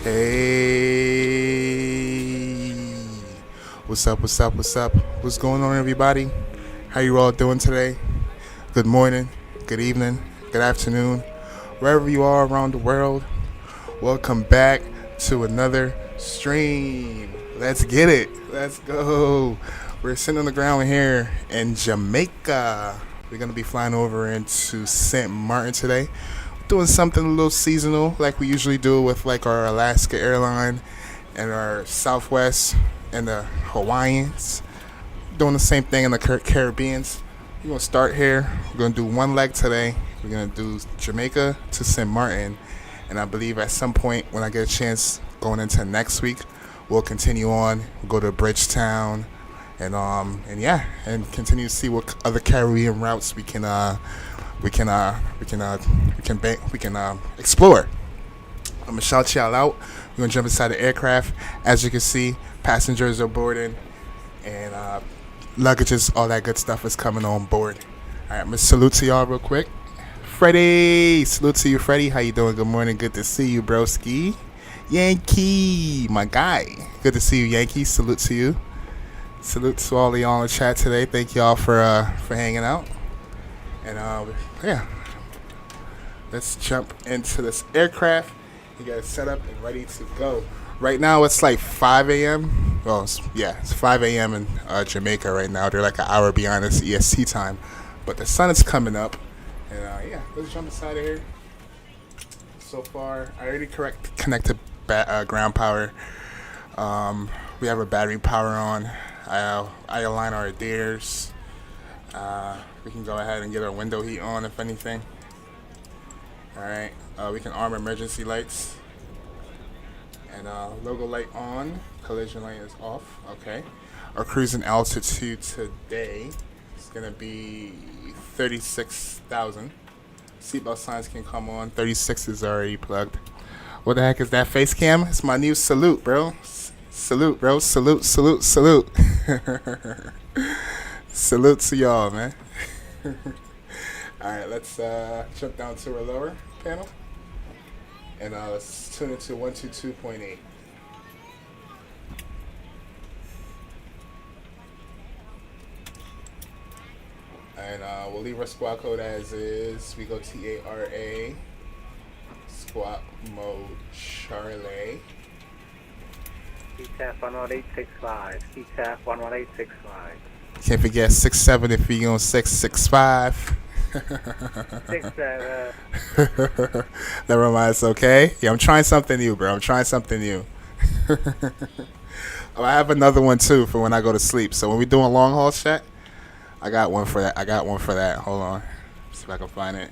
Hey, what's up? What's up? What's up? What's going on, everybody? How you all doing today? Good morning, good evening, good afternoon, wherever you are around the world. Welcome back to another stream. Let's get it. Let's go. We're sitting on the ground here in Jamaica. We're gonna be flying over into St. Martin today, doing something a little seasonal like we usually do with like our Alaska airline and our Southwest and the Hawaiians. Doing the same thing in the Caribbeans. We're gonna start here. We're gonna do one leg today. We're gonna do Jamaica to St. Martin, and I believe at some point when I get a chance going into next week, we'll continue on. We'll go to Bridgetown, and yeah, and continue to see what other Caribbean routes we can explore. I'm gonna shout y'all out. We're gonna jump inside the aircraft. As you can see, passengers are boarding, and luggages, all that good stuff is coming on board. All right, I'm gonna salute to y'all real quick. Freddie, salute to you, Freddie. How you doing? Good morning. Good to see you, broski. Yankee, my guy. Good to see you, Yankee. Salute to you. Salute to all of y'all in the chat today. Thank y'all for hanging out. And yeah, let's jump into this aircraft. You got it set up and ready to go. Right now it's like 5 a.m. Well, it's 5 a.m. in Jamaica right now. They're like an hour behind us EST time, but the sun is coming up. And yeah, let's jump inside of here. So far, I already connected ground power. We have our battery power on. I align our adairs. We can go ahead and get our window heat on if anything. Alright, we can arm emergency lights. And logo light on, collision light is off. Okay. Our cruising altitude today is going to be 36,000. Seatbelt signs can come on. 36 is already plugged. What the heck is that face cam? It's my new salute, bro. Salute, bro. Salute, salute, salute. Salute to y'all, man. Alright, let's jump down to our lower panel. And let's tune it to 122.8. And we'll leave our squawk code as is. We go TARA, squawk mode Charlie. CTAF 11865. CTAF 11865. Can't forget 6-7 if you're on 665. 6-7. Never mind, it's okay. Yeah, I'm trying something new, bro. I'm trying something new. Oh, I have another one too for when I go to sleep. So when we doing long haul chat, I got one for that. Hold on. See if I can find it.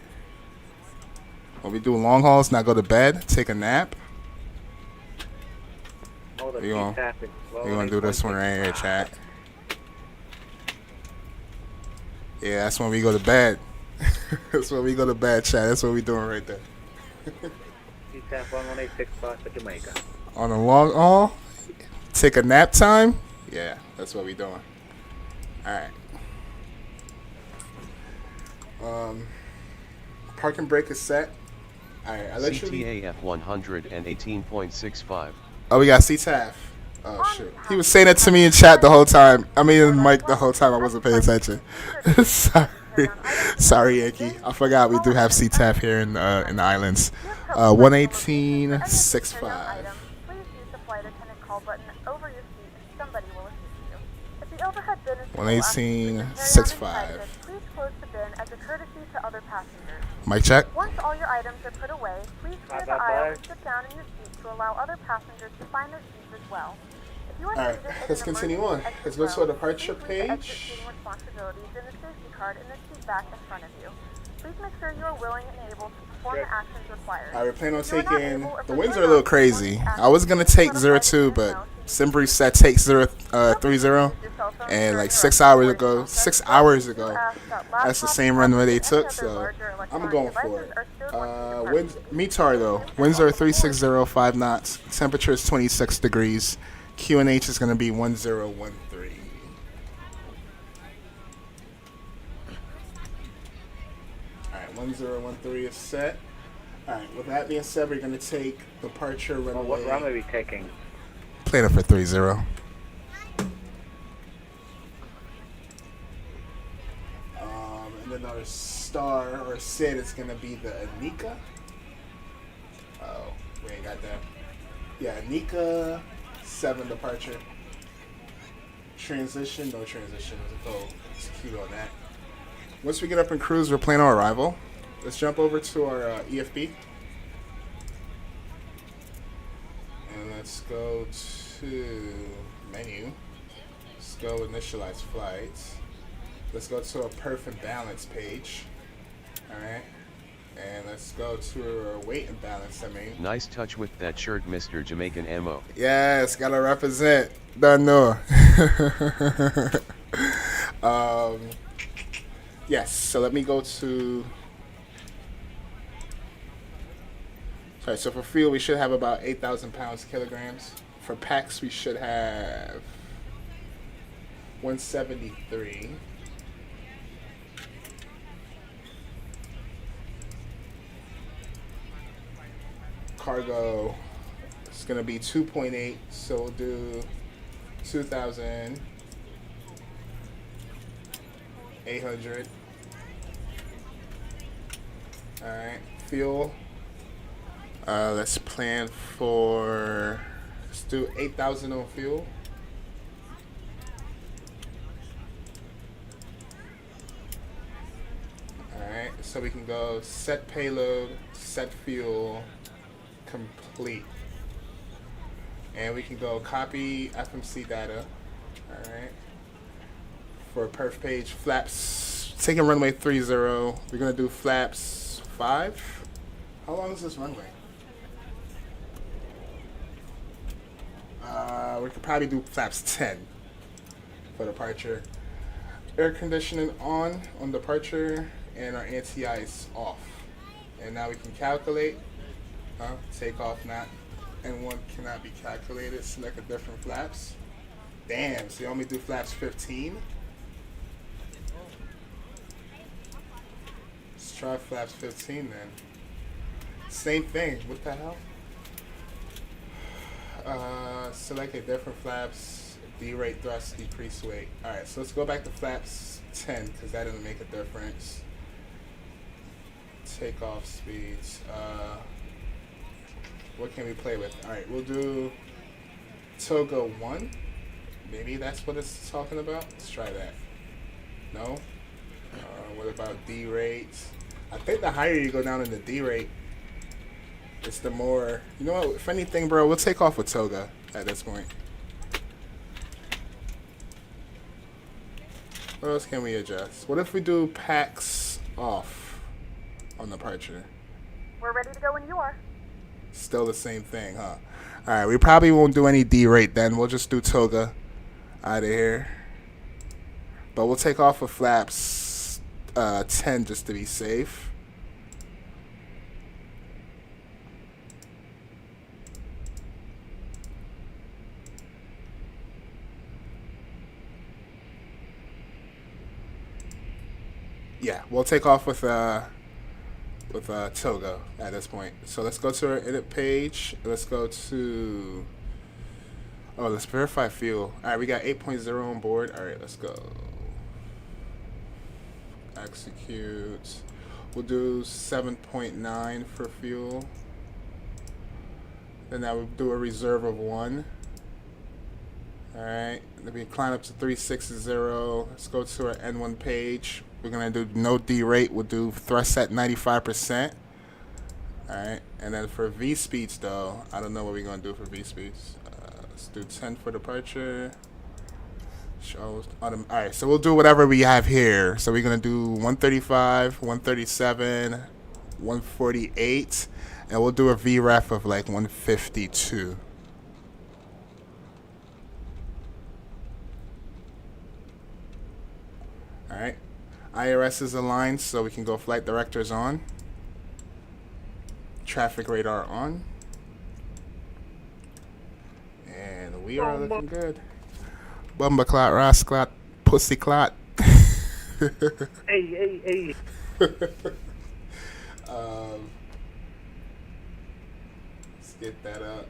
When we do long hauls, now go to bed, take a nap. We're gonna do this one right here, chat. Yeah, that's when we go to bed. That's when we go to bed, chat. That's what we doing right there. CTAF 11865 for Jamaica. On a long haul, take a nap time. Yeah, that's what we doing. All right. Parking brake is set. All right, I let you. CTAF 118.65. Oh, we got CTAF. Oh shit. He was saying that to me in chat the whole time. I mean, in mic the whole time. I wasn't paying attention. Sorry, Yankee. I forgot we do have CTAF here in the islands. 118.65. Please use the flight attendant call button over your seat and somebody will assist you. If the overhead bin is full, 118.65. please close the bin as a courtesy to other passengers. Mic check. Once all your items are put away, please clear the aisle and sit down in your seat to allow other passengers to find their seats as well. If you are Alright, let's continue on. Let's go to our departure page. Responsibilities in the safety card in the seat back in front of you. Please make sure you are willing and able to perform the actions required. Alright, we're planning on taking. The winds are a little crazy. I was gonna take 02, but Simbrief said take 030, and like 6 hours ago, that's the same runway they took. So I'm going for it. METAR though, winds are 360, 5 knots. Temperature is 26 degrees. QNH is going to be 1013. Alright, 1013 is set. Alright, with that being said, we're going to take departure runway. What runway are we taking? Plan it for 30. And then our star or Sid is going to be the Anika. Oh, we ain't got that. Yeah, Anika, 7 departure. Transition, no transition. Let's go execute on that. Once we get up in cruise, we're planning our arrival. Let's jump over to our EFB. And let's go to menu. Let's go initialize flights. Let's go to a perf and balance page. Alright. And let's go to our weight and balance, Nice touch with that shirt, Mr. Jamaican Ammo. Yes, gotta represent. Don't know. Yes, so let me go to... Sorry, so for fuel, we should have about 8,000 pounds, kilograms. For packs, we should have 173. Cargo is going to be 2.8, so we'll do 2,800. Alright, fuel. Let's plan for, let's do 8,000 on fuel. Alright, so we can go set payload, set fuel, complete. And we can go copy FMC data. Alright. For perf page, flaps, taking runway 30. We're going to do flaps 5. How long is this runway? We could probably do flaps 10 for departure. Air conditioning on departure, and our anti-ice off. And now we can calculate. Takeoff not, and one cannot be calculated. Select a different flaps. Damn, so you only do flaps 15? Let's try flaps 15 then. Same thing, what the hell? Select a different flaps, derate thrust, decrease weight. Alright, so let's go back to flaps 10, because that doesn't make a difference. Takeoff speeds. What can we play with? Alright, we'll do Toga 1. Maybe that's what it's talking about. Let's try that. No? What about D rate? I think the higher you go down in the D rate, it's the more... You know what? If anything, bro, we'll take off with Toga at this point. What else can we adjust? What if we do packs off on departure? We're ready to go when you are. Still the same thing, huh? Alright, we probably won't do any D rate then. We'll just do Toga out of here. But we'll take off with flaps 10 just to be safe. Yeah, we'll take off with Toga at this point. So let's go to our edit page. Let's go to... Oh, let's verify fuel. Alright, we got 8.0 on board. Alright, let's go. Execute. We'll do 7.9 for fuel. Then that would do a reserve of 1. Alright, then we climb up to 360. Let's go to our N1 page. We're going to do no D rate. We'll do thrust at 95%. Alright, and then for V speeds though, I don't know what we're going to do for V speeds. Let's do 10 for departure. Shows alright, so we'll do whatever we have here. So we're going to do 135, 137, 148, and we'll do a VREF of like 152. Alright. IRS is aligned, so we can go flight directors on. Traffic radar on. And we are looking good. Bumba clot, Ross clot, pussy clot. Hey. get that up.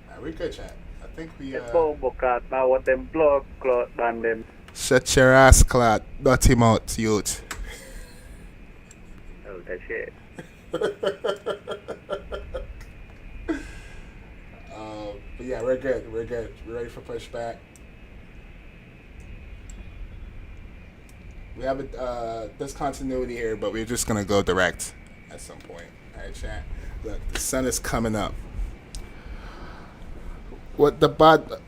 Alright, we're good, chat. I think we Bukat now them blood clot and them. shut your ass, clot. Dirty mouth, youth. Oh, that shit. But yeah, we're good. We're good. We're ready for pushback. We have a discontinuity here, but we're just gonna go direct at some point. All right, chat. Look, the sun is coming up. What the bot?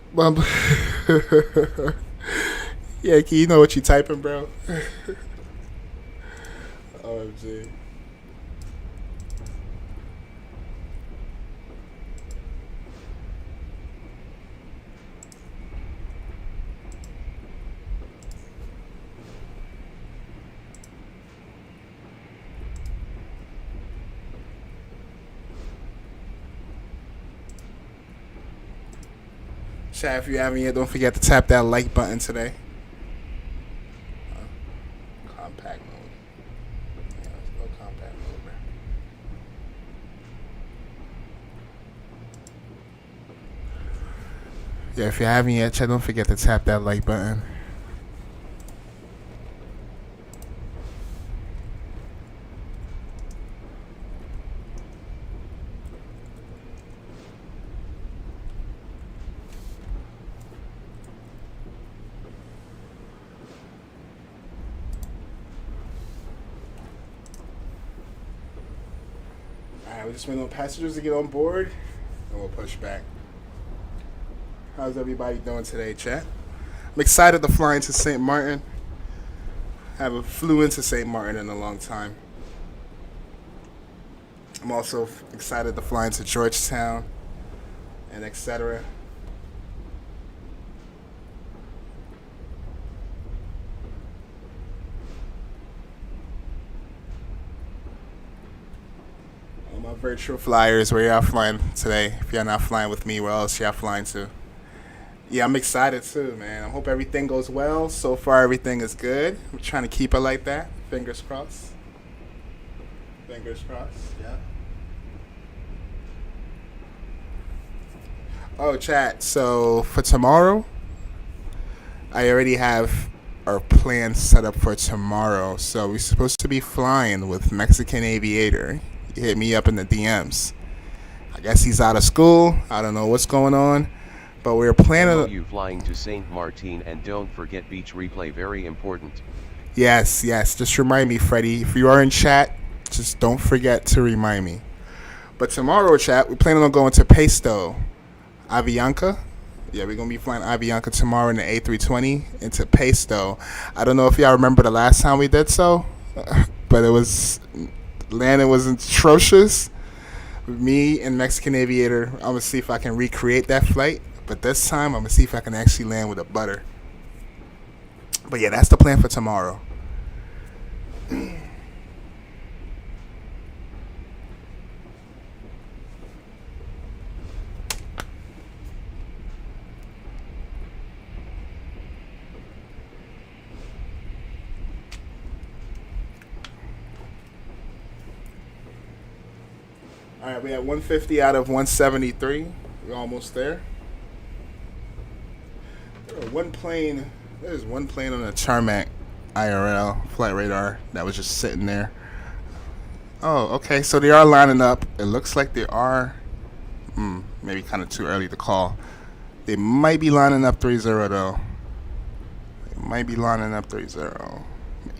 Yeah, can you know what you typing, bro? OMG. Chat, if you haven't yet, don't forget to tap that like button today. Compact mode. Yeah, let's go compact mode, bro. Yeah, if you haven't yet, chat, don't forget to tap that like button. Alright, we just waiting on passengers to get on board, and we'll push back. How's everybody doing today, chat? I'm excited to fly into St. Martin. I haven't flew into St. Martin in a long time. I'm also excited to fly into Georgetown and etc. All my virtual flyers, where y'all flying today? If y'all not flying with me, where else y'all flying to? Yeah, I'm excited too, man. I hope everything goes well. So far, everything is good. I'm trying to keep it like that. Fingers crossed. Fingers crossed, yeah. Oh, chat. So for tomorrow, I already have our plan set up for tomorrow. So we're supposed to be flying with Mexican Aviator. He hit me up in the DMs. I guess he's out of school. I don't know what's going on. But we're planning. You flying to St. Martin, and don't forget beach replay, very important. Yes. Just remind me, Freddie. If you are in chat, just don't forget to remind me. But tomorrow, chat, we're planning on going to Pasto, Avianca. Yeah, we're going to be flying Avianca tomorrow in the A320 into Pasto. I don't know if y'all remember the last time we did so, but landing was atrocious. Me and Mexican Aviator, I'm going to see if I can recreate that flight. But this time, I'm going to see if I can actually land with a butter. But yeah, that's the plan for tomorrow. All right, we have 150 out of 173. We're almost there. There's one plane on the Tarmac IRL flight radar that was just sitting there. Oh, okay, so they are lining up. It looks like they are, maybe kind of too early to call. They might be lining up 3-0 though. They might be lining up 3-0.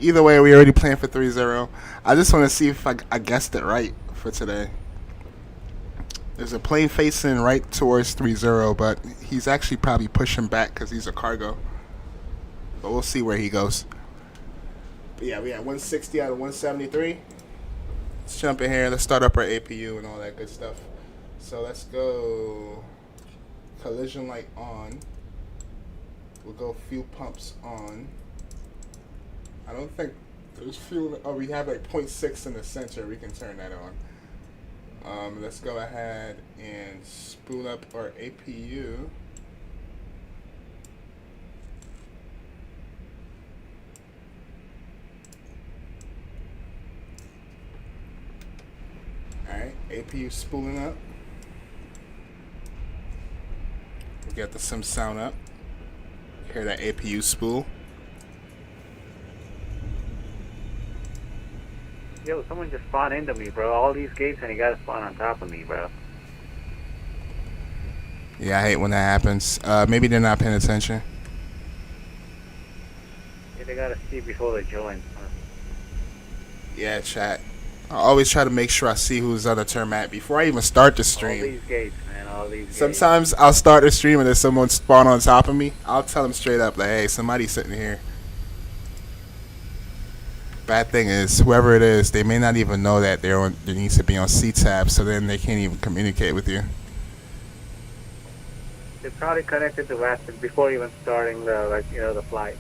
Either way, we already planned for 3-0. I just want to see if I guessed it right for today. There's a plane facing right towards 3-0, but he's actually probably pushing back because he's a cargo. But we'll see where he goes. But yeah, we got 160 out of 173. Let's jump in here. Let's start up our APU and all that good stuff. So let's go collision light on. We'll go fuel pumps on. I don't think there's fuel. Oh, we have like 0.6 in the center. We can turn that on. Let's go ahead and spool up our APU. Alright, APU spooling up. We got the sim sound up. Hear that APU spool. Yo, someone just spawned into me, bro. All these gates and he got to spawn on top of me, bro. Yeah, I hate when that happens. Maybe they're not paying attention. Yeah, they got to see before they join. Yeah, chat. I always try to make sure I see who's on the turn mat before I even start the All stream. these gates, man. All these gates. Sometimes I'll start the stream and there's someone spawn on top of me. I'll tell them straight up, like, hey, somebody's sitting here. Bad thing is, whoever it is, they may not even know that they needs to be on C-tab, so then they can't even communicate with you. They're probably connected to WhatsApp before even starting the, the flight.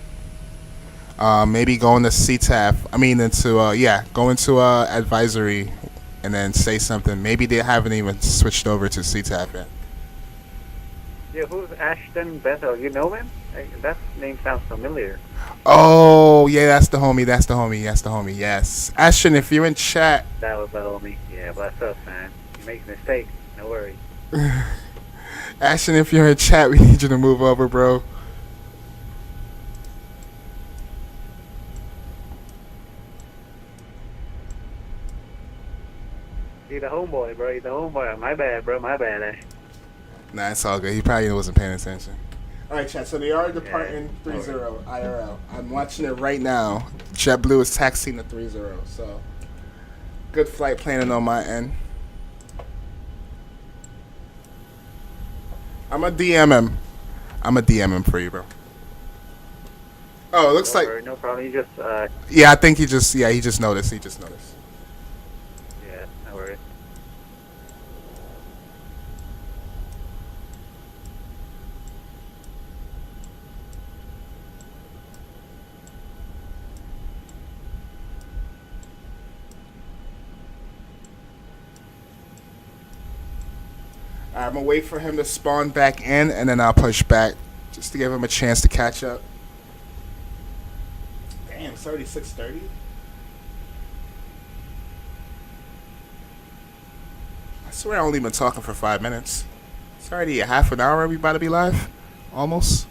Maybe go into C-tab. I mean, go into advisory, and then say something. Maybe they haven't even switched over to C-tab yet. Yeah, who's Ashton Bethel? You know him? That name sounds familiar. Oh, yeah, that's the homie. Yes, Ashton, if you're in chat. That was the homie. Yeah, bless us, man. You make mistakes. No worries. Ashton, if you're in chat, we need you to move over, bro. He's the homeboy, bro. He's the homeboy. My bad, bro. My bad, Ash. Nah, it's all good. He probably wasn't paying attention. All right, chat. So they are departing 3-0 IRL. I'm watching it right now. JetBlue is taxiing the 3-0. So good flight planning on my end. I'm a DM him for you, bro. Oh, it looks like. No problem. He just. Yeah, I think he just noticed. Yeah, no worries. I'm gonna wait for him to spawn back in, and then I'll push back just to give him a chance to catch up. Damn, it's already 6:30. I swear I only been talking for 5 minutes. It's already a half an hour. We about to be live, almost.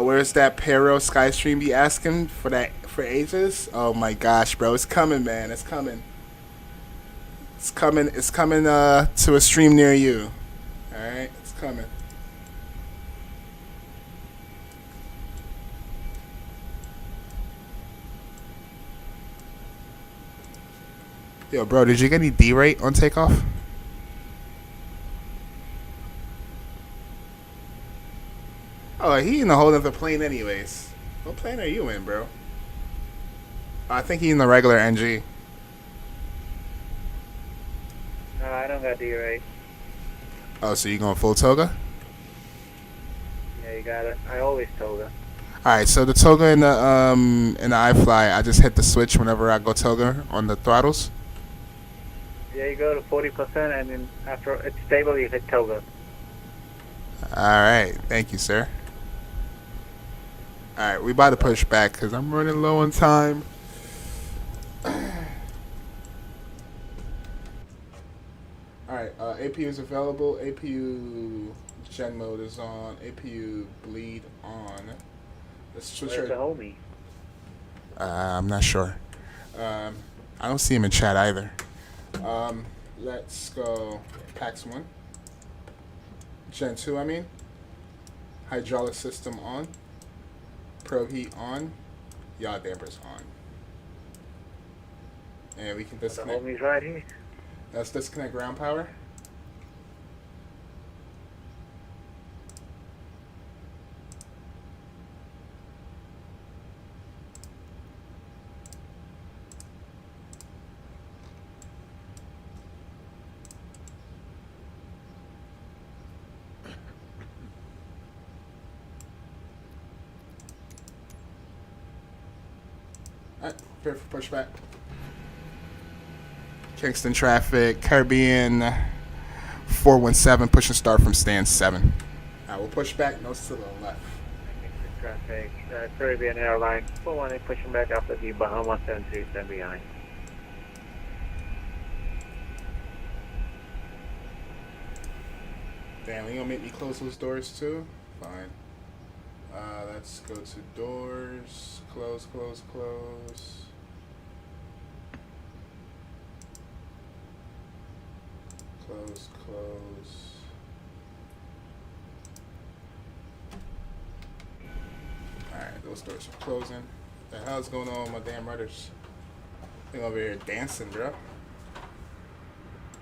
Where's that Pero Skystream be asking for ages? Oh my gosh, bro, it's coming, man. It's coming to a stream near you. All right, it's coming. Yo, bro, did you get any D-rate on takeoff? Oh, he in a whole other plane anyways. What plane are you in, bro? I think he in the regular NG. No, I don't got D-Ray. Oh, so you going full toga? Yeah, you got it. I always toga. Alright, so the toga in the IFLY, I just hit the switch whenever I go toga on the throttles. Yeah, you go to 40%, and then after it's stable, you hit toga. Alright, thank you, sir. Alright, we about to push back because I'm running low on time. Alright, APU is available. APU gen mode is on. APU bleed on. Let's switch Where's the homie? I'm not sure. I don't see him in chat either. Let's go PAX 1. Gen 2, I mean. Hydraulic system on. Probe heat on. Yaw dampers on. And we can disconnect. The homie's right here. Let's disconnect ground power. Prepare for pushback. Kingston traffic, Caribbean 417, push and start from stand 7. Alright, we'll push back, nose to the left. Kingston traffic, Caribbean Airlines 418 pushing back off of you, Bahama 737 behind. Damn, you gonna make me close those doors too? Fine. Let's go to doors. Close, close, close. Close, close. Alright, those doors are closing. What the hell is going on with my damn rudders? They over here dancing, bro.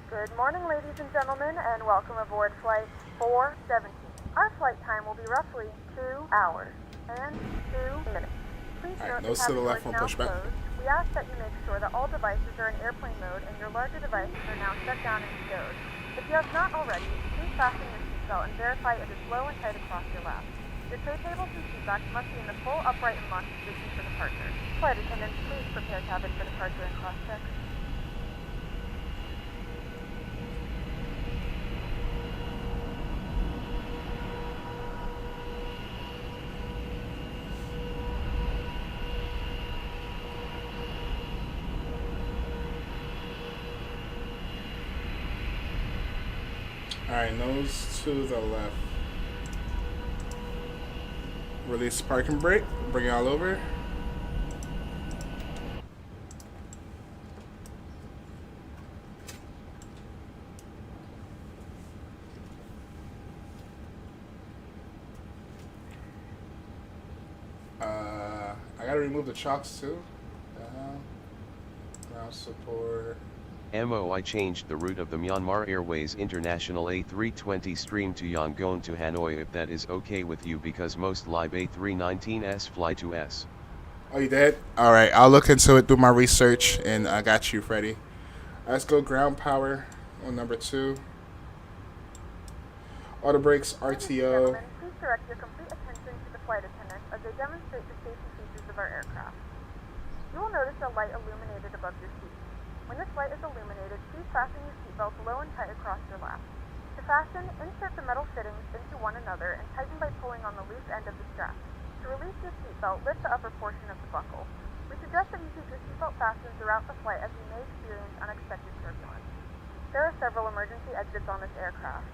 Good morning, ladies and gentlemen, and welcome aboard Flight 417. Our flight time will be roughly 2 hours and 2 minutes. Please note nose the to the cabin left, door is one now push back. closed. We ask that you make sure that all devices are in airplane mode and your larger devices are now shut down and stowed. If you have not already, please fasten your seatbelt and verify it is low and tight across your lap. Your tray tables and seatbacks must be in the full upright and locked position for departure. Flight attendants, please prepare cabin for departure and cross-check. Alright, nose to the left. Release parking brake. Bring it all over. I gotta remove the chocks too. Ground support. MOI changed the route of the Myanmar Airways International A320 stream to Yangon to Hanoi if that is okay with you, because most live A319s fly to S. Oh, you did? Alright, I'll look into it, do my research, and I got you, Freddie. Let's go ground power on number 2. Auto brakes, Ladies and RTO. gentlemen, please direct your complete attention to the flight attendants as they demonstrate the safety features of our aircraft. You will notice a light illuminated above your seat. When this light is illuminated, please fasten your seatbelts low and tight across your lap. To fasten, insert the metal fittings into one another and tighten by pulling on the loose end of the strap. To release your seatbelt, lift the upper portion of the buckle. We suggest that you keep your seatbelt fastened throughout the flight, as you may experience unexpected turbulence. There are several emergency exits on this aircraft.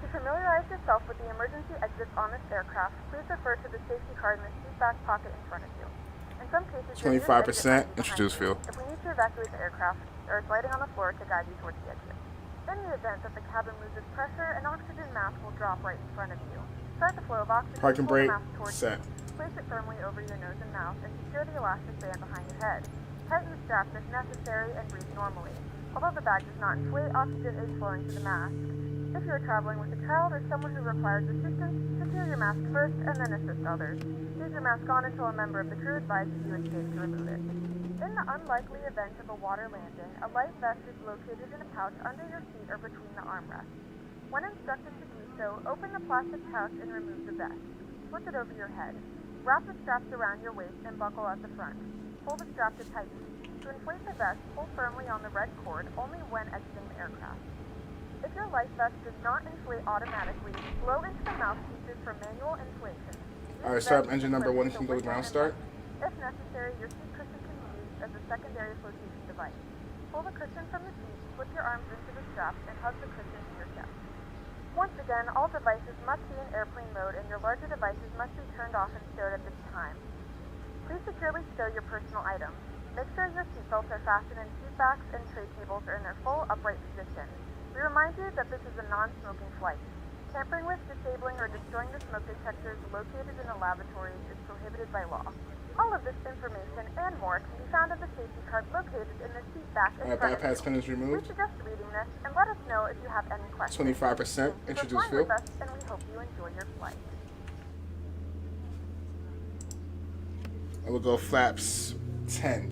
To familiarize yourself with the emergency exits on this aircraft, please refer to the safety card in the seat back pocket in front of you. In some cases, your nearest 25% exit might be introduce behind you. fuel. If we need to evacuate the aircraft, there is lighting on the floor to guide you towards the exit. In the event that the cabin loses pressure, an oxygen mask will drop right in front of you. Start the flow of oxygen, Parking pull the brake, mask towards set. you. Place it firmly over your nose and mouth and secure the elastic band behind your head. Tighten the straps if necessary and breathe normally. Although the bag does not inflate, oxygen is flowing to the mask. If you are traveling with a child or someone who requires assistance, secure your mask first and then assist others. Leave your mask on until a member of the crew advises you it's safe to remove it. In the unlikely event of a water landing, a life vest is located in a pouch under your seat or between the armrests. When instructed to do so, open the plastic pouch and remove the vest. Flip it over your head. Wrap the straps around your waist and buckle at the front. Pull the strap to tighten. To inflate the vest, pull firmly on the red cord only when exiting the aircraft. If your life vest does not inflate automatically, blow into the mouthpieces for manual inflation. Alright, start up engine number 1, can go to ground start. If necessary, your seat cushion can be used as a secondary flotation device. Pull the cushion from the seat, slip your arms into the straps, and hug the cushion to your chest. Once again, all devices must be in airplane mode and your larger devices must be turned off and stowed at this time. Please securely stow your personal items. Make sure your seatbelts are fastened and seat backs and tray tables are in their full upright position. We remind you that this is a non-smoking flight. Tampering with, disabling, or destroying the smoke detectors located in the lavatories is prohibited by law. All of this information and more can be found in the safety card located in the seat back in front of bypass you. pin is removed. We suggest reading this and let us know if you have any questions. 25% Thanks introduce for fuel. flying with us, and we hope you enjoy your flight. And we'll go flaps 10.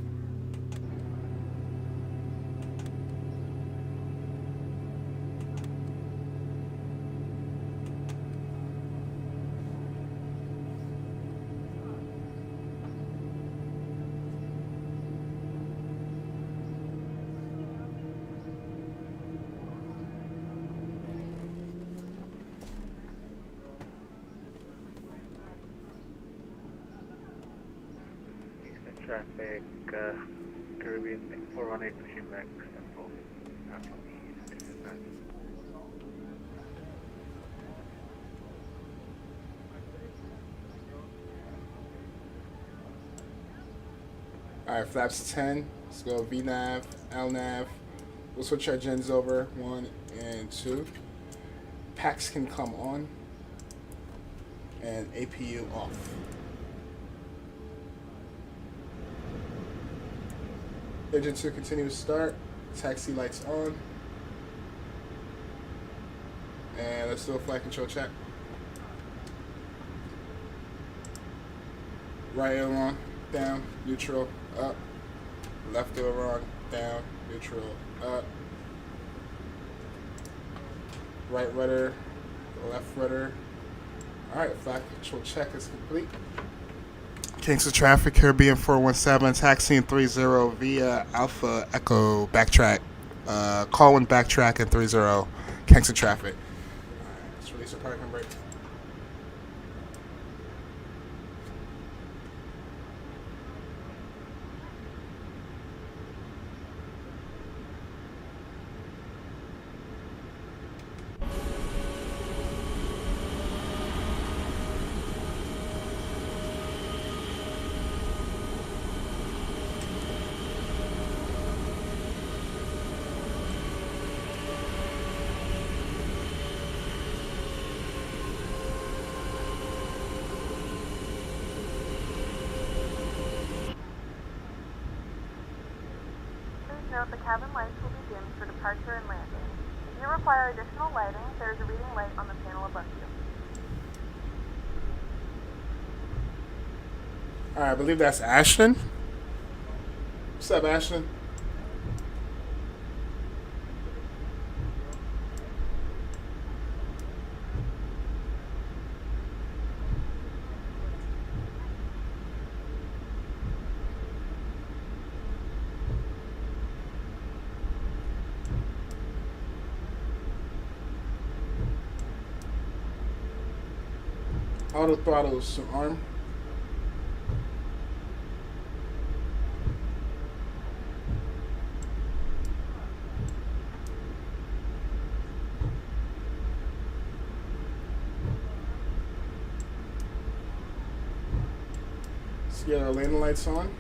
traffic, Caribbean 418 pushing back, simple. All right, flaps 10. Let's go VNAV, LNAV. We'll switch our gens over, 1 and 2. Packs can come on, and APU off. Engine 2 continuous start. Taxi lights on. And let's do a flight control check. Right aileron, down, neutral, up. Left aileron, down, neutral, up. Right rudder, left rudder. Alright, flight control check is complete. Kingston Traffic, Caribbean 417, taxiing 30 via Alpha Echo backtrack. Call 1 backtrack and 30 Kingston Traffic. Alright, let's release our parking brake. Note the cabin lights will be dimmed for departure and landing. If you require additional lighting, there is a reading light on the panel above you. Alright, I believe that's Ashton. What's up, Ashton? Auto throttles to arm. Let's get our landing lights on.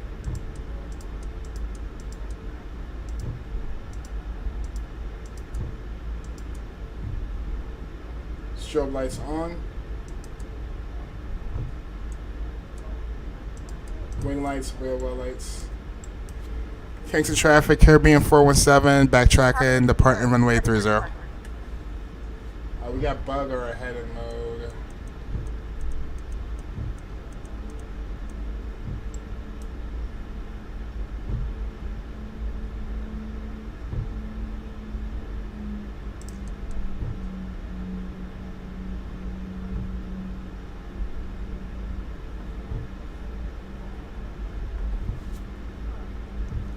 Strobe lights on. Wing lights, wheel well lights. Kingston Traffic, Caribbean 417, backtracking, departing runway 30. We got bug or ahead in mode.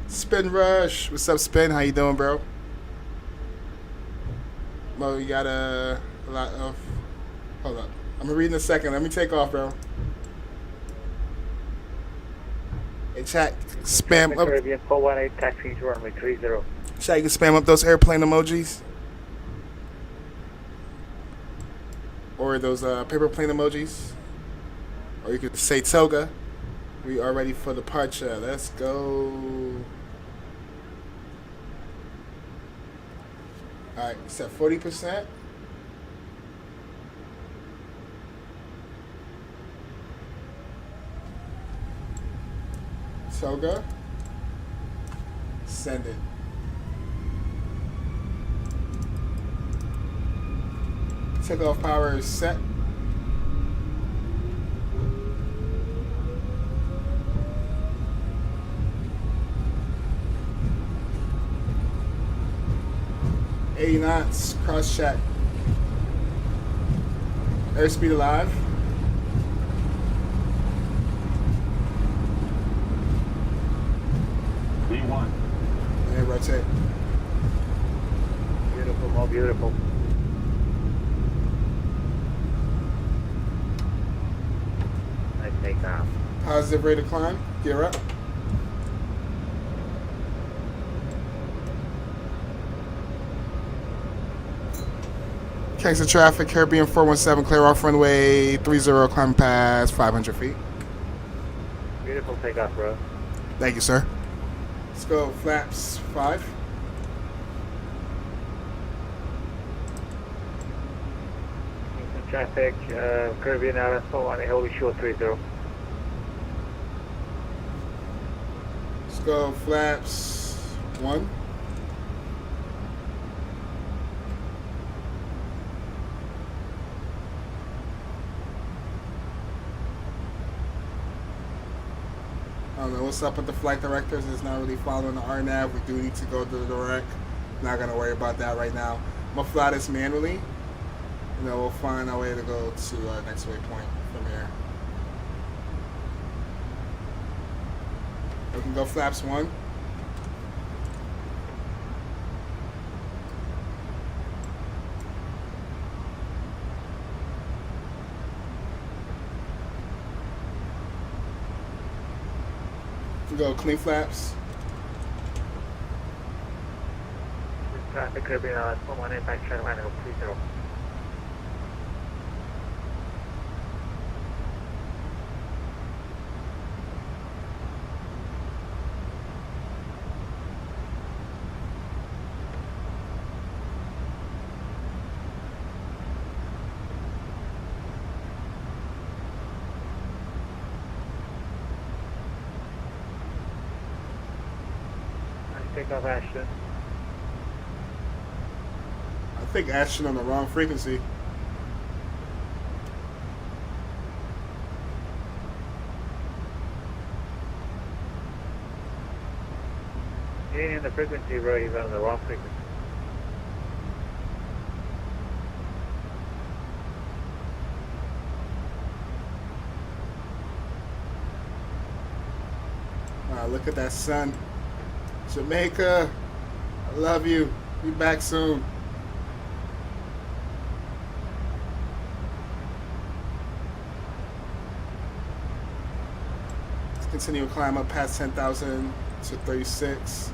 Spin Rush. What's up, Spin? How you doing, bro? Well, you got a lot of... Hold up. I'm going to read in a second. Let me take off, bro. Hey, chat. Spam up... Caribbean 418 taxi to runway 30. Chat, you can spam up those airplane emojis. Or those paper plane emojis. Or you could say toga. We are ready for departure. Let's go. Alright, it's at 40%. Toga. Send it. Takeoff power is set. Knots, cross check. Airspeed alive. V1. And rotate. Beautiful, more beautiful. Nice takeoff. Positive rate of climb. Gear up. Kingston traffic, Caribbean 417, clear off runway 30, climb past 500 feet. Beautiful takeoff, bro. Thank you, sir. Let's go flaps 5. Kingston traffic, Caribbean Airlines 418, hold short 30. Let's go flaps 1. I don't know what's up with the flight directors. It's not really following the RNAV. We do need to go to the direct. Not gonna worry about that right now. I'm gonna fly this manually, and then we'll find our way to go to next waypoint from here. We can go flaps 1. We go clean flaps. Traffic, Caribbean Airlines 418, back channel 30. Takeoff, Ashton. I think Ashton on the wrong frequency. You ain't in the frequency, bro. You're on the wrong frequency. Look at that sun. Jamaica, I love you. Be back soon. Let's continue to climb up past 10,000 to 36.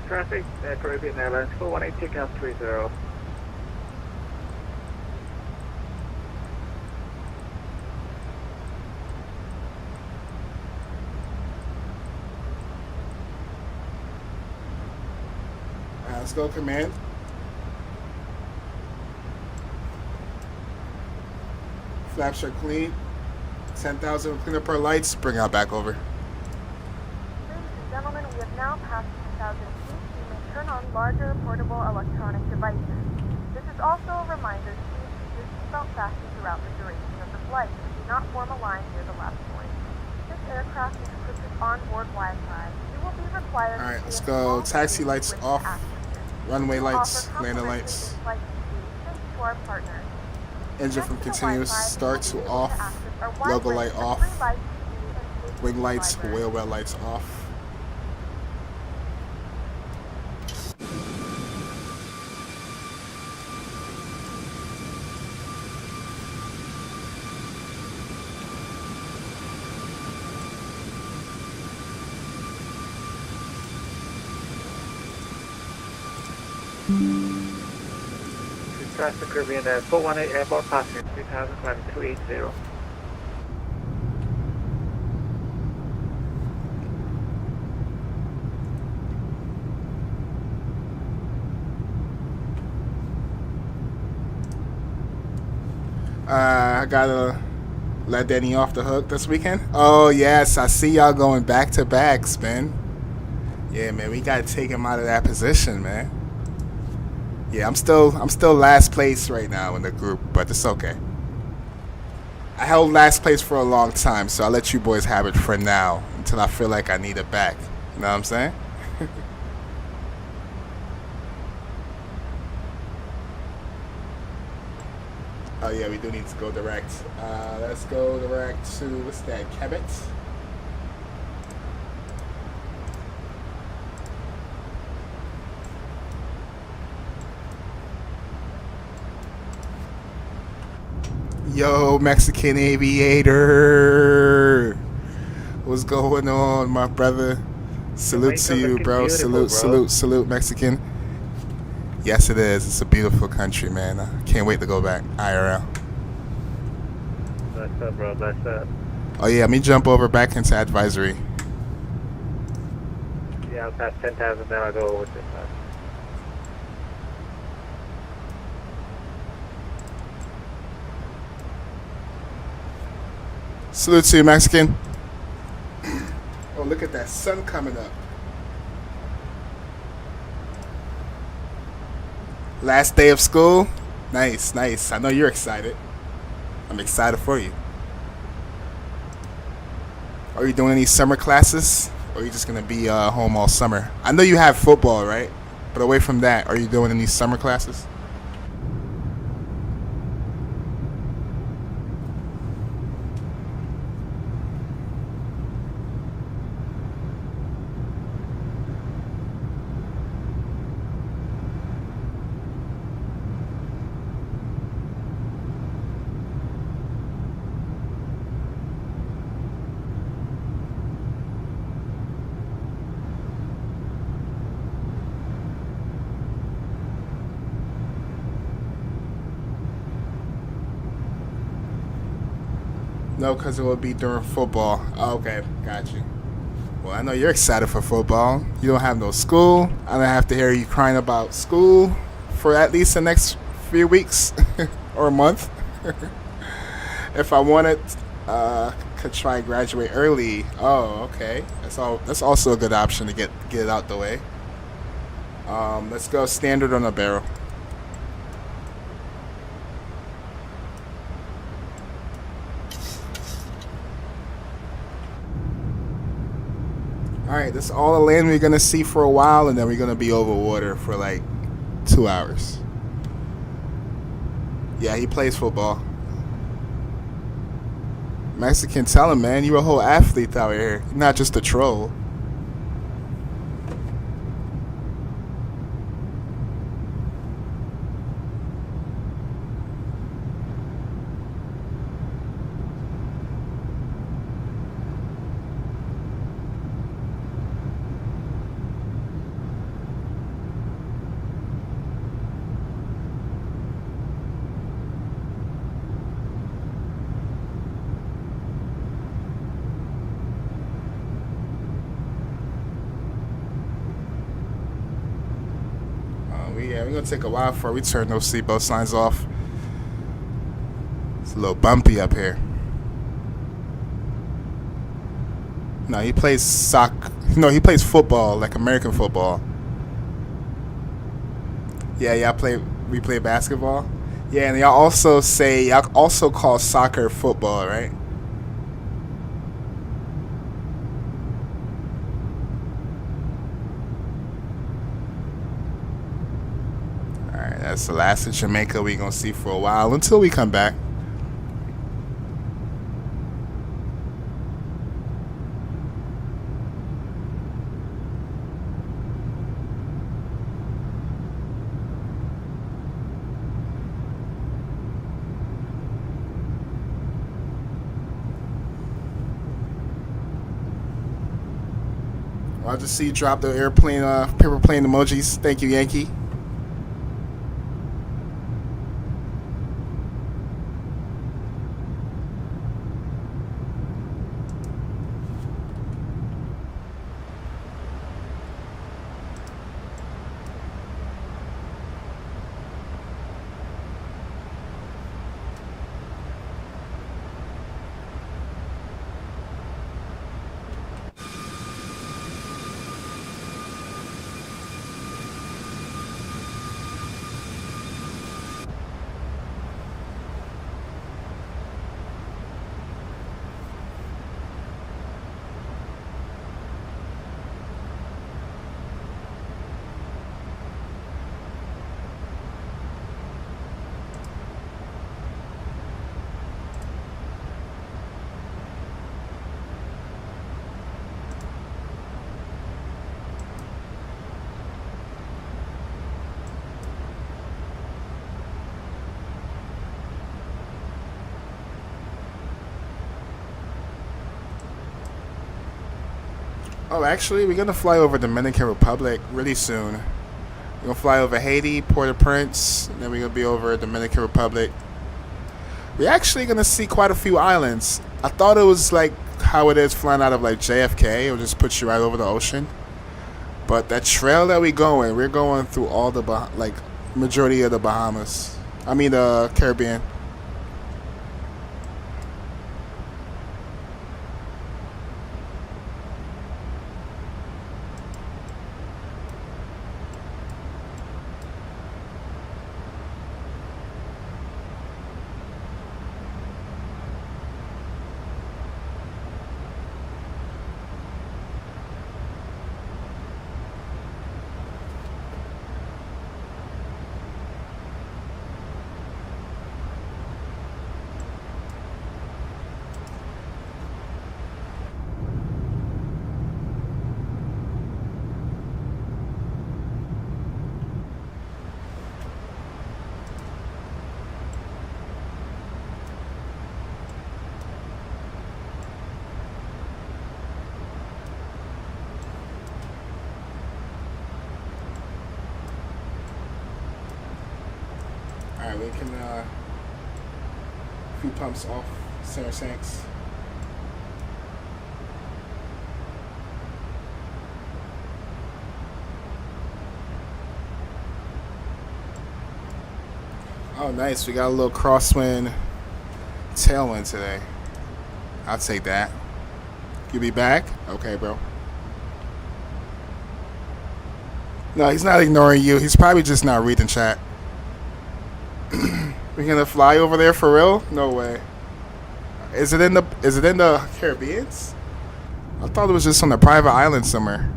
Traffic, Caribbean Airlines 418, takeoff 30. Let's go, command. Flaps are clean. 10,000, clean up our lights. Bring out back over. Ladies and gentlemen, we have now passed 10,000 feet. You may turn on larger portable electronic devices. This is also a reminder to please keep your seatbelt fastened throughout the duration of the flight and do not form a line near the left point. This aircraft is equipped with onboard Wi-Fi. You will be required to Alright, let's see go. all Taxi screens lights with off. access. Runway We will lights, offer landing complimentary lights. in-flight seats thanks to our partners. Engine from Next to the continuous Wi-Fi, start you will to be able off. access our wide Logo range light of off. free live TV and safety Wing lights, library. whale well lights off. Traffic, Caribbean 418, airport passenger 3000, climbing 280. I gotta let Danny off the hook this weekend. Oh yes, I see y'all going back to back, Spin. Yeah, man, we gotta take him out of that position, man. Yeah, I'm still last place right now in the group, but it's okay. I held last place for a long time, so I'll let you boys have it for now until I feel like I need it back. You know what I'm saying? Oh yeah, we do need to go direct. Let's go direct to, what's that, Cabot? Yo, Mexican Aviator. What's going on, my brother? Salute to Jamaica you, looking bro. beautiful, Salute, bro. salute, salute, Mexican. Yes, it is. It's a beautiful country, man. I can't wait to go back. IRL. Bless up, bro. Bless up. Oh, yeah, let me jump over back into advisory. Yeah, I'll pass 10,000, then I'll go over to that. Salute to you, Mexican. Oh, look at that sun coming up. Last day of school. Nice, nice. I know you're excited. I'm excited for you. Are you doing any summer classes? Or are you just going to be home all summer? I know you have football, right? But away from that, are you doing any summer classes? No, because it will be during football. Oh, okay, got you. Well, I know you're excited for football. You don't have no school. I don't have to hear you crying about school for at least the next few weeks or a month. If I wanted, could try graduate early. Oh, okay. That's also a good option to get it out the way. Let's go standard on a barrel. All right, that's all the land we're gonna see for a while, and then we're gonna be over water for like 2 hours. Yeah, he plays football. Mexican, tell him, man, you're a whole athlete out here. You're not just a troll. We're gonna take a while before we turn those seatbelt signs off. It's a little bumpy up here. No, he plays soccer. No, he plays football, like American football. Yeah, we play basketball. Yeah, and y'all also call soccer football, right? Alright, that's the last of Jamaica we gonna see for a while until we come back. I'll just see you drop the airplane, paper plane emojis. Thank you, Yankee. Oh, actually, we're gonna fly over Dominican Republic really soon. We're gonna fly over Haiti, Port-au-Prince, and then we're gonna be over Dominican Republic. We're actually gonna see quite a few islands. I thought it was like how it is flying out of like JFK. It'll just put you right over the ocean. But that trail that we're going through all the like majority of the Bahamas. I mean the Caribbean. Alright, we can a few pumps off Sarah Sanks. Oh, nice. We got a little crosswind tailwind today. I'll take that. You be back? Okay, bro. No, he's not ignoring you. He's probably just not reading chat. We're gonna fly over there for real? No way. Is it in the Caribbeans? I thought it was just on a private island somewhere.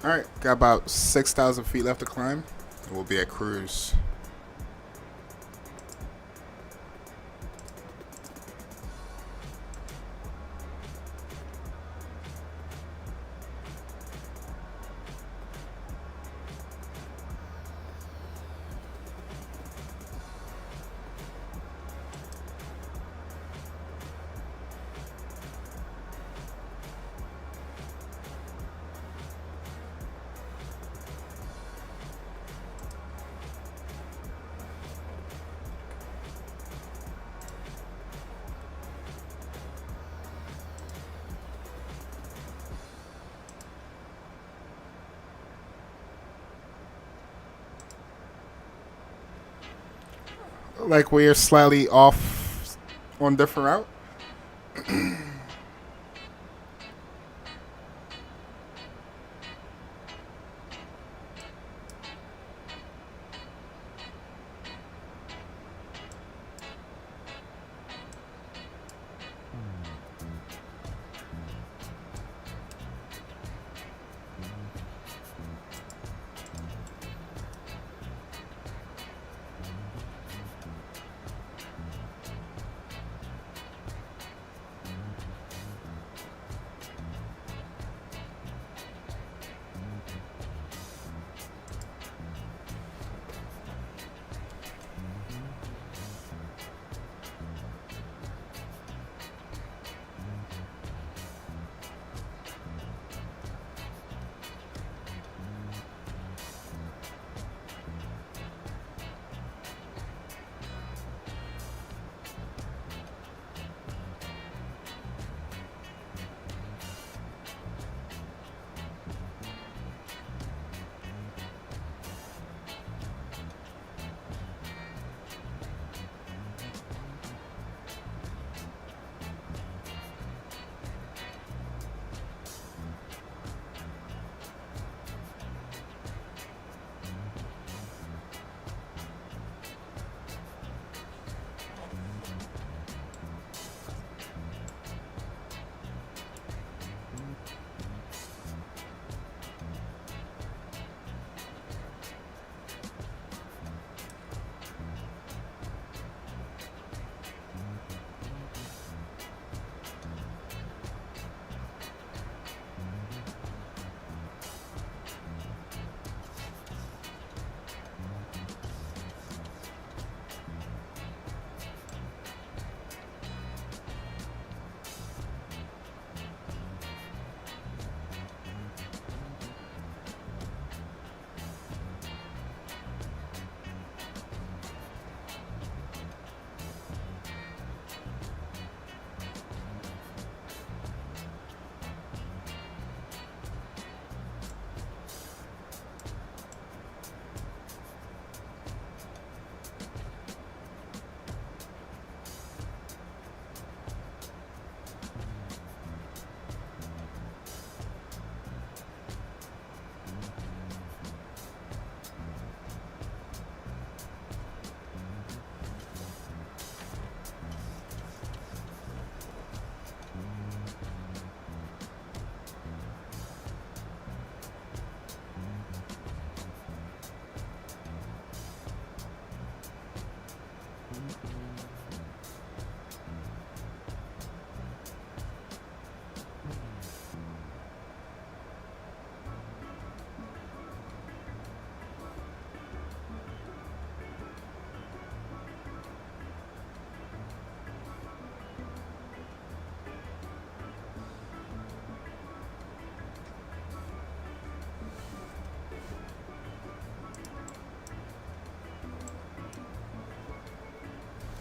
Alright, got about 6,000 feet left to climb, and we'll be at cruise. like we're slightly off on different route.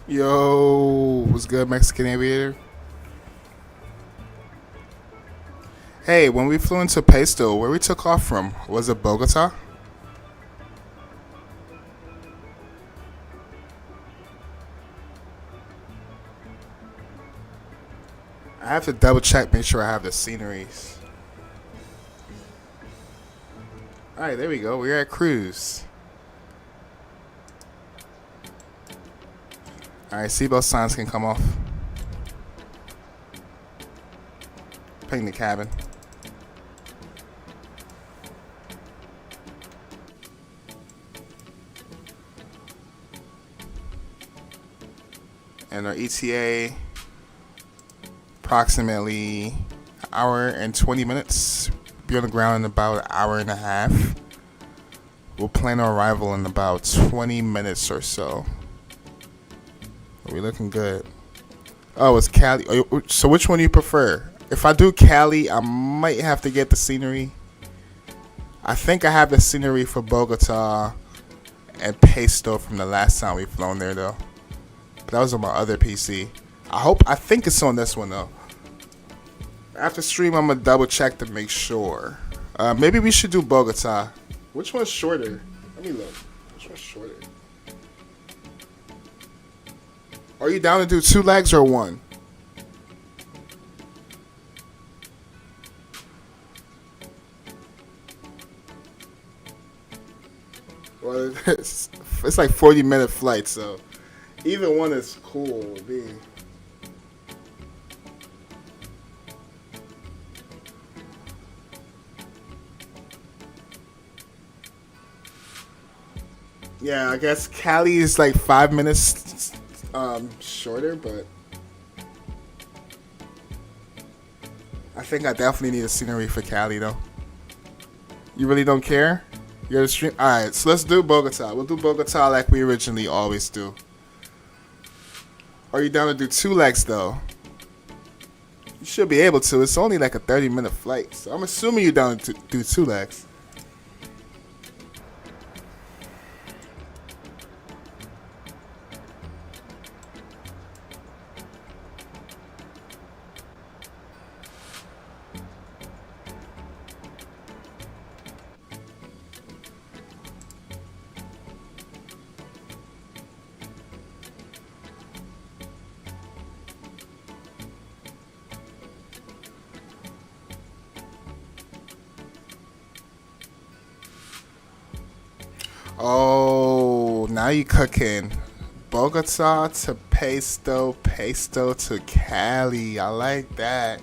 Yo, what's good, Mexican Aviator? Hey, when we flew into Pasto, where we took off from, was it Bogota? I have to double check, make sure I have the sceneries. Alright, there we go. We're at cruise. Alright, seatbelt signs can come off. Ping the cabin. And our ETA, approximately an hour and 20 minutes. Be on the ground in about an hour and a half. We'll plan our arrival in about 20 minutes or so. We're looking good. Oh, it's Cali. So which one do you prefer? If I do Cali, I might have to get the scenery. I think I have the scenery for Bogota and Pasto from the last time we flown there, though. But that was on my other PC. I think it's on this one, though. After stream, I'm going to double check to make sure. Maybe we should do Bogota. Which one's shorter? Let me look. Which one's shorter? Are you down to do 2 legs or 1? Well, it's like 40-minute flight, so either one is cool with me. Yeah, I guess Cali is like 5 minutes shorter, but I think I definitely need a scenery for Cali, though. You really don't care? You're the stream. All right, so let's do Bogota. We'll do Bogota like we originally always do. Are you down to do 2 legs though? You should be able to. It's only like a 30-minute flight, so I'm assuming you're down to do 2 legs. Oh, now you cooking. Bogota to Pasto, Pasto to Cali. I like that.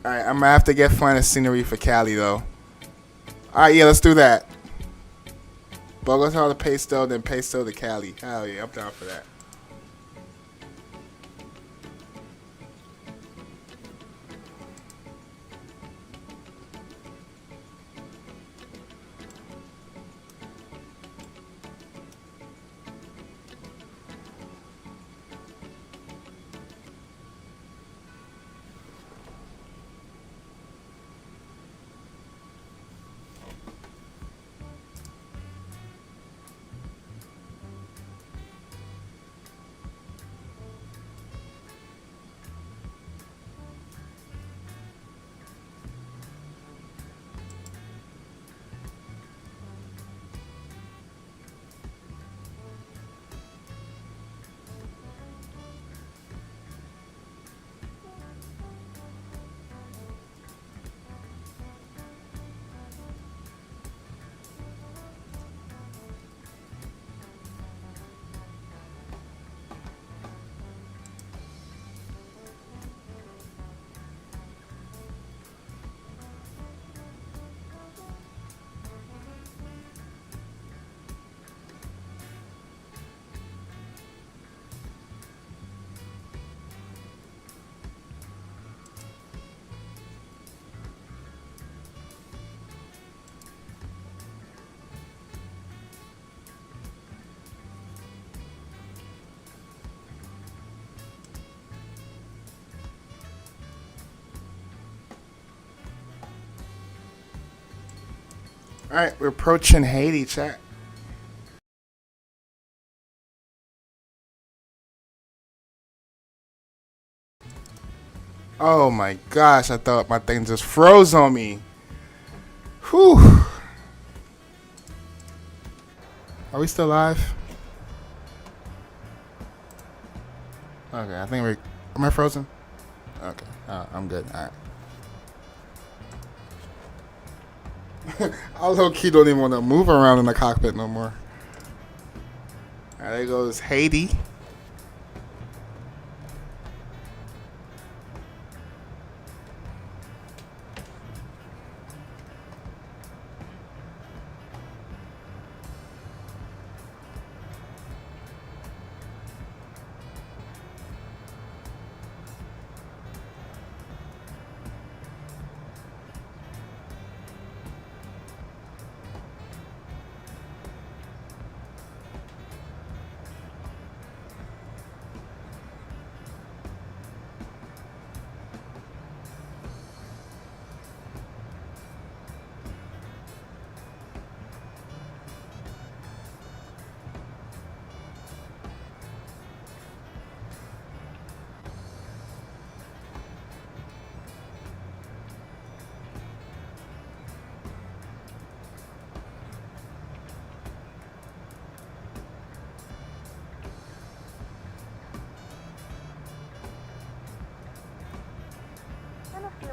Alright, I'm gonna have to get fun scenery for Cali though. Alright, yeah, let's do that. Bogota to Pasto, then Pasto to Cali. Hell yeah, I'm down for that. Alright, we're approaching Haiti, chat. Oh my gosh, I thought my thing just froze on me. Whew. Are we still live? Okay, I think we're... Am I frozen? Okay, I'm good. Alright. I low-key don't even want to move around in the cockpit no more. Alright, there goes Haiti.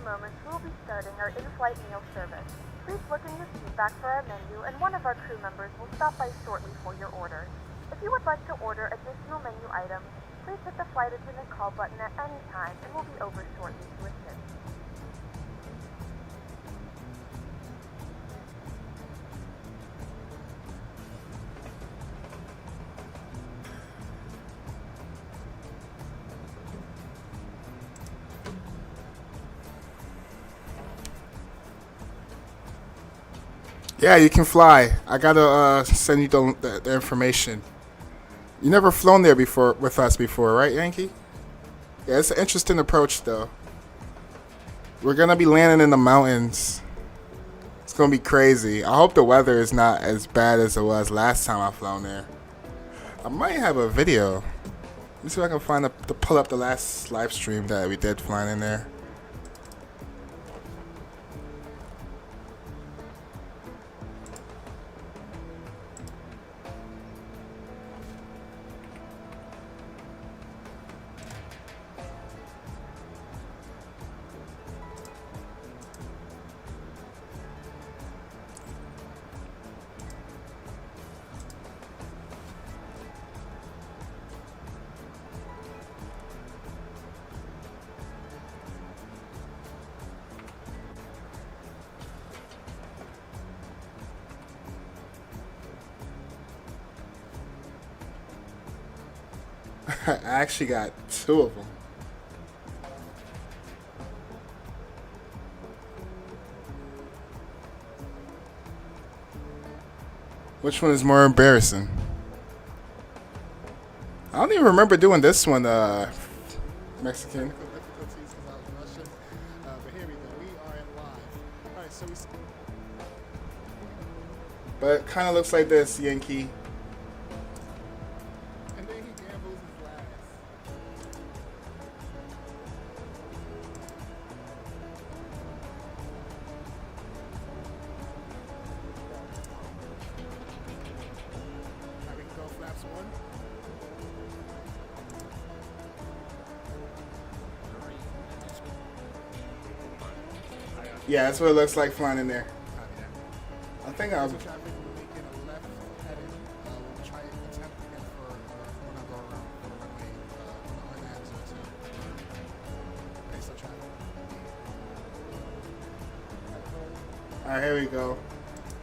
moments, we will be starting our in-flight meal service. Please look in your seat back for our menu, and one of our crew members will stop by shortly for your order. If you would like to order additional menu items, please hit the flight attendant call button at any time, and we'll be over shortly to assist. Yeah, you can fly. I gotta send you the information. You never flown there before with us before, right, Yankee? Yeah, it's an interesting approach though. We're gonna be landing in the mountains. It's gonna be crazy. I hope the weather is not as bad as it was last time I flown there. I might have a video. Let me see if I can find to pull up the last live stream that we did flying in there. I actually got 2 of them. Which one is more embarrassing? I don't even remember doing this one, Mexican. But it kind of looks like this, Yankee. Yeah, that's what it looks like flying in there. I think I was. Alright, here we go.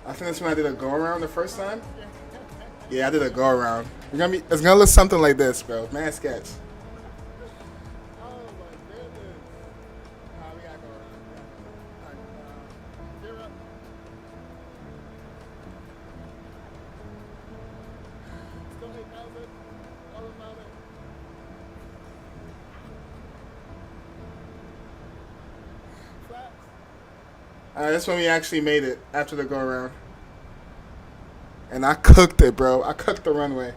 I think that's when I did a go around the first time. Yeah, I did a go around. It's gonna look something like this, bro. Man sketch. That's when we actually made it after the go around. And I cooked it, bro. I cooked the runway.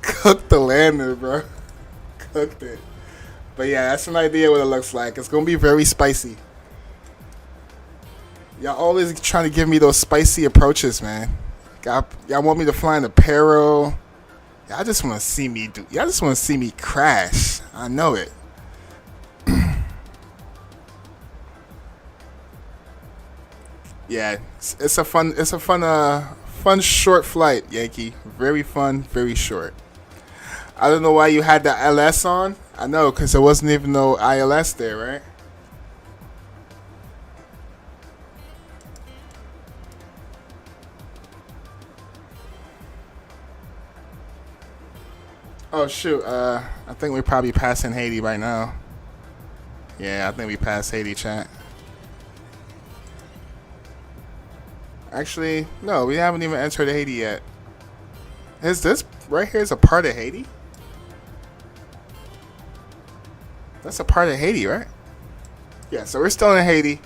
Cooked the lander, bro. Cooked it. But yeah, that's an idea what it looks like. It's gonna be very spicy. Y'all always trying to give me those spicy approaches, man. Y'all want me to fly in the Pero. Y'all just want to see me do. Y'all just want to see me crash. I know it. Yeah, it's a fun short flight, Yankee. Very fun, very short. I don't know why you had the LS on. I know, because there wasn't even no ILS there, right? Oh, shoot. I think we're probably passing Haiti right now. Yeah, I think we passed Haiti, chat. Actually, no, we haven't even entered Haiti yet. Is this right here is a part of Haiti? That's a part of Haiti, right? Yeah, so we're still in Haiti.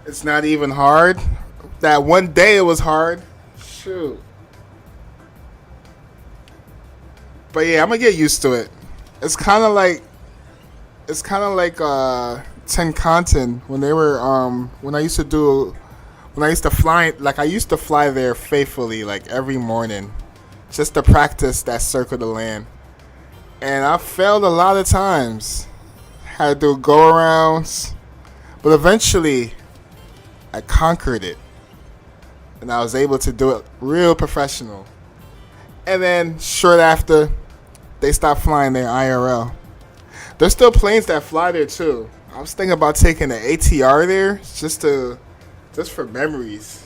It's not even hard. That one day it was hard. Shoot. But yeah, I'm gonna get used to it. It's kind of like Tenkanten when they were when I used to fly, like I used to fly there faithfully like every morning just to practice that circle of the land. And I failed a lot of times. Had to do go arounds, but eventually I conquered it. And I was able to do it real professional. And then short after, they stopped flying there IRL. There's still planes that fly there too. I was thinking about taking an ATR there just for memories.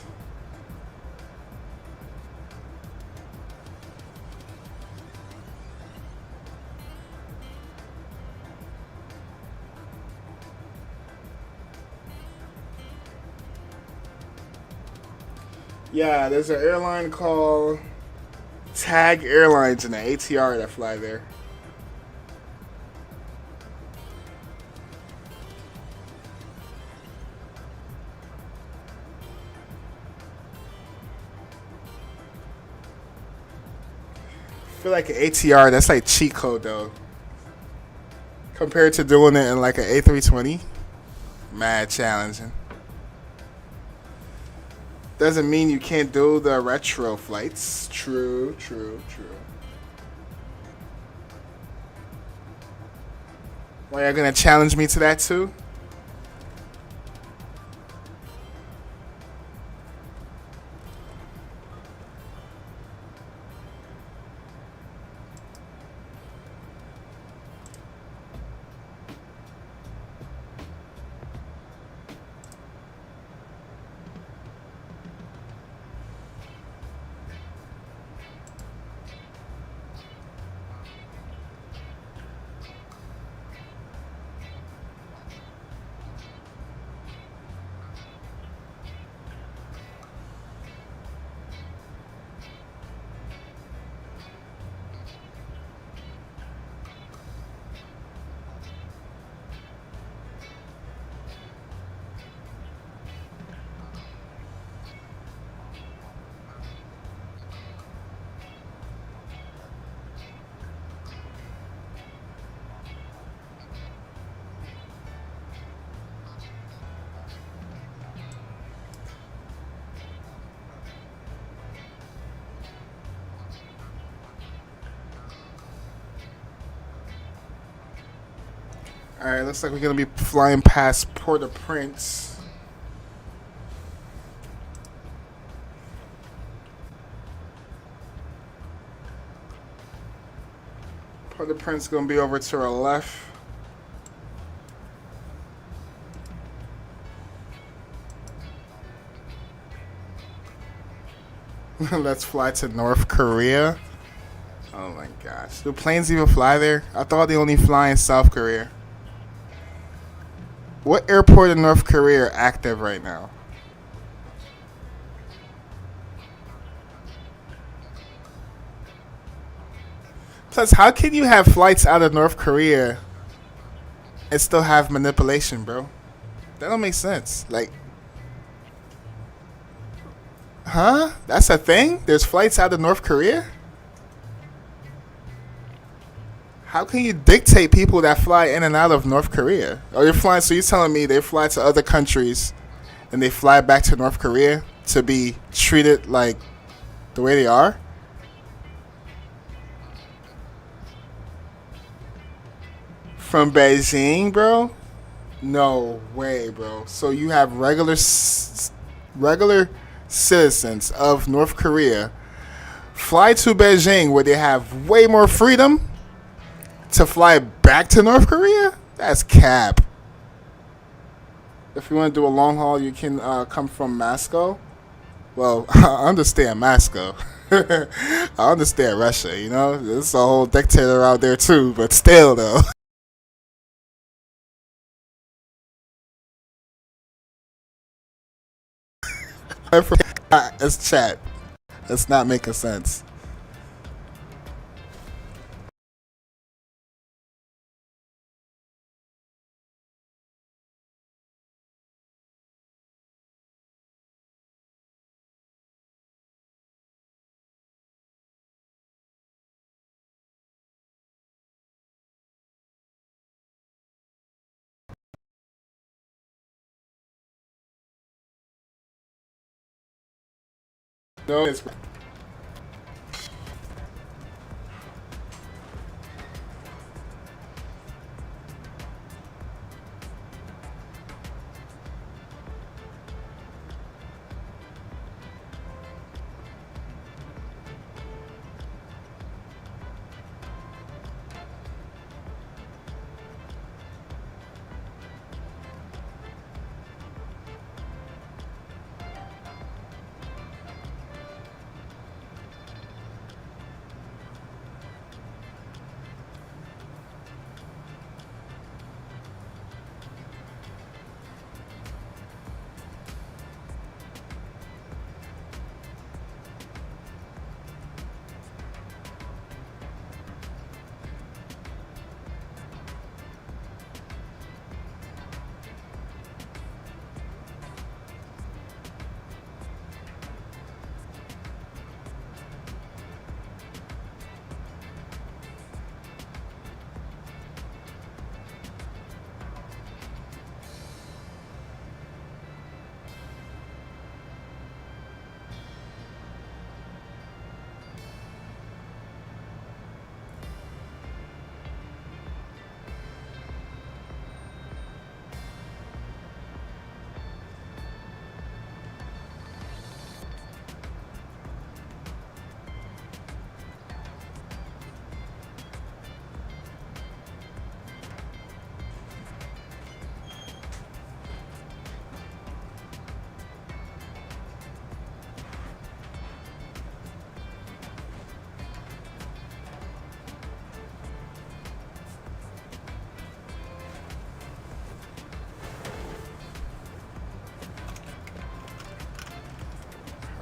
Yeah, there's an airline called Tag Airlines and an ATR that fly there. I feel like an ATR, that's like cheat code though. Compared to doing it in like an A320, mad challenging. Doesn't mean you can't do the retro flights. True. Why y'all gonna challenge me to that too? Alright, looks like we're gonna be flying past Port-au-Prince. Port-au-Prince gonna be over to our left. Let's fly to North Korea. Oh my gosh. Do planes even fly there? I thought they only fly in South Korea. What airport in North Korea are active right now? Plus, how can you have flights out of North Korea and still have manipulation, bro? That don't make sense. Like, huh? That's a thing? There's flights out of North Korea? How can you dictate people that fly in and out of North Korea? Oh, you're flying, so you're telling me they fly to other countries and they fly back to North Korea to be treated like the way they are? From Beijing, bro? No way, bro. So you have regular citizens of North Korea fly to Beijing where they have way more freedom to fly back to North Korea? That's cap. If you want to do a long haul, you can come from Moscow. Well, I understand Moscow. I understand Russia, you know? There's a whole dictator out there too, but still though. It's chat. It's not making sense. No, it's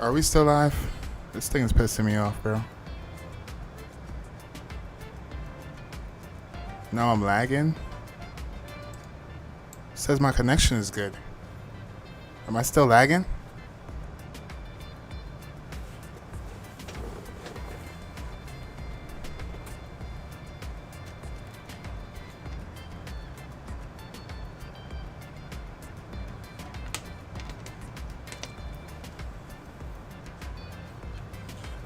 Are we still live? This thing is pissing me off, bro. Now I'm lagging. It says my connection is good. Am I still lagging?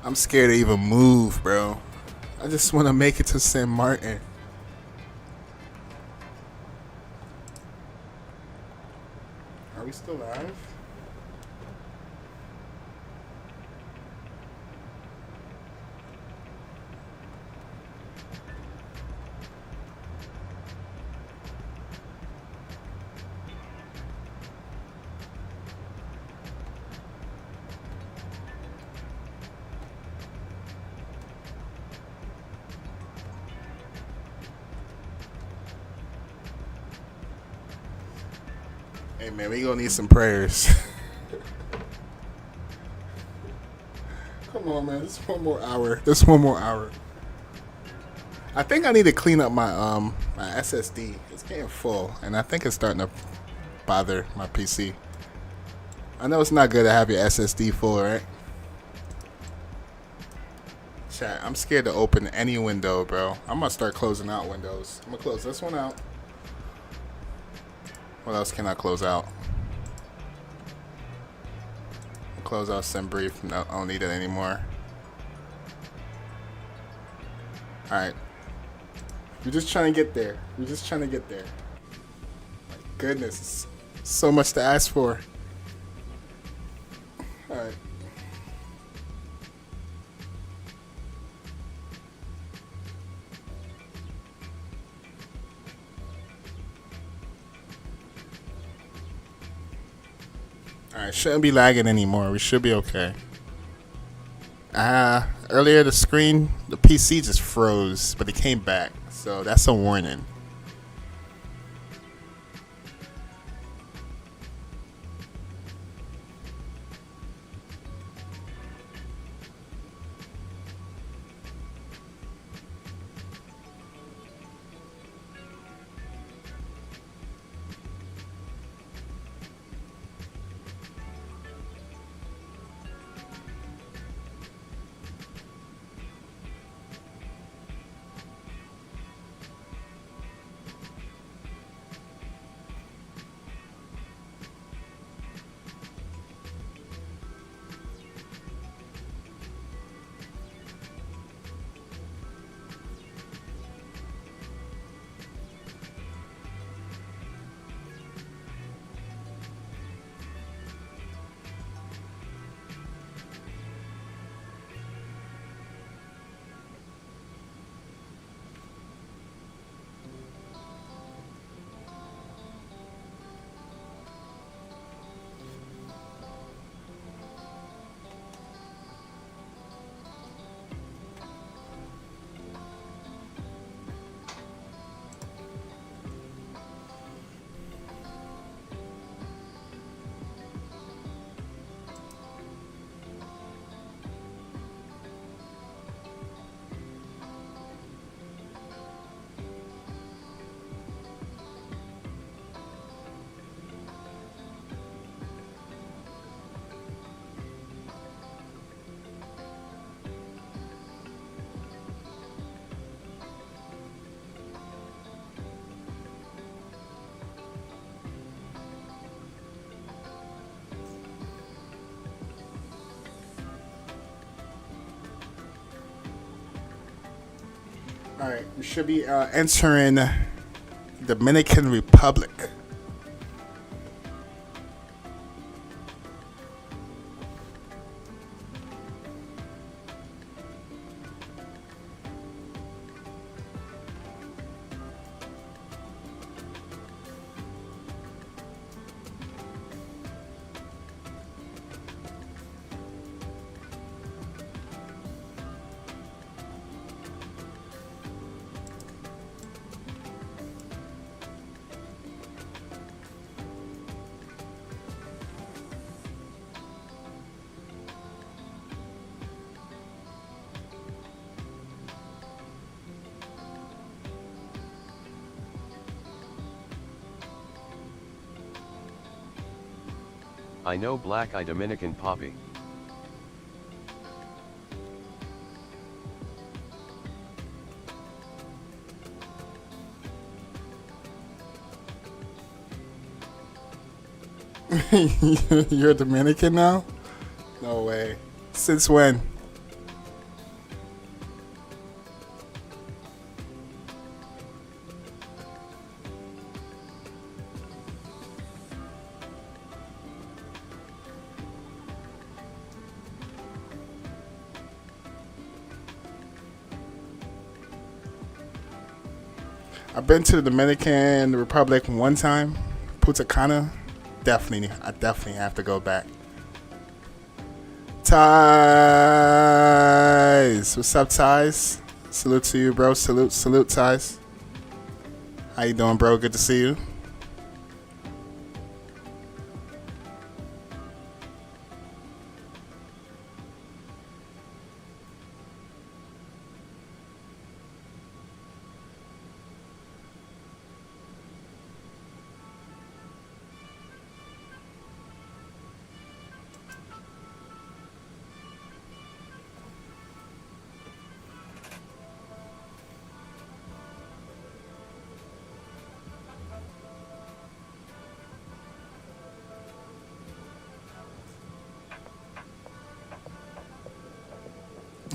I'm scared to even move, bro. I just want to make it to San Martin. Are we still live? Hey man, we gonna need some prayers. Come on, man. Just one more hour. Just one more hour. I think I need to clean up my my SSD. It's getting full, and I think it's starting to bother my PC. I know it's not good to have your SSD full, right? Chat, I'm scared to open any window, bro. I'm gonna start closing out windows. I'm gonna close this one out. What else can I close out? Close out Send Brief. No, I don't need it anymore. Alright. We're just trying to get there. We're just trying to get there. My goodness. So much to ask for. Alright. Alright, shouldn't be lagging anymore. We should be okay. Earlier the PC just froze, but it came back. So that's a warning. All right, we should be entering Dominican Republic. I know black eye Dominican poppy. You're Dominican now? No way. Since when? I've been to the Dominican Republic one time, Punta Cana. I definitely have to go back. Ties, what's up, Ties? Salute to you, bro. Salute, Ties. How you doing, bro? Good to see you.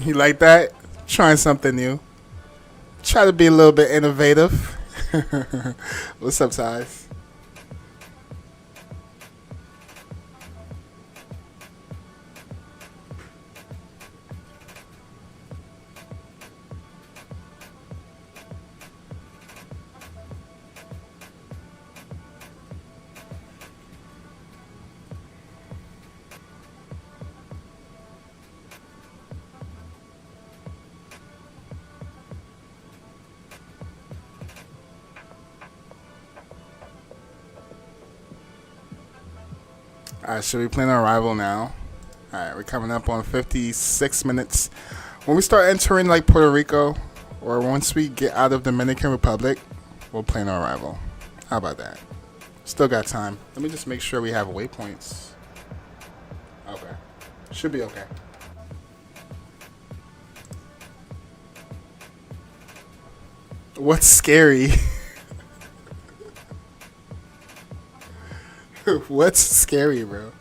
You like that? Trying something new. Try to be a little bit innovative. What's up, Ties? Alright, should we plan on arrival now? Alright, we're coming up on 56 minutes. When we start entering like Puerto Rico, or once we get out of Dominican Republic, we'll plan our arrival. How about that? Still got time. Let me just make sure we have waypoints. Okay. Should be okay. What's scary? What's scary, bro?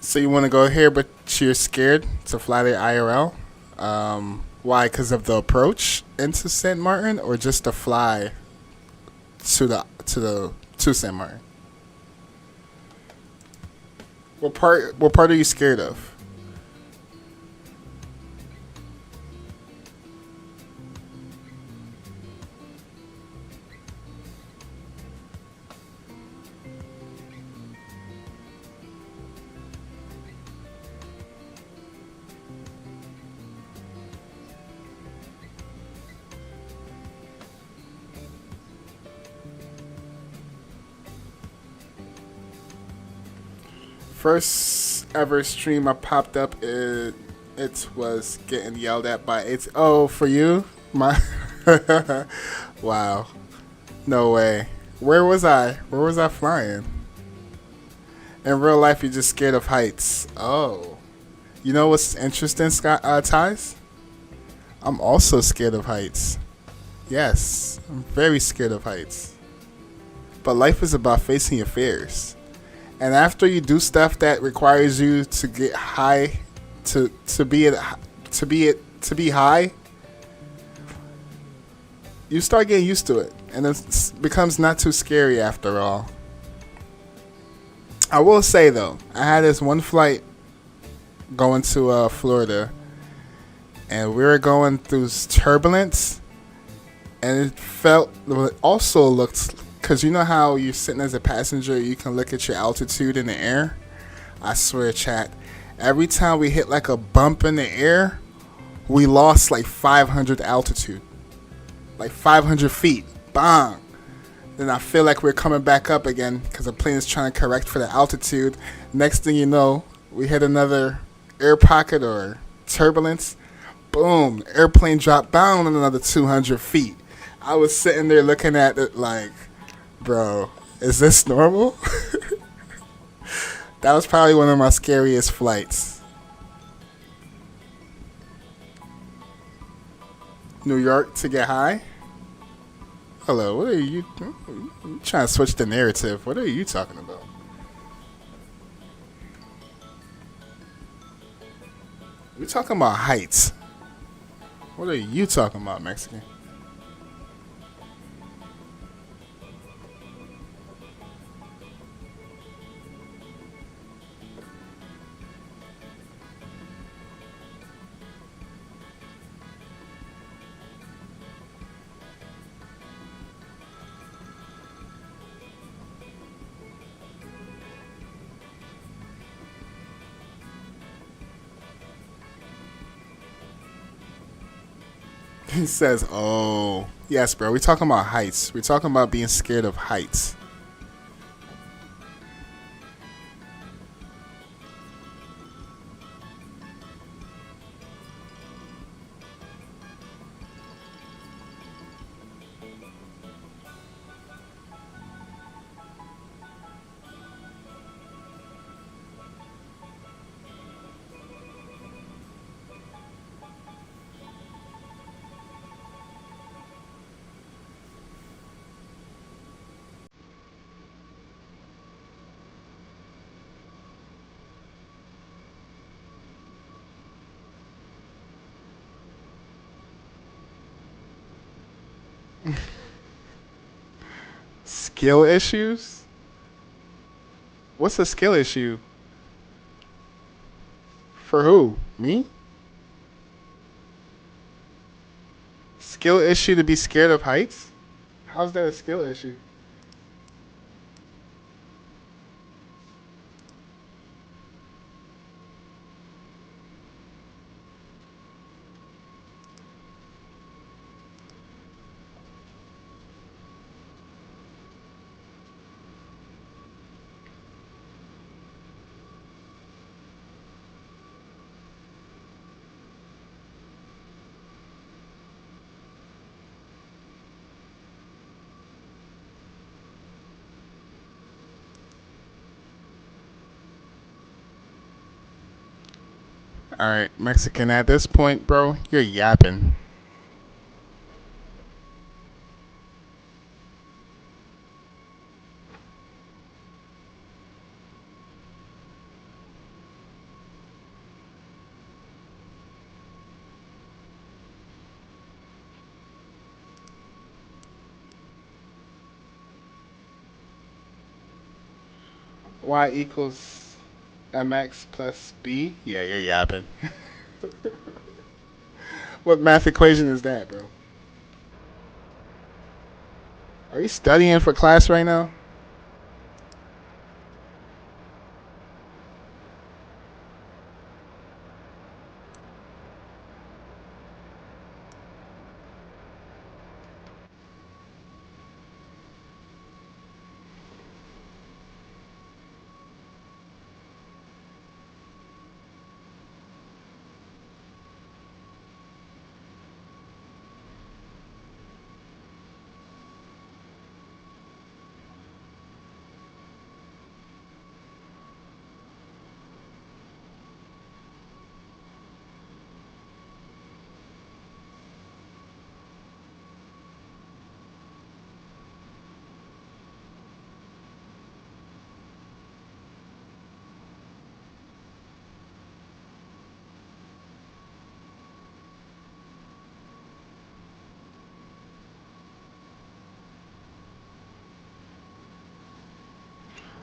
So you want to go here, but you're scared to fly the IRL? Why? Because of the approach into Saint Martin, or just to fly to Saint Martin? What part? What part are you scared of? First ever stream I popped up, it was getting yelled at by it's for you? My wow. No way. Where was I? Where was I flying? In real life you're just scared of heights. Oh. You know what's interesting, Scott Ties? I'm also scared of heights. Yes, I'm very scared of heights. But life is about facing your fears. And after you do stuff that requires you to get high, to be high, you start getting used to it, and it becomes not too scary after all. I will say though, I had this one flight going to Florida, and we were going through turbulence, and it also looked. Because you know how you're sitting as a passenger, you can look at your altitude in the air? I swear, chat, every time we hit like a bump in the air, we lost like 500 altitude. Like 500 feet. Bang! Then I feel like we're coming back up again because the plane is trying to correct for the altitude. Next thing you know, we hit another air pocket or turbulence. Boom! Airplane dropped down another 200 feet. I was sitting there looking at it like, bro, is this normal? That was probably one of my scariest flights. New York to get high? Hello, what are you trying to switch the narrative? What are you talking about? We're talking about heights. What are you talking about, Mexican? He says, oh. Yes, bro. We're talking about heights. We're talking about being scared of heights. Skill issues? What's a skill issue? For who? Me? Skill issue to be scared of heights? How's that a skill issue? All right, Mexican. At this point, bro, you're yapping. Y equals mx plus b. Yeah, you're yapping. What math equation is that, bro? Are you studying for class right now?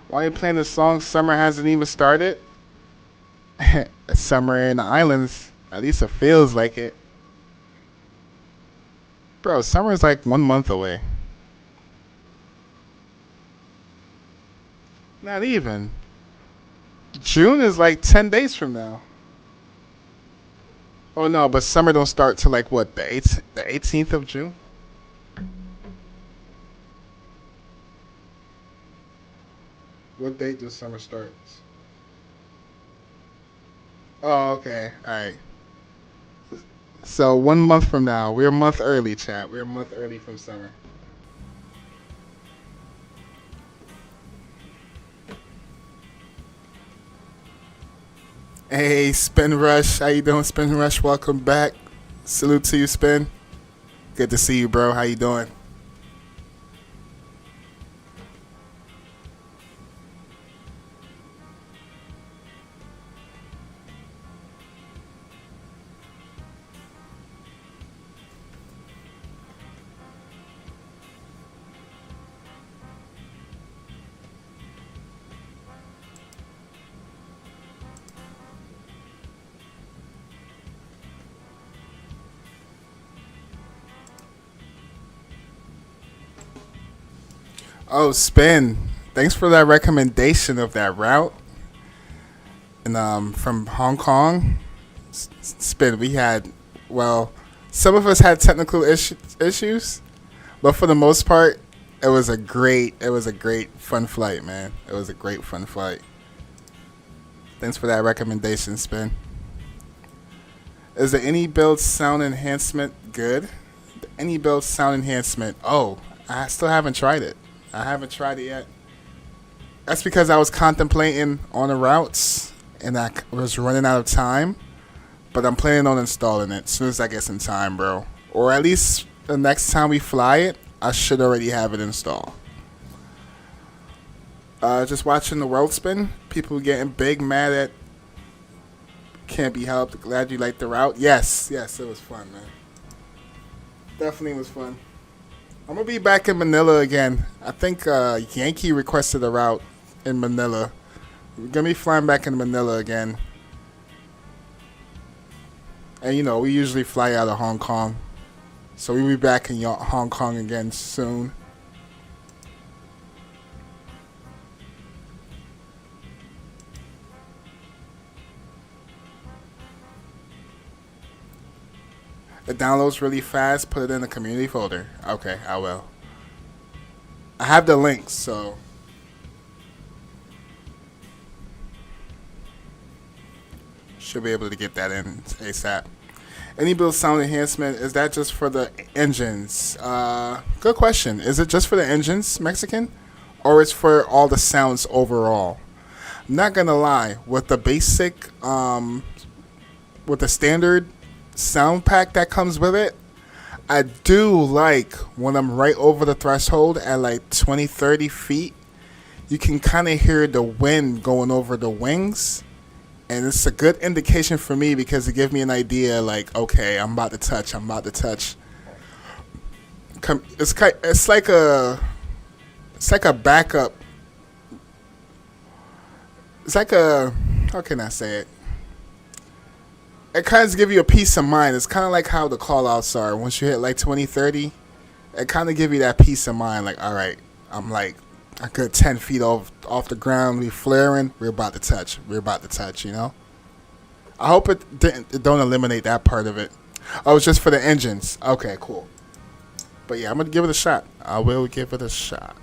Why are you playing the song? Summer hasn't even started. Summer in the islands. At least it feels like it. Bro, summer's like 1 month away. Not even. June is like 10 days from now. Oh no, but summer don't start till like what, the 18th of June? What date does summer start? Oh, okay. Alright. So 1 month from now, we're a month early, chat. We're a month early from summer. Hey, Spin Rush. How you doing, Spin Rush? Welcome back. Salute to you, Spin. Good to see you, bro. How you doing? Oh, Spin. Thanks for that recommendation of that route. And from Hong Kong, Spin. We had, well, some of us had technical issues, but for the most part, it was a great fun flight, man. It was a great fun flight. Thanks for that recommendation, Spin. Is the any build sound enhancement good? The any build sound enhancement. Oh, I still haven't tried it. I haven't tried it yet. That's because I was contemplating on the routes and I was running out of time. But I'm planning on installing it as soon as I get some time, bro. Or at least the next time we fly it, I should already have it installed. Just watching the world spin. People getting big, mad at can't be helped. Glad you liked the route. Yes, yes, it was fun, man. Definitely was fun. I'm gonna be back in Manila again. I think Yankee requested a route in Manila. We're gonna be flying back in Manila again. And you know, we usually fly out of Hong Kong. So we'll be back in Hong Kong again soon. It downloads really fast. Put it in the community folder. Okay, I will. I have the links, so should be able to get that in ASAP. Any build sound enhancement, is that just for the engines? Good question. Is it just for the engines, Mexican? Or is for all the sounds overall? I'm not gonna lie, with the basic, with the standard sound pack that comes with it, I do like when I'm right over the threshold at like 20, 30 feet, you can kind of hear the wind going over the wings. And it's a good indication for me because it gives me an idea like, okay, I'm about to touch. It's like a backup. It's like a, how can I say it? It kind of gives you a peace of mind. It's kind of like how the call outs are. Once you hit like 20, 30, it kind of gives you that peace of mind. Like, all right, I'm like a good 10 feet off the ground. We flaring. We're about to touch. You know. I hope it don't eliminate that part of it. Oh, it's just for the engines. Okay, cool. But yeah, I'm gonna give it a shot. I will give it a shot.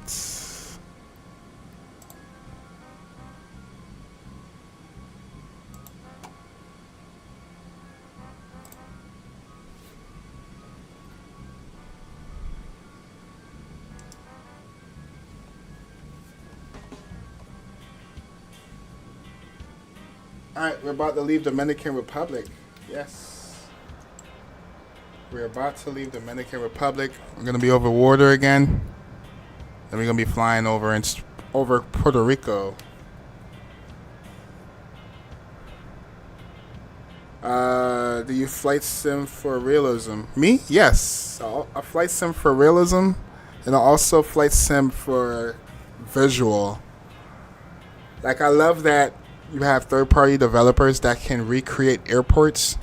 Alright, we're about to leave Dominican Republic. Yes. We're about to leave Dominican Republic. We're going to be over water again. Then we're going to be flying over Puerto Rico. Do you flight sim for realism? Me? Yes. I flight sim for realism. And I also flight sim for visual. Like, I love that you have third-party developers that can recreate airports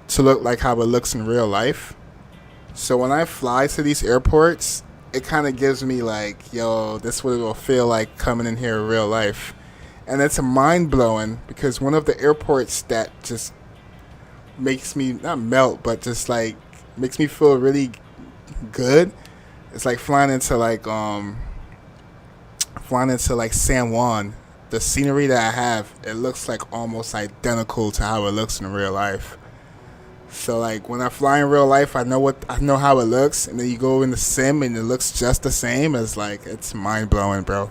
to look like how it looks in real life. So when I fly to these airports, it kind of gives me like, yo, this is what it will feel like coming in here in real life. And it's mind-blowing because one of the airports that just makes me, not melt, but just like makes me feel really good, it's like flying into San Juan. The scenery that I have, it looks like almost identical to how it looks in real life. So like when I fly in real life, I know how it looks, and then you go in the sim and it looks just the same. It's mind blowing, bro.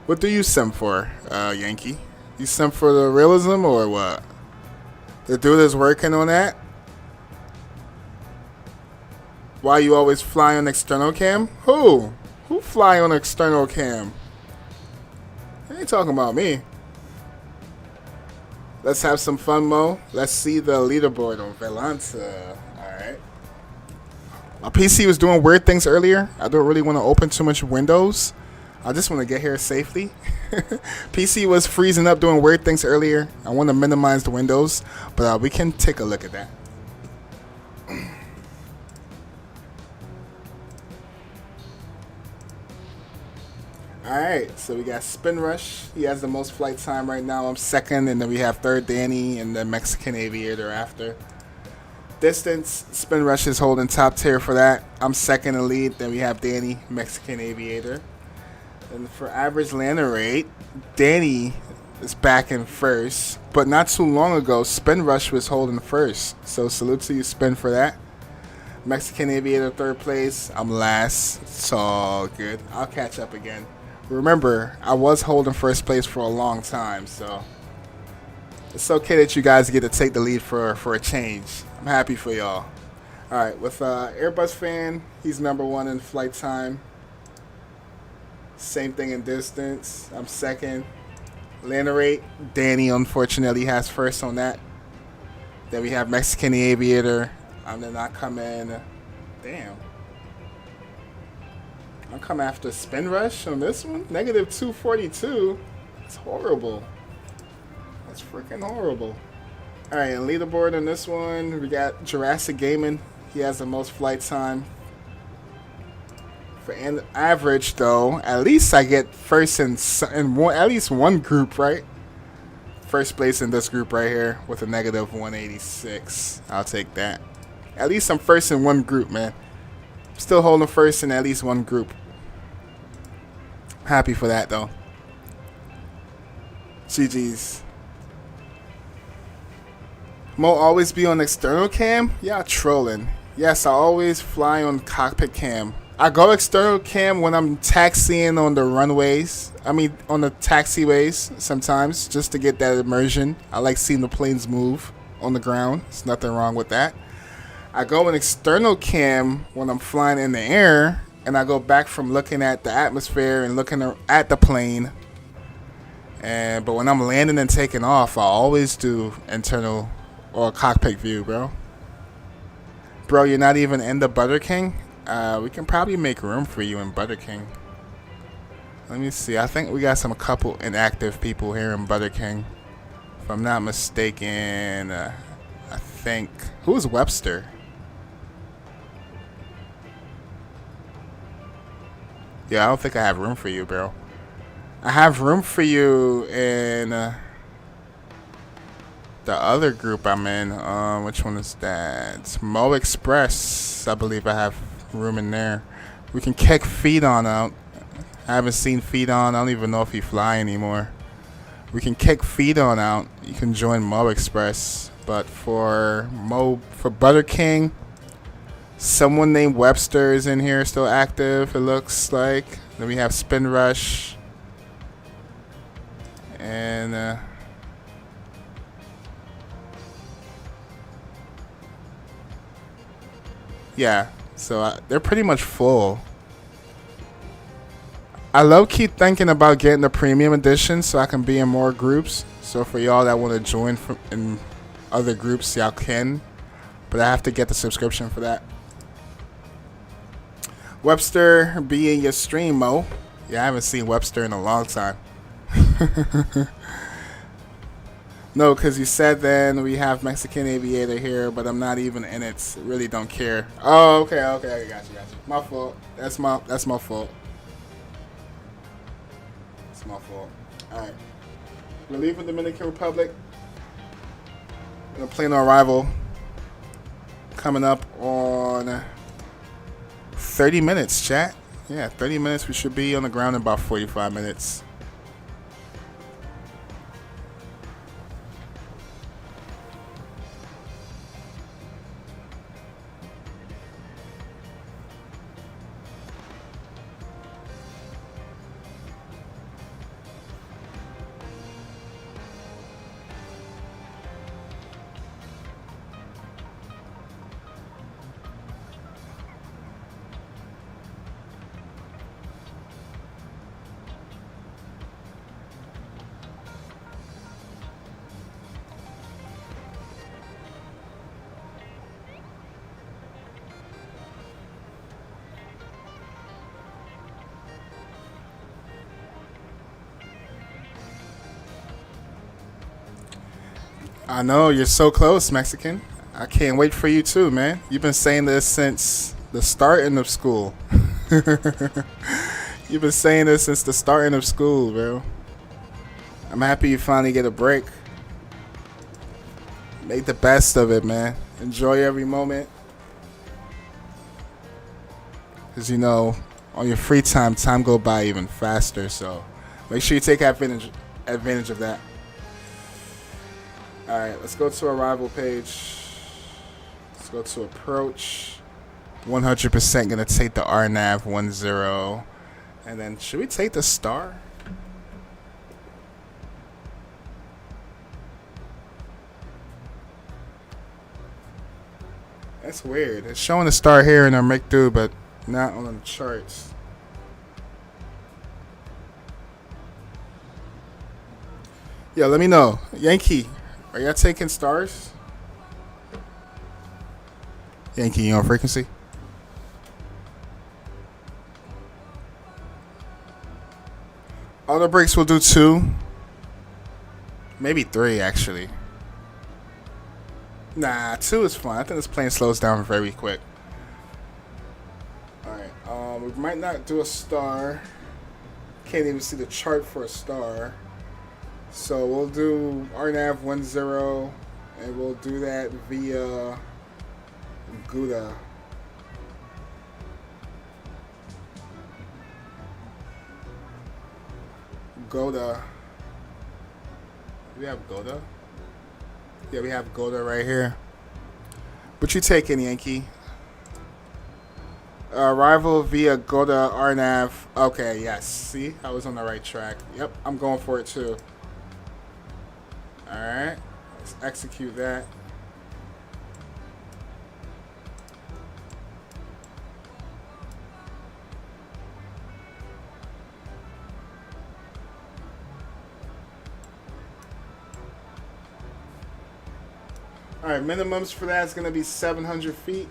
What do you sim for, Yankee? You sim for the realism or what? The dude is working on that. Why you always fly on external cam? Who fly on external cam? Ain't talking about me. Let's have some fun, Mo. Let's see the leaderboard on Velanta. Alright. My PC was doing weird things earlier. I don't really want to open too much windows. I just want to get here safely. PC was freezing up doing weird things earlier. I want to minimize the windows. But we can take a look at that. Alright, so we got Spin Rush. He has the most flight time right now. I'm second, and then we have third Danny and the Mexican Aviator after. Distance, Spin Rush is holding top tier for that. I'm second in lead, then we have Danny, Mexican Aviator. And for average landing rate, Danny is back in first. But not too long ago, Spin Rush was holding first. So salute to you, Spin, for that. Mexican Aviator third place. I'm last. It's all good. I'll catch up again. Remember, I was holding first place for a long time, so it's okay that you guys get to take the lead for a change. I'm happy for y'all. Alright, with Airbus fan, he's number one in flight time. Same thing in distance. I'm second. Landing rate, Danny unfortunately has first on that. Then we have Mexican Aviator. And then I come in. Damn. I come after Spin Rush on this one. Negative 242. That's horrible. That's freaking horrible. All right, and leaderboard on this one, we got Jurassic Gaming. He has the most flight time. For an average, though, at least I get first in one, at least one group, right? First place in this group right here with a negative 186. I'll take that. At least I'm first in one group, man. Still holding first in at least one group. Happy for that, though. GG's. Mo always be on external cam? Yeah, trolling. Yes, I always fly on cockpit cam. I go external cam when I'm taxiing on the runways. I mean, on the taxiways sometimes, just to get that immersion. I like seeing the planes move on the ground. There's nothing wrong with that. I go in external cam when I'm flying in the air, and I go back from looking at the atmosphere and looking at the plane. But when I'm landing and taking off, I always do internal or cockpit view, bro. Bro, you're not even in the Butter King? We can probably make room for you in Butter King. Let me see. I think we got a couple inactive people here in Butter King. If I'm not mistaken, I think... Who's Webster? Yeah, I don't think I have room for you, bro. I have room for you in the other group I'm in. Which one is that? It's Mo Express. I believe I have room in there. We can kick Feed On out. I haven't seen Feed On. I don't even know if he fly anymore. We can kick Feed On out. You can join Mo Express. But for Butter King, someone named Webster is in here still active, it looks like. Then we have Spin Rush. And yeah, so they're pretty much full. I keep thinking about getting the premium edition so I can be in more groups. So for y'all that want to join in other groups, y'all can. But I have to get the subscription for that. Webster, be in your stream, Mo. Yeah, I haven't seen Webster in a long time. No, because you said then we have Mexican Aviator here, but I'm not even in it. Really don't care. Oh, okay, I got you. My fault. That's my fault. It's my fault. Alright. We're leaving Dominican Republic. We're plane on arrival. Coming up on 30 minutes, chat. Yeah, 30 minutes. We should be on the ground in about 45 minutes. I know, you're so close, Mexican. I can't wait for you too, man. You've been saying this since the starting of school. You've been saying this since the starting of school, bro. I'm happy you finally get a break. Make the best of it, man. Enjoy every moment. Because, you know, on your free time, time go by even faster. So make sure you take advantage of that. All right, let's go to arrival page. Let's go to approach. 100% going to take the RNAV 10. And then should we take the star? That's weird. It's showing the star here in our McDo, but not on the charts. Yo, let me know. Yankee, are y'all taking stars? Yankee, you on frequency? Auto brakes will do 2. Maybe 3, actually. Nah, 2 is fun. I think this plane slows down very quick. Alright, we might not do a star. Can't even see the chart for a star. So we'll do RNAV 10, and we'll do that via Gouda. Goda. We have Goda? Yeah, we have Goda right here. What you taking, Yankee? Arrival via Goda RNAV. Okay, yes. See? I was on the right track. Yep, I'm going for it too. Alright. Let's execute that. Alright, minimums for that is going to be 700 feet.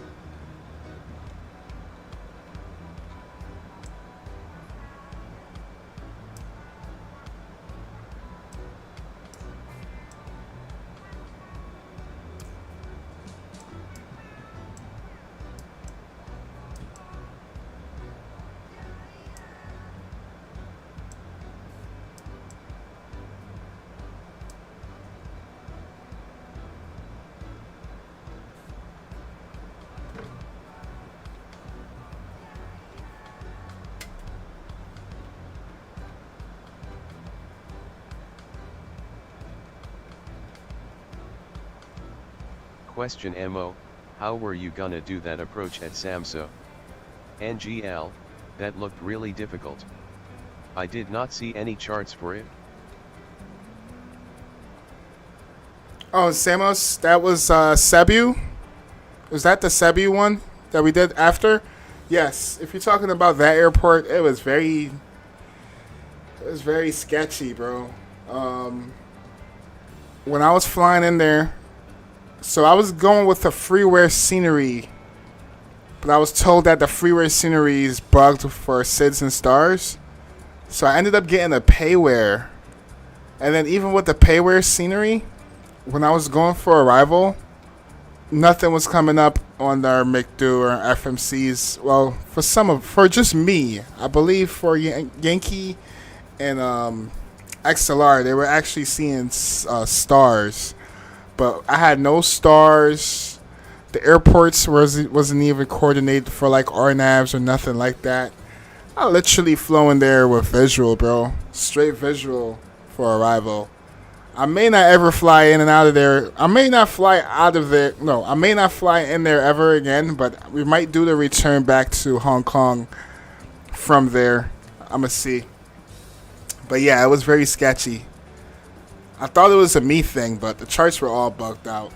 Question Mo, how were you gonna do that approach at Samso? NGL, that looked really difficult. I did not see any charts for it. Oh, Samos, that was Cebu? Was that the Cebu one that we did after? Yes. If you're talking about that airport, it was very sketchy, bro. When I was flying in there, so I was going with the freeware scenery, but I was told that the freeware scenery is bugged for SIDS and stars. So I ended up getting a payware. And then even with the payware scenery, when I was going for arrival, nothing was coming up on our McDo or FMCs. Well, for just me, I believe for Yankee and XLR, they were actually seeing stars. But I had no stars. The airports wasn't even coordinated for like RNAVs or nothing like that. I literally flew in there with visual, bro. Straight visual for arrival. I may not ever fly in and out of there. I may not fly out of there. No, I may not fly in there ever again, but we might do the return back to Hong Kong from there. I'm going to see. But yeah, it was very sketchy. I thought it was a me thing, but the charts were all bugged out.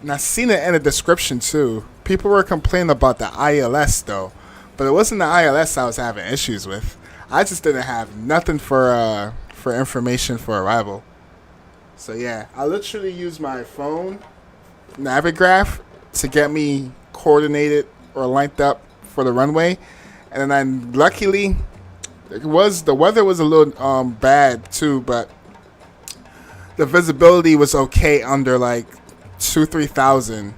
And I seen it in the description too. People were complaining about the ILS though. But it wasn't the ILS I was having issues with. I just didn't have nothing for information for arrival. So yeah, I literally used my phone Navigraph to get me coordinated or lined up for the runway. And then luckily, the weather was a little bad too, but the visibility was okay under like 2,000-3,000.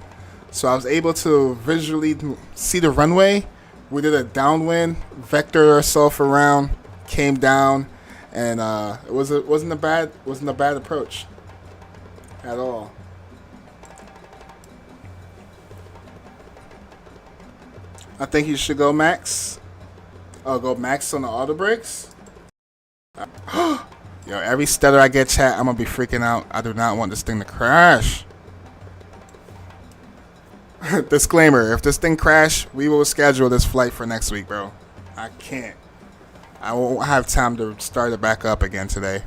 So I was able to visually see the runway. We did a downwind, vectored ourselves around, came down, and it wasn't a bad approach at all. I think you should go max. Oh, go max on the auto brakes. Yo, every stutter I get, chat, I'm gonna be freaking out. I do not want this thing to crash. Disclaimer, if this thing crash, we will schedule this flight for next week, bro. I can't. I won't have time to start it back up again today.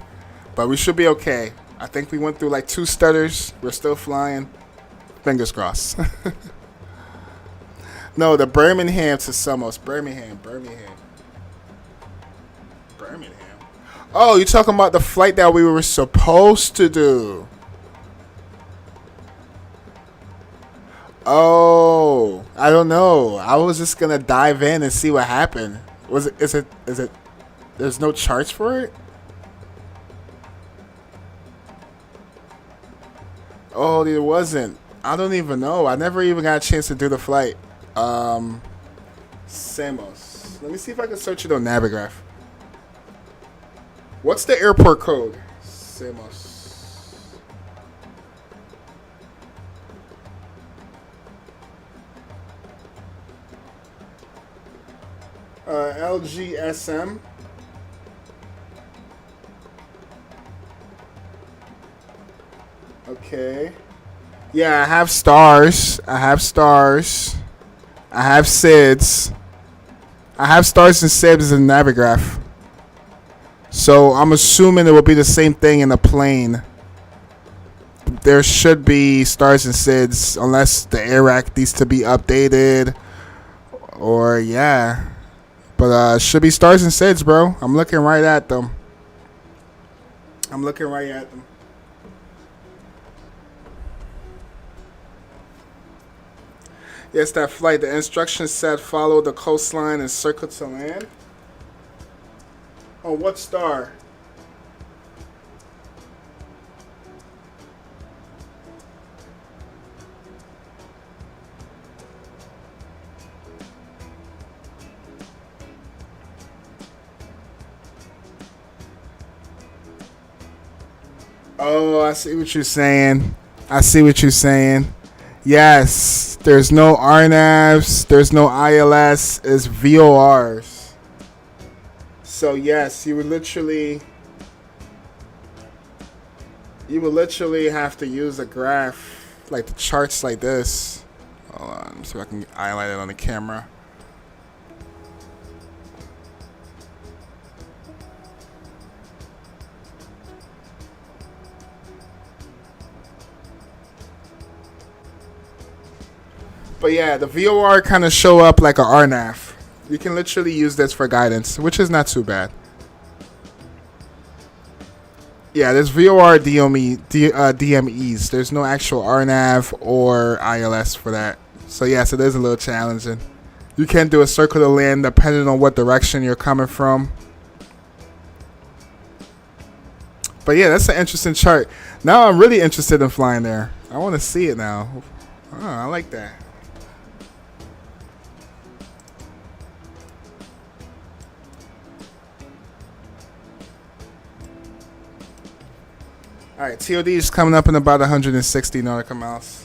But we should be okay. I think we went through like 2 stutters. We're still flying. Fingers crossed. No, the Birmingham to Samos. Birmingham. Oh, you're talking about the flight that we were supposed to do. Oh, I don't know. I was just gonna dive in and see what happened. Is it there's no charts for it? Oh, there wasn't. I don't even know. I never even got a chance to do the flight. Samos. Let me see if I can search it on Navigraph. What's the airport code? Samos. LGSM. Okay. Yeah, I have stars. I have stars. I have SIDS. I have stars and SIBs in Navigraph. So I'm assuming it will be the same thing in the plane. There should be stars and SIDs unless the AIRAC needs to be updated. Or yeah. But should be stars and SIDs, bro. I'm looking right at them. Yes, that flight. The instructions said follow the coastline and circle to land. Oh, what star? Oh, I see what you're saying. Yes, there's no RNAVs, there's no ILS, it's VORs. So yes, you would literally have to use a graph, like the charts like this. Hold on, let me see if I can highlight it on the camera. But yeah, the VOR kind of show up like a RNAV. You can literally use this for guidance, which is not too bad. Yeah, there's VOR DMEs. There's no actual RNAV or ILS for that. So yes, it is a little challenging. You can do a circle to land depending on what direction you're coming from. But yeah, that's an interesting chart. Now I'm really interested in flying there. I want to see it now. Oh, I like that. Alright, TOD is coming up in about 160 nautical miles.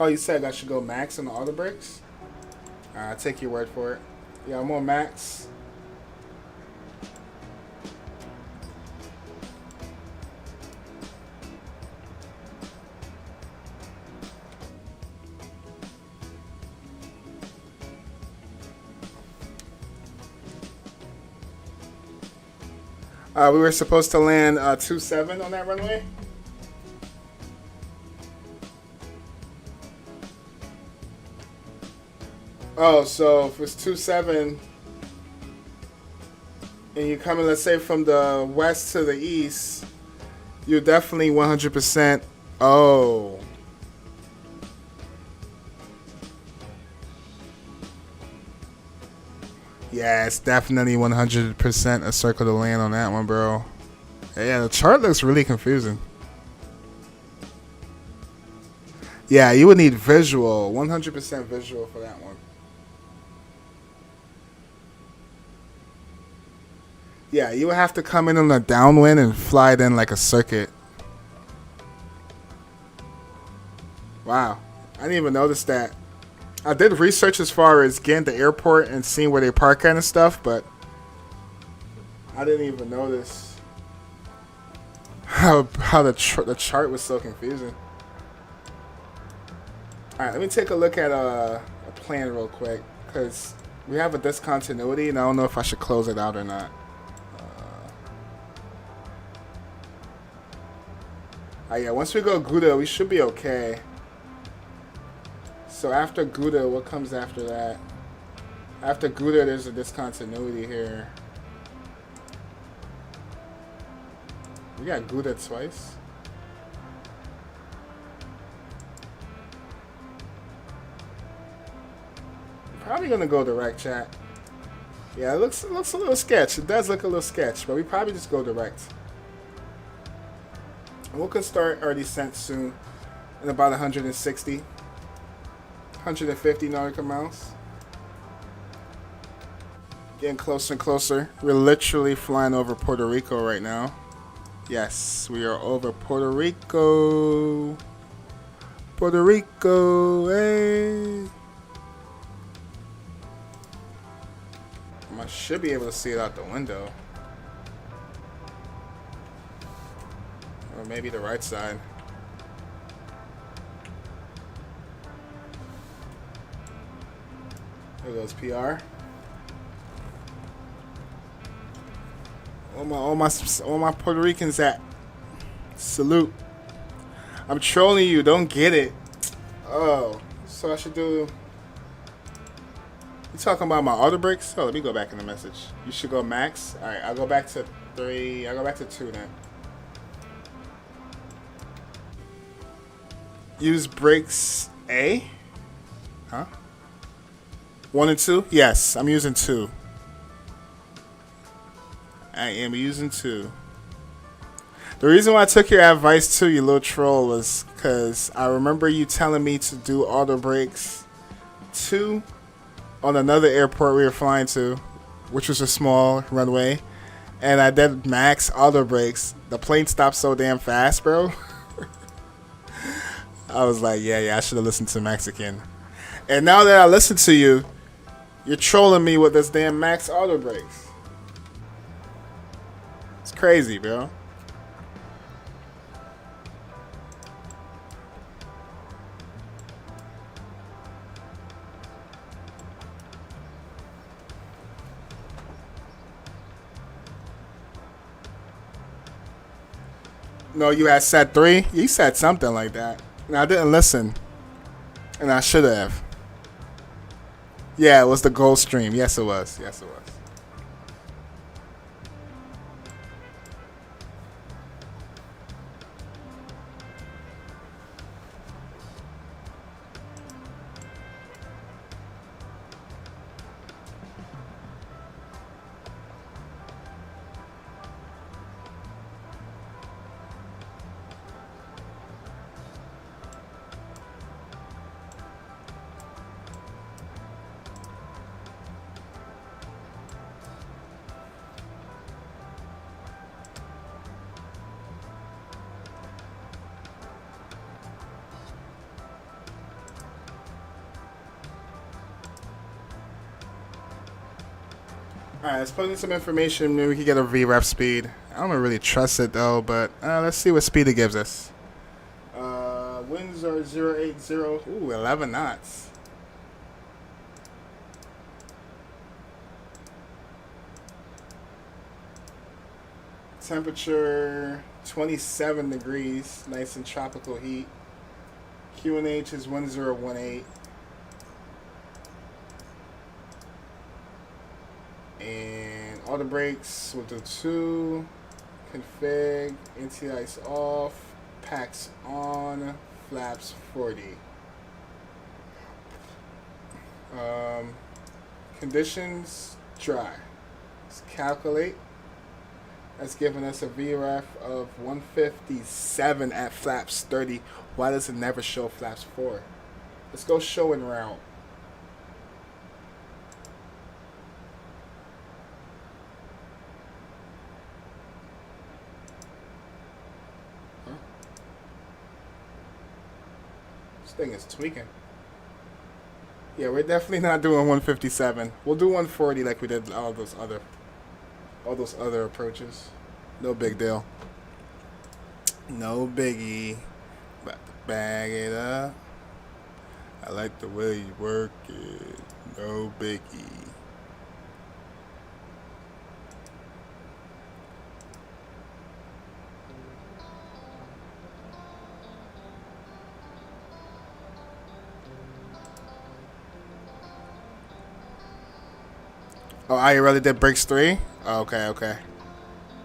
Oh, you said I should go max on the auto brakes? I'll take your word for it. Yeah, I'm on max. We were supposed to land 27 on that runway. Oh, so if it's 27 and you're coming, let's say, from the west to the east, you're definitely 100%. Oh. Yeah, it's definitely 100% a circle to land on that one, bro. Yeah, the chart looks really confusing. Yeah, you would need visual, 100% visual for that one. Yeah, you would have to come in on a downwind and fly it in like a circuit. Wow, I didn't even notice that. I did research as far as getting to the airport and seeing where they park at and stuff, but I didn't even notice how the chart was so confusing. All right, let me take a look at a plan real quick because we have a discontinuity and I don't know if I should close it out or not. Yeah, once we go Gouda, we should be okay. So after Gouda, what comes after that? After Gouda, there's a discontinuity here. We got Gouda twice. probably gonna go direct, chat. Yeah, it looks a little sketch. It does look a little sketch, but we probably just go direct. And we can start already sent soon in about 160, 150 nautical miles. Getting closer and closer. We're literally flying over Puerto Rico right now. Yes, we are over Puerto Rico. Puerto Rico, hey. I should be able to see it out the window. Or maybe the right side. There goes PR. All my Puerto Ricans at. Salute. I'm trolling you. Don't get it. Oh, so I should do. You talking about my auto brakes? Oh, let me go back in the message. You should go max. All right, I'll go back to 3. I'll go back to 2 then. Use brakes A. Huh? 1 and 2? Yes, I'm using 2. I am using 2. The reason why I took your advice too, you little troll, was because I remember you telling me to do auto brakes 2 on another airport we were flying to, which was a small runway, and I did max auto brakes. The plane stopped so damn fast, bro. I was like, yeah, I should have listened to Mexican. And now that I listen to you, you're trolling me with this damn max auto brakes. It's crazy, bro. No, you had said 3? You said something like that. And I didn't listen. And I should have. Yeah, it was the Gold Stream. Yes, it was. Yes, it was. Alright, let's put in some information. Maybe we can get a VREF speed. I don't really trust it though, but let's see what speed it gives us. Winds are 080. Ooh, 11 knots. Temperature 27 degrees. Nice and tropical heat. QNH is 1018. And auto brakes, we'll do 2. Config, anti-ice off, packs on, flaps 40. Conditions, dry. Let's calculate. That's giving us a VREF of 157 at flaps 30. Why does it never show flaps 4? Let's go show and route. This thing is tweaking. Yeah, we're definitely not doing 157. We'll do 140 like we did all those other approaches. No big deal. No biggie. About to bag it up. I like the way you work it. No biggie. Oh, IRL did brakes 3? Oh, okay.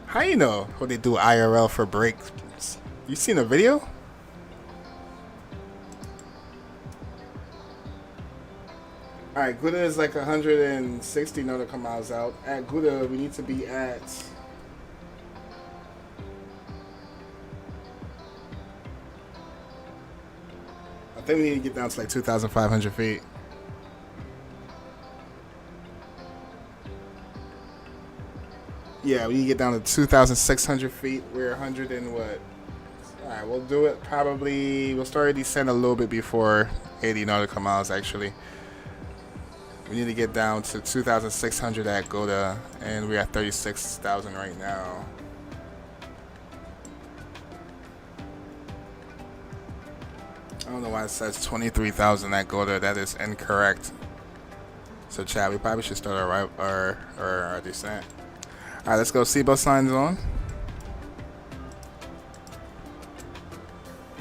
How you know when they do IRL for brakes? You seen a video? All right, Gouda is like 160 nautical miles out. At Gouda, we need to be at. I think we need to get down to like 2,500 feet. Yeah, we need to get down to 2,600 feet. We're 100 and what? All right, we'll do it probably. We'll start a descent a little bit before 80 nautical miles, actually. We need to get down to 2,600 at Gouda, and we're at 36,000 right now. I don't know why it says 23,000 at Gouda. That is incorrect. So, Chad, we probably should start our descent. All right, let's go. Seatbelt signs on.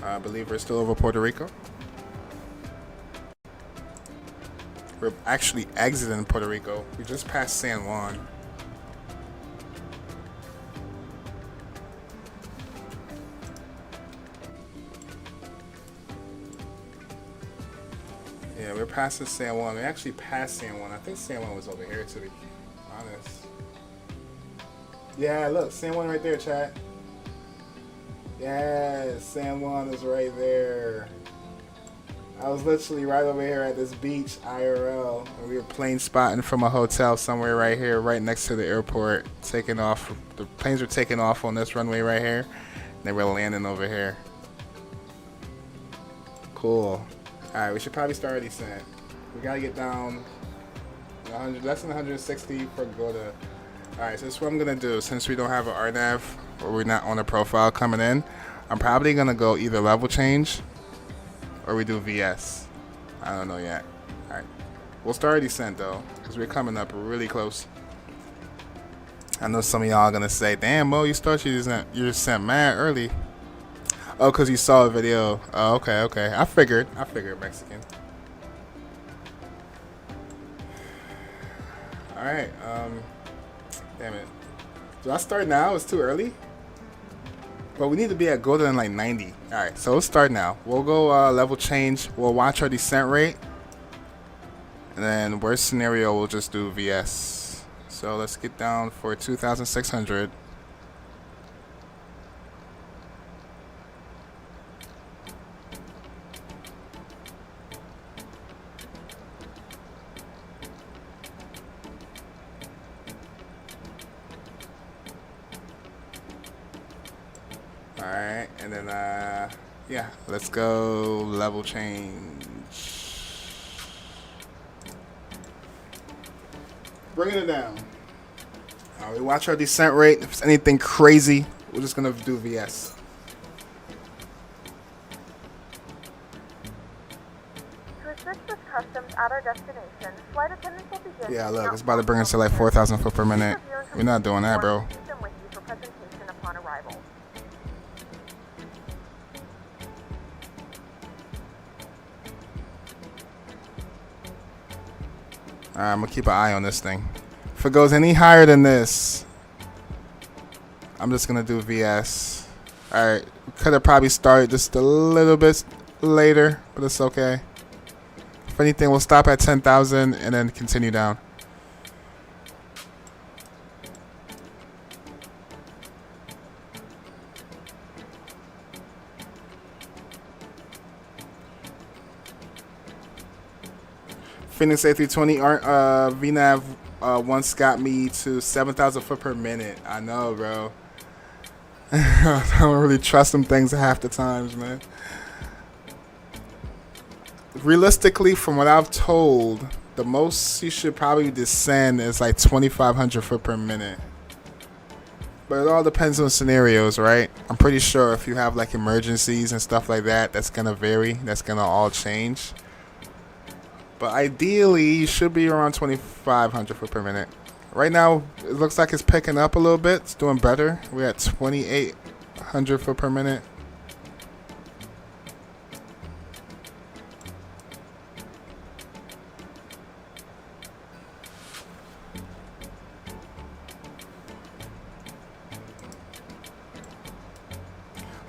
I believe we're still over Puerto Rico. We're actually exiting Puerto Rico. We just passed San Juan. Yeah, we're passing San Juan. We actually passed San Juan. I think San Juan was over here, to be honest. Yeah, look, San Juan right there, chat. Yeah, San Juan is right there. I was literally right over here at this beach, IRL, and we were plane spotting from a hotel somewhere right here, right next to the airport, taking off. The planes were taking off on this runway right here, and they were landing over here. Cool. All right, we should probably start our descent. We gotta get down 100, less than 160 for Gouda. All right, so this is what I'm gonna do. Since we don't have an RNAV, or we're not on a profile coming in, I'm probably gonna go either level change or we do VS. I don't know yet. All right, we'll start our descent though, because we're coming up really close. I know some of y'all are gonna say, "Damn, Mo, you start your descent mad early." Oh, because you saw a video. Oh, okay. I figured Mexican. All right. Damn it. Do I start now? It's too early. But we need to be at Gouda in like 90. All right, so we'll start now. We'll go level change. We'll watch our descent rate. And then worst scenario, we'll just do VS. So let's get down for 2,600. Alright, and then, yeah, let's go level change. Bringing it down. We watch our descent rate. If it's anything crazy, we're just going to do VS. To assist with customs at our destination, flight attendants will begin. Yeah, look, it's about to bring us to like 4,000 foot per minute. We're not doing that, bro. Keep them with you for presentation upon arrival. Alright, I'm going to keep an eye on this thing. If it goes any higher than this, I'm just going to do VS. Alright, could have probably started just a little bit later, but it's okay. If anything, we'll stop at 10,000 and then continue down. Phoenix A320 VNAV once got me to 7,000 foot per minute. I know, bro. I don't really trust them things half the times, man. Realistically, from what I've told, the most you should probably descend is like 2,500 foot per minute. But it all depends on scenarios, right? I'm pretty sure if you have like emergencies and stuff like that, that's going to vary. That's going to all change. But ideally, you should be around 2,500 foot per minute. Right now, it looks like it's picking up a little bit. It's doing better. We're at 2,800 foot per minute.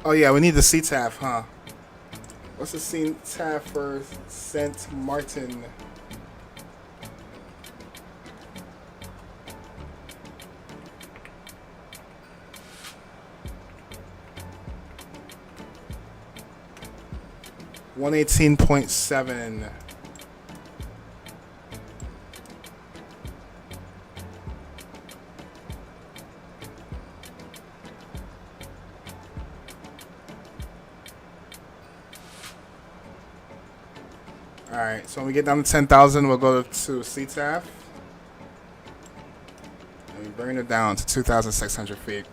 Oh yeah, we need the CTAF, huh? What's the CTAF for St. Martin? 118.7. Alright, so when we get down to 10,000, we'll go to CTAF. And we bring it down to 2,600 feet.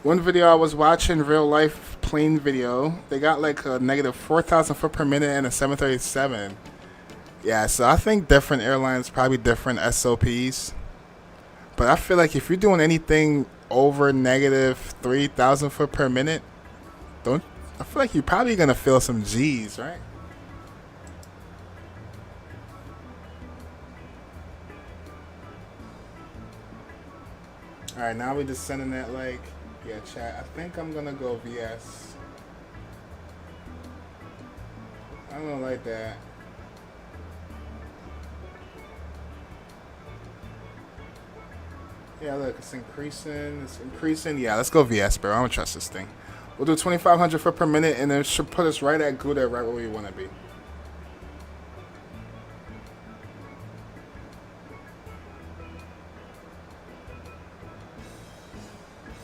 One video I was watching, real life plane video, they got like a negative 4,000 foot per minute and a 737. Yeah, so I think different airlines, probably different SOPs. But I feel like if you're doing anything over negative 3,000 foot per minute, I feel like you're probably going to feel some G's, right? Alright, now we're just sending that like, yeah, chat. I think I'm gonna go VS. I don't like that. Yeah, look, it's increasing. It's increasing. Yeah, let's go VS, bro. I don't trust this thing. We'll do 2,500 foot per minute, and it should put us right at Gouda, right where we want to be.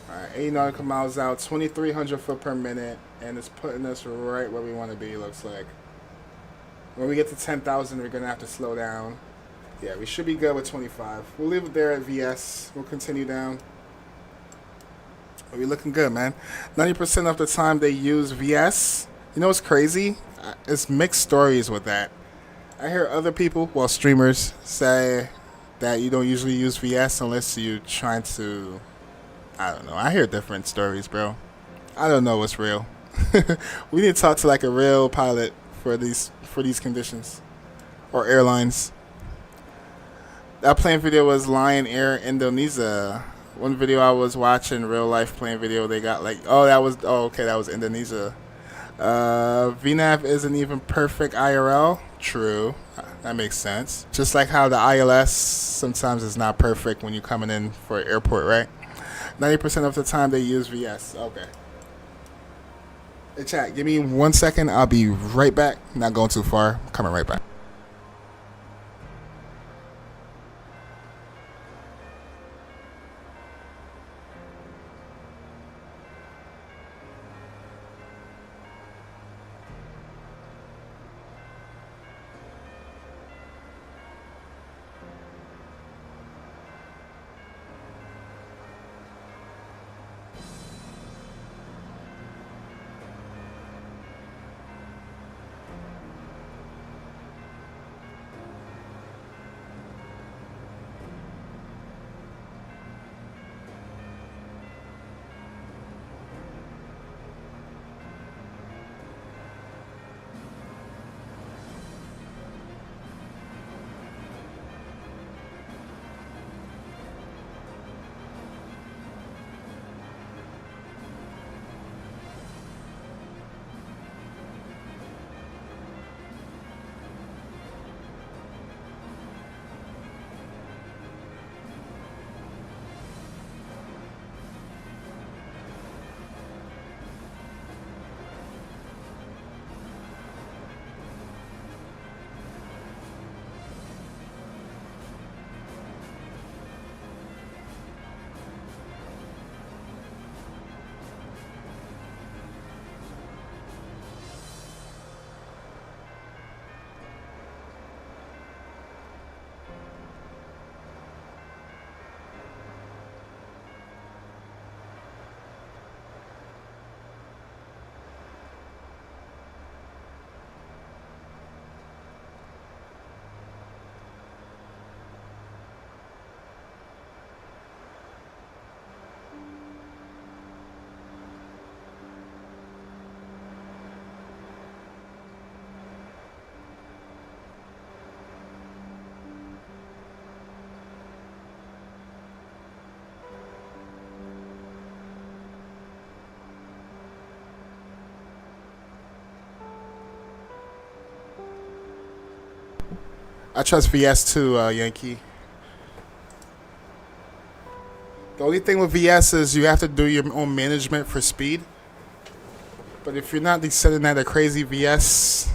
Alright, 80 nautical miles out, 2,300 foot per minute, and it's putting us right where we want to be, looks like. When we get to 10,000, we're going to have to slow down. Yeah, we should be good with 25. We'll leave it there at VS. We'll continue down. We're looking good, man. 90% of the time they use VS. You know what's crazy? It's mixed stories with that. I hear other people, well, streamers, say that you don't usually use VS unless you're trying to... I don't know. I hear different stories, bro. I don't know what's real. We need to talk to like a real pilot for these conditions, or airlines. That plane video was Lion Air Indonesia. One video I was watching, real life plane video, they got like, that was Indonesia. VNAV isn't even perfect IRL. True. That makes sense. Just like how the ILS sometimes is not perfect when you're coming in for an airport, right? 90% of the time they use VS. Okay. Hey, chat, give me 1 second. I'll be right back. Not going too far. Coming right back. I trust VS too, Yankee. The only thing with VS is you have to do your own management for speed. But if you're not setting at a crazy VS,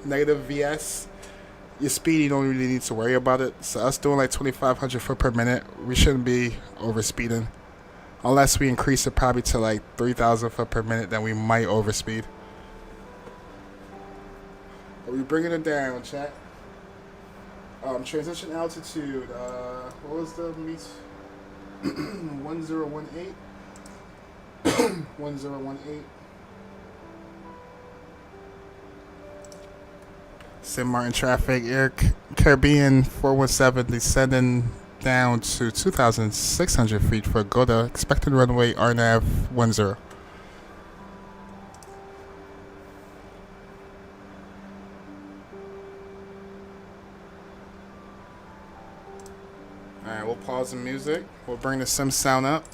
negative VS, your speed, you don't really need to worry about it. So us doing like 2,500 foot per minute, we shouldn't be over speeding. Unless we increase it probably to like 3,000 foot per minute, then we might overspeed. Are we bringing it down, chat? Transition altitude. What was the meet? 1018. 1018. St. Martin traffic, Air Caribbean 417 descending down to 2,600 feet for Goda. Expected runway RNAV 10. Alright, we'll pause the music. We'll bring the sim sound up.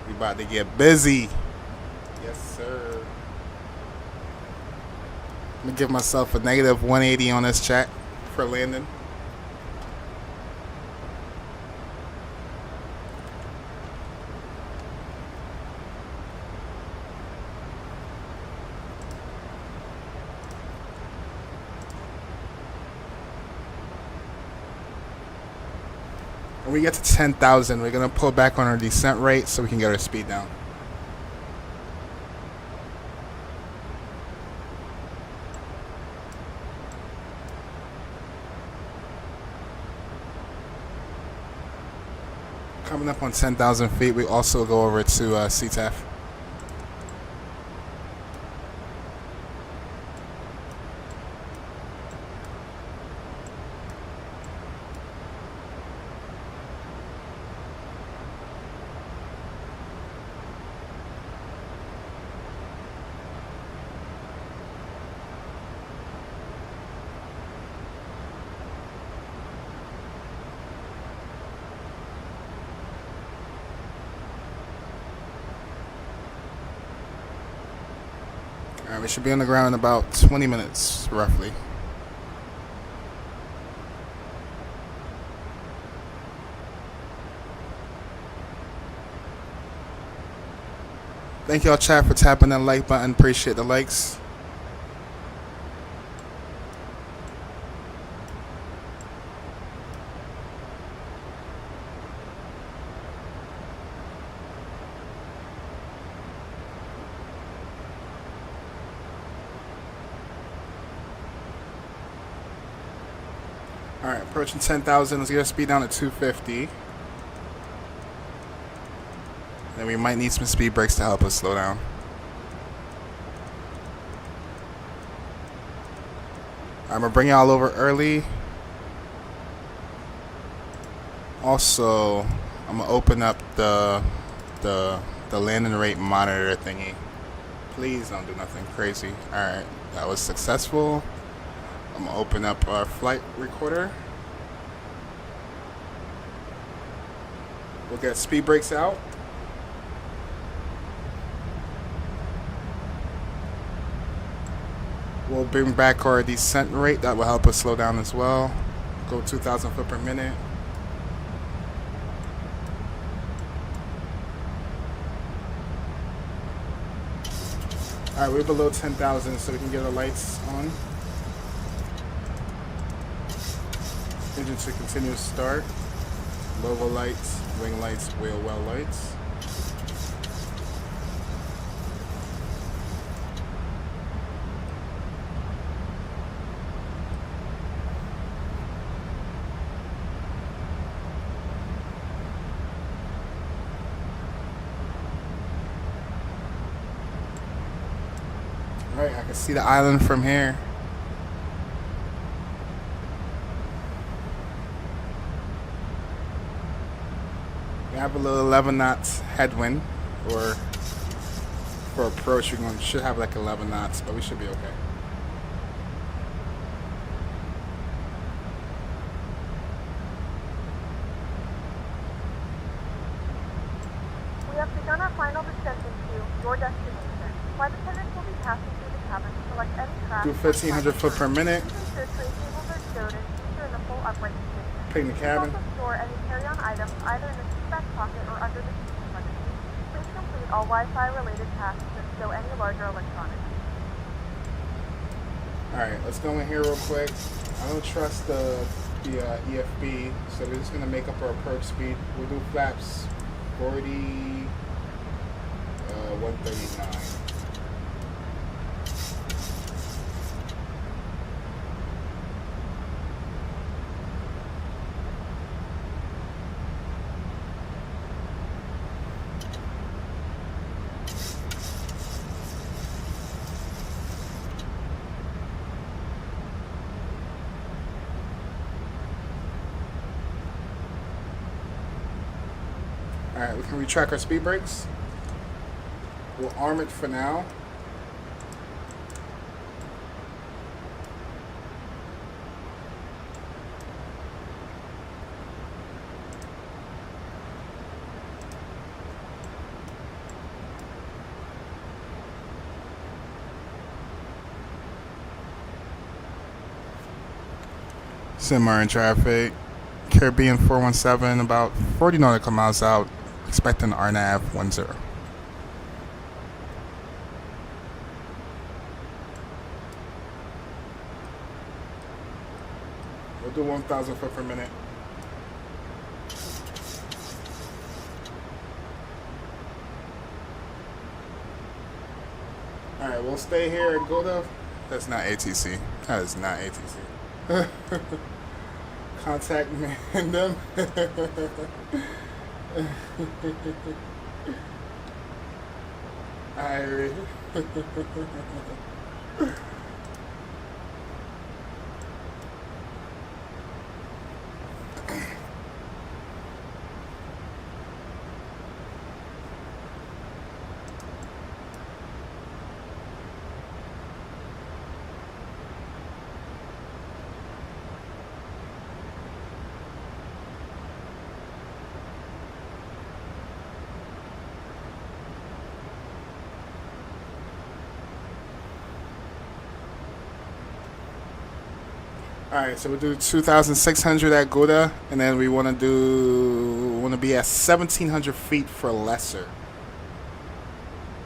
We about to get busy. Yes, sir. I'm gonna give myself a negative 180 on this chat for landing. When we get to 10,000, we're gonna pull back on our descent rate so we can get our speed down. Coming up on 10,000 feet, we also go over to CTAF. Alright, we should be on the ground in about 20 minutes, roughly. Thank y'all, chat, for tapping that like button. Appreciate the likes. Alright, approaching 10,000. Let's get our speed down to 250. Then we might need some speed brakes to help us slow down. I'm going to bring y'all over early. Also, I'm going to open up the landing rate monitor thingy. Please don't do nothing crazy. Alright, that was successful. I'm going to open up our flight recorder. We'll get speed brakes out. We'll bring back our descent rate. That will help us slow down as well. Go 2,000 foot per minute. Alright, we're below 10,000, so we can get our lights on. Engine to continuous start. Logo lights, wing lights, wheel well lights. Alright, I can see the island from here. We have a little 11 knots headwind, or for approach, we should have like 11 knots, but we should be okay. We have begun our final descent into your destination. Flight attendants will be passing through the cabin to select any track. Do 1,500 foot per minute. Ensure tray tables are stowed and seats are in the full upright position. Ping the cabin. Also store any carry-on items either in the seat back pocket or under the seat in front of you. Please complete all Wi-Fi related tasks and stow any larger electronics. All right, let's go in here real quick. I don't trust the EFB, so we're just gonna make up our approach speed. We'll do flaps 40, 139. Alright, we can retrack our speed brakes. We'll arm it for now. Semi in traffic. Caribbean 417, about 40 nautical miles out. Expecting RNAV 10. We'll do 1,000 foot per minute. Alright, we'll stay here and go to... That's not ATC. That is not ATC. Contact random. Alright. Alright, so we'll do 2,600 at Gouda, and then we want to be at 1,700 feet for lesser.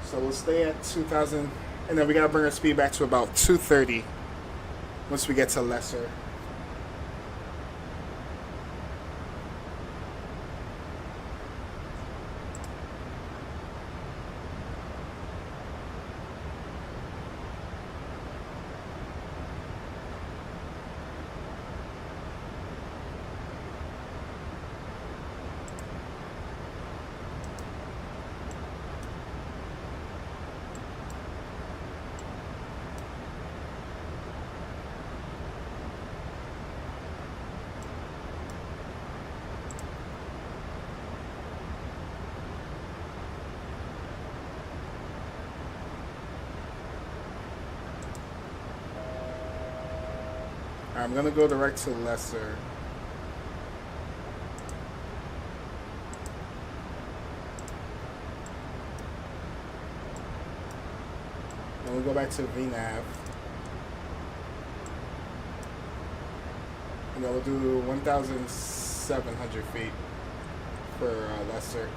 So we'll stay at 2,000, and then we gotta bring our speed back to about 230 once we get to lesser. I'm gonna go direct to lesser. Then we'll go back to VNAV. And then we'll do 1,700 feet for lesser.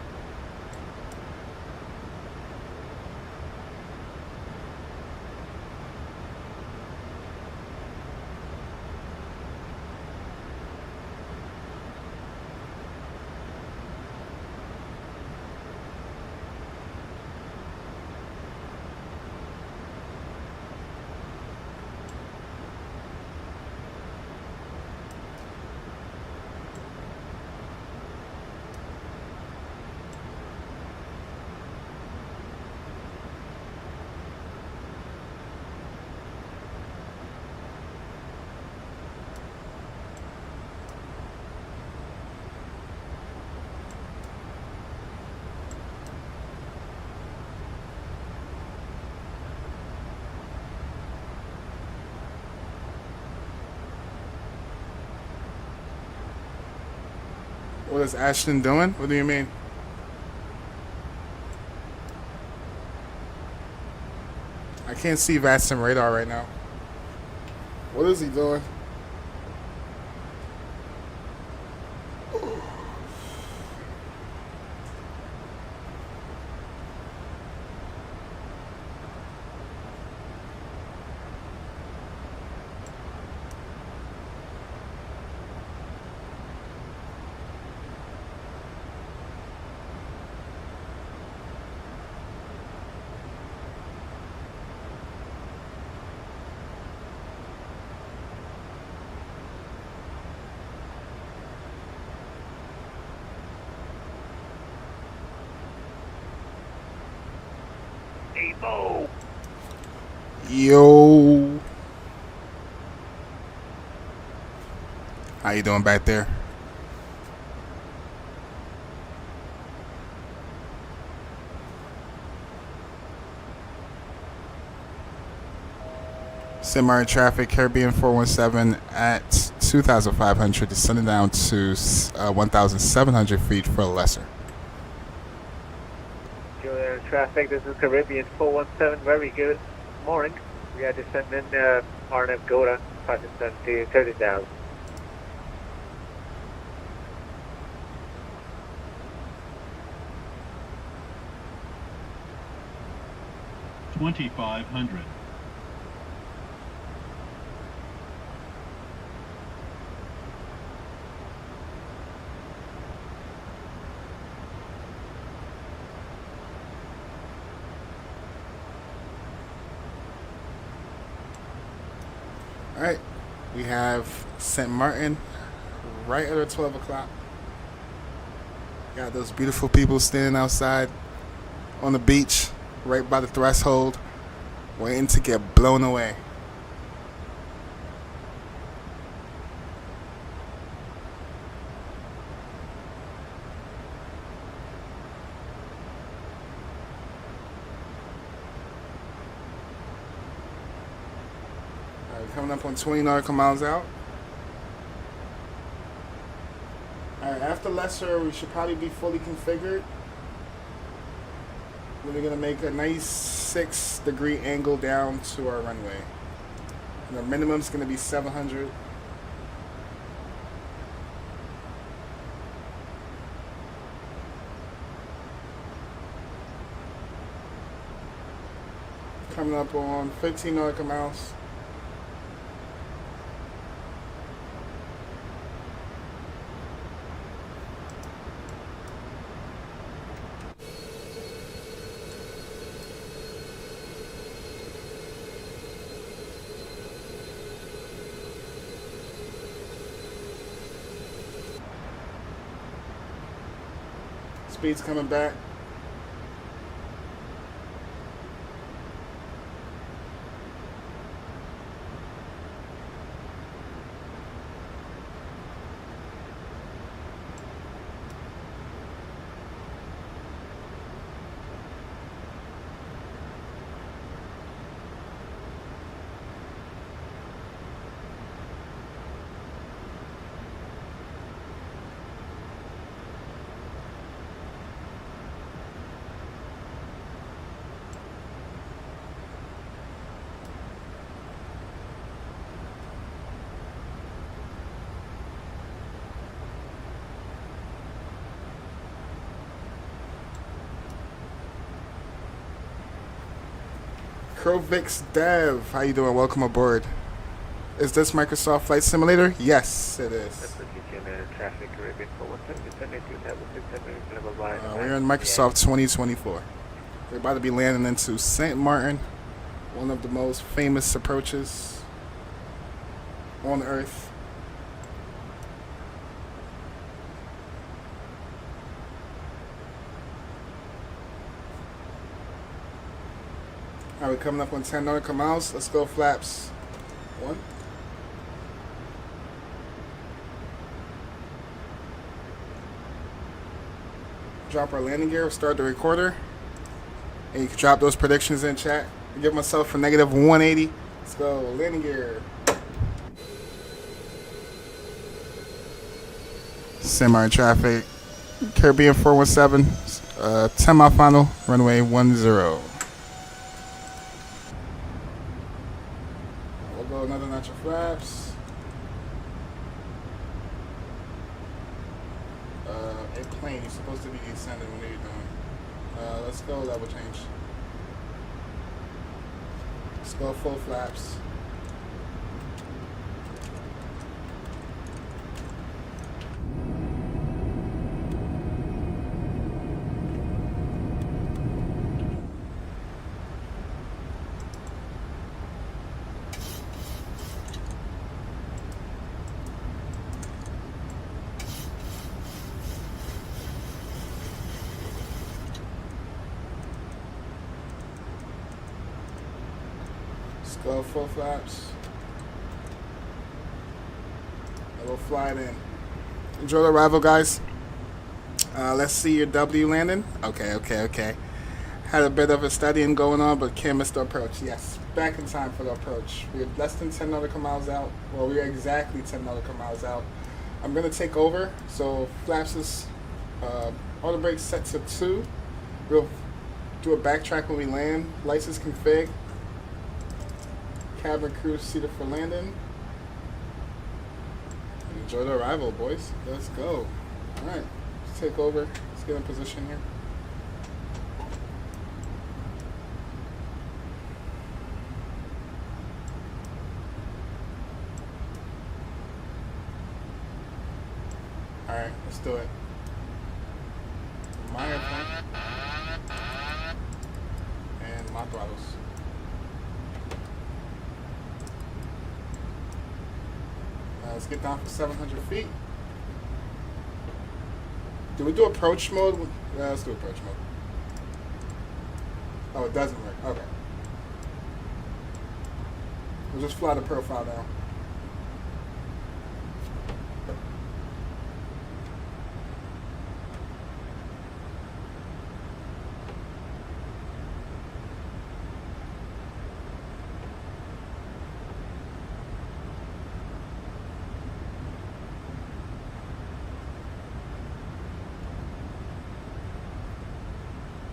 What is Ashton doing? What do you mean? I can't see Vastin radar right now. What is he doing? Evo! Yo. How you doing back there? St. Martin traffic, Caribbean 417 at 2,500, descending down to 1,700 feet for lesser. Good traffic, this is Caribbean 417, very good morning. We are descending RNF Goda, passing to 30,000. $2,500. All right, we have St. Martin right at 12 o'clock. Got those beautiful people standing outside on the beach, right by the threshold, waiting to get blown away. Coming up on 20 nautical miles out. Alright, after lesser, we should probably be fully configured. We're going to make a nice 6-degree angle down to our runway. And our minimum is going to be 700. Coming up on 15 nautical miles. Speed's coming back. Crovix Dev, how you doing? Welcome aboard. Is this Microsoft Flight Simulator? Yes, it is. Traffic Caribbean 417, We're in Microsoft 2024. We're about to be landing into St. Martin, one of the most famous approaches on Earth. All right, we're coming up on 10 nautical miles. Let's go flaps. 1. Drop our landing gear. Start the recorder. And you can drop those predictions in chat. I give myself a negative 180. Let's go. Landing gear. St. Martin traffic. Caribbean 417. 10 mile final. Runway 10. Another notch of flaps. Airplane, you're supposed to be descending. What are you doing? Let's go level change. Let's go full flaps. Let's go full flaps. And we'll fly it in. Enjoy the arrival, guys. Let's see your W landing. Okay. Had a bit of a studying going on, but can't miss the approach. Yes, back in time for the approach. We're less than 10 nautical miles out. Well, we're exactly 10 nautical miles out. I'm going to take over. So flaps is auto brakes set to 2. We'll do a backtrack when we land. Lights is config. Cabin crew seated for landing. Enjoy the arrival, boys. Let's go. All right, let's take over. Let's get in position here. All right, let's do it. My airplane and my throttles. Let's get down for 700 feet. Do we do approach mode? Yeah, let's do approach mode. Oh, it doesn't work. Okay. We'll just fly the profile down.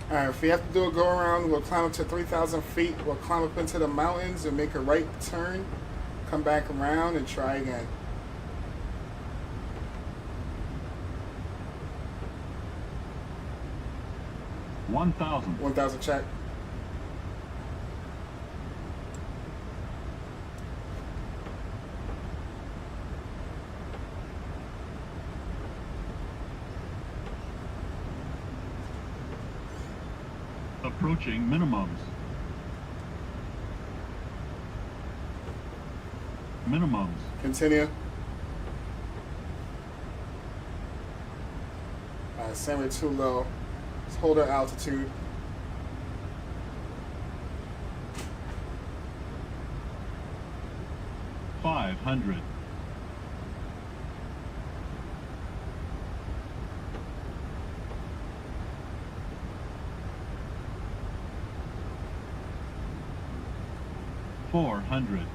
Alright, if we have to do a go around, we'll climb up to 3,000 feet. We'll climb up into the mountains and make a right turn, come back around and try again. $1,000. 1,000 check. Approaching minimums. Minimums. Continue. Alright, send her too low. Let's hold our altitude. $500. $400.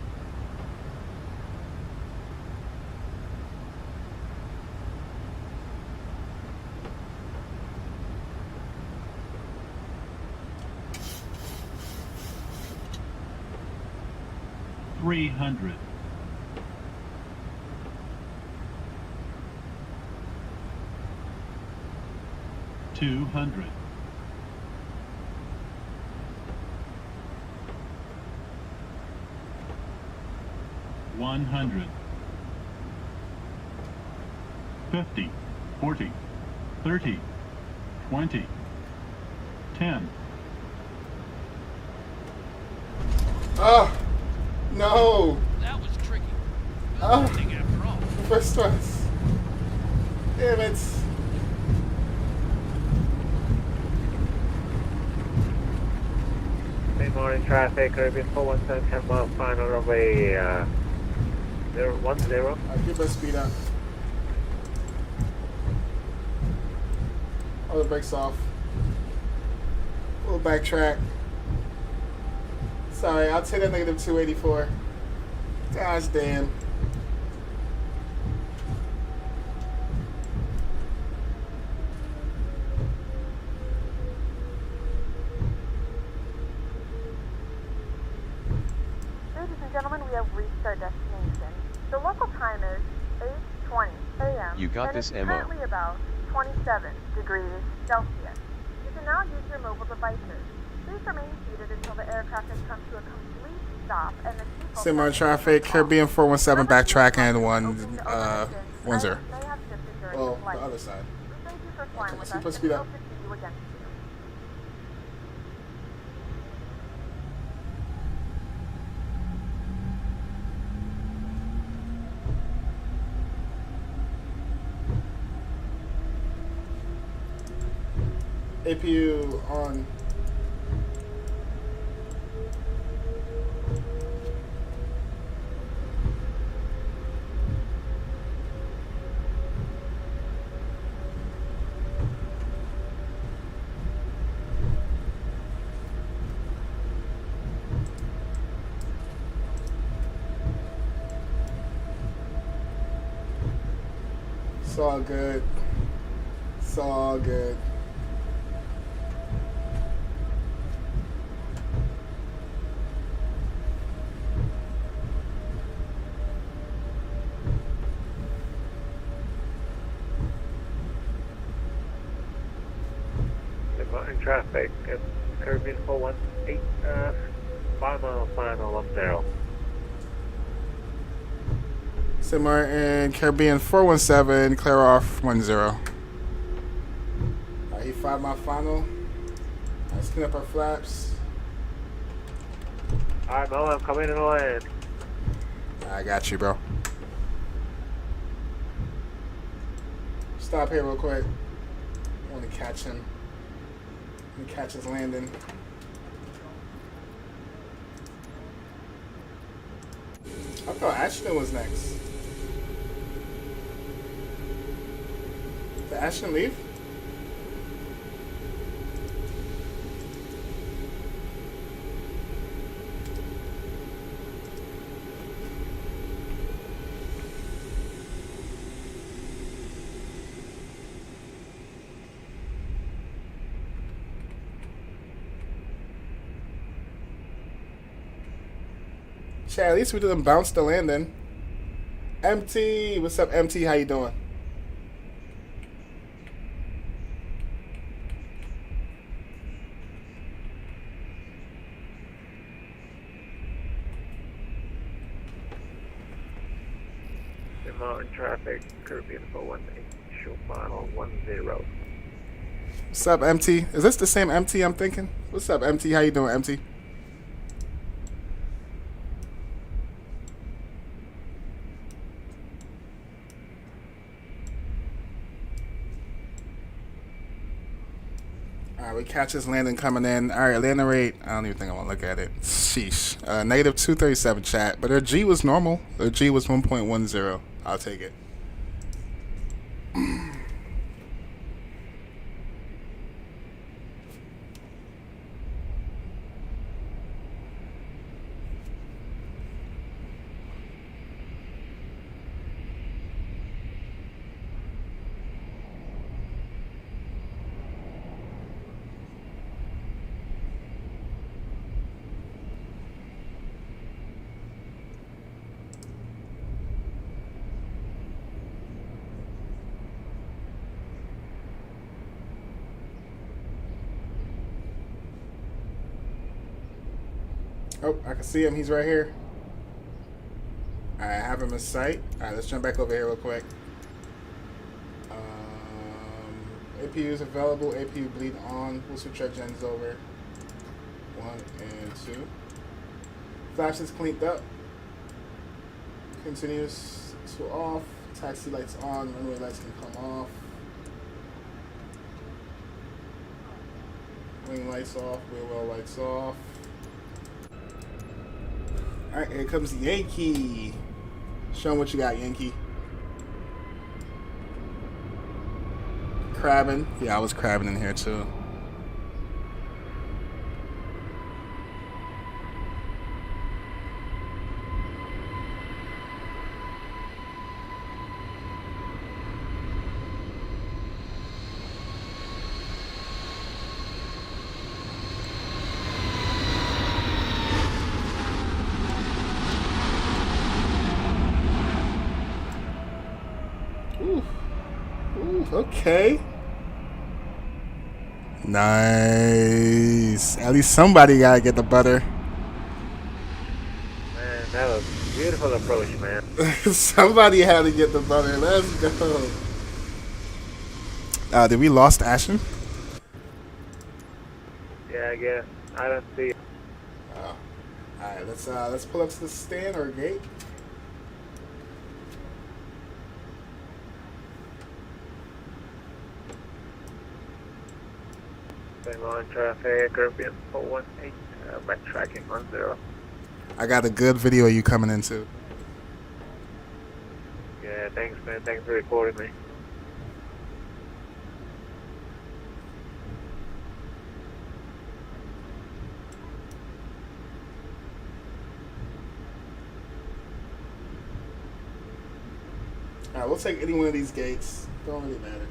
$300. $200. $100. 50, 40, 30, 20, 10. Oh, no. That was tricky. Good Oh. landing after all. First twice. Damn it. Good morning, traffic. Caribbean 417, 10 mile final runway 010. Alright, keep our speed up. All the brakes off. We'll backtrack. Sorry, I'll take that negative 284. Gosh damn. Ladies and gentlemen, we have reached our destination. The local time is 8:20 a.m. You got and this, it's Emma. currently about 27 degrees Celsius. You can now use your mobile devices. Please remain seated until the aircraft has come to a complete stop and the seatbelt Similar sign traffic, is off. Caribbean 417 backtrack and Open to overhead 10. items may have shifted during Well, the the flight. other side. We thank you for flying Okay, with keep us our and speed we up. hope to see you again soon. APU on. It's all good. It's all good. In traffic, Caribbean 418, 5 mile final 10. St. Martin, Caribbean 417, clear off 10. Alright, he 5 mile final. Let's clean up our flaps. Alright, Mo, I'm coming in the land. I got you, bro. Stop here real quick. I want to catch him. Let me catch his landing. I thought Ashton was next. Did Ashton leave? Chad, at least we didn't bounce the landing. MT, what's up, MT? How you doing? St. Martin traffic, Caribbean 418, show final 10. What's up, MT? Is this the same MT I'm thinking? What's up, MT? How you doing, MT? Alright, we catch his landing coming in. Alright, landing rate. I don't even think I want to look at it. Sheesh. Negative 237 chat. But her G was normal. Her G was 1.10. I'll take it. Oh, I can see him. He's right here. I have him in sight. Alright, let's jump back over here real quick. APU is available. APU bleed on. We'll switch our gens over. 1 and 2. Flash is cleaned up. Continues to off. Taxi lights on. Runway lights can come off. Wing lights off. Wheel well lights off. Alright, here comes Yankee. Show him what you got, Yankee. Crabbing. Yeah, I was crabbing in here too. Ooh. Ooh, okay. Nice. At least somebody gotta get the butter. Man, that was a beautiful approach, man. Somebody had to get the butter. Let's go. Did we lost Ashton? Yeah, I guess. I don't see it. All right, let's pull up to the stand or gate. St. Martin traffic, Caribbean 418, backtracking 10. I got a good video of you coming in too. Yeah, thanks, man. Thanks for recording me. Alright, we'll take any one of these gates. Don't really matter.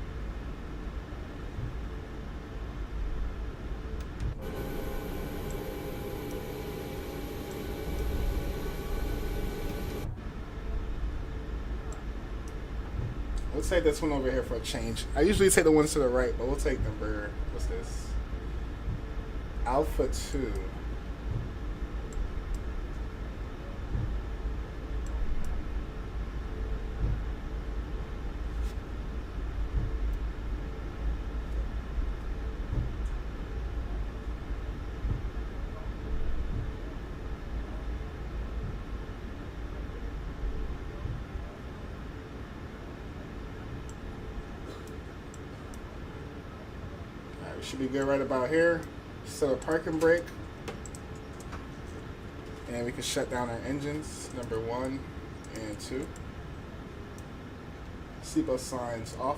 We'll take this one over here for a change. I usually take the ones to the right, but we'll take number, what's this? Alpha 2. We should be good right about here. Set a parking brake. And we can shut down our engines, number 1 and 2. Seatbelt signs off.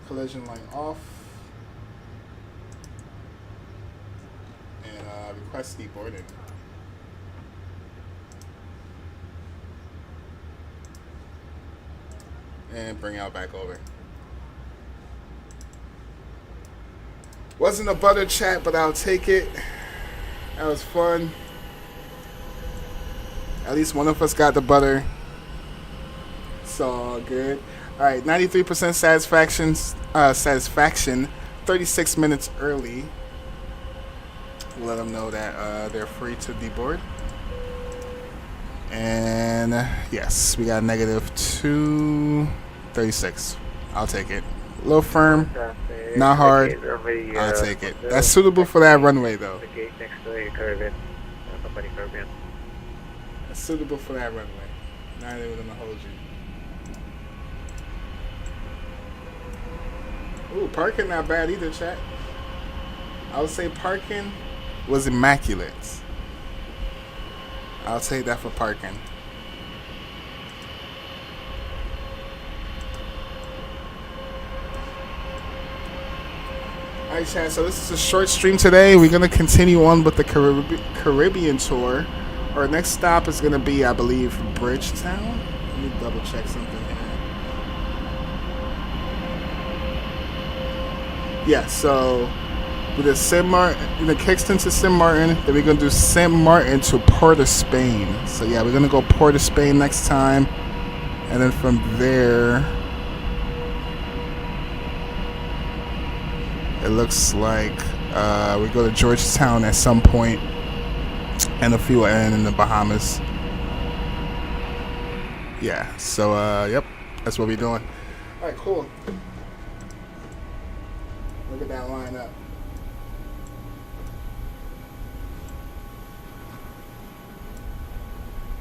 Collision light off. And request deboarding. And bring out back over. Wasn't a butter chat, but I'll take it. That was fun. At least one of us got the butter. It's all good. All right, 93% satisfaction. 36 minutes early. Let them know that they're free to deboard. And yes, we got negative 236. I'll take it. A little firm, not hard. I'll take it. That's suitable for that runway, though. The gate next to the Caribbean. Company Caribbean. That's suitable for that runway. Not even gonna hold you. Ooh, parking not bad either, chat. I would say parking was immaculate. I'll take that for parking. Alright, chat, so this is a short stream today. We're going to continue on with the Caribbean tour. Our next stop is going to be, I believe, Bridgetown. Let me double check something here. Yeah, so we did Saint Martin, the Kingston to Saint Martin. Then we're going to do Saint Martin to Port of Spain. So yeah, we're going to go Port of Spain next time. And then from there, it looks like we go to Georgetown at some point, and a few end in the Bahamas. Yeah, so yep, that's what we're doing. All right, cool. Look at that line up.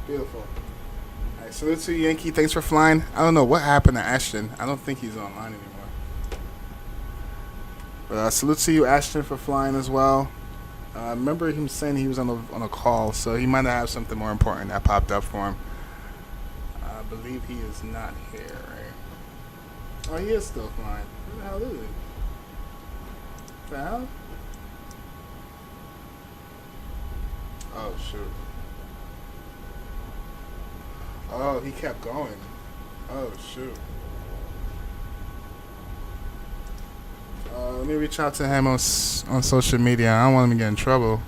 Beautiful. All right, salute to you, Yankee. Thanks for flying. I don't know what happened to Ashton. I don't think he's online anymore. But salute to you, Ashton, for flying as well. I remember him saying he was on a call, so he might have something more important that popped up for him. I believe he is not here, right? Oh, he is still flying. Where the hell is he? What the hell? Oh, shoot. Oh, he kept going. Oh, shoot. Let me reach out to him on social media. I don't want him to get in trouble.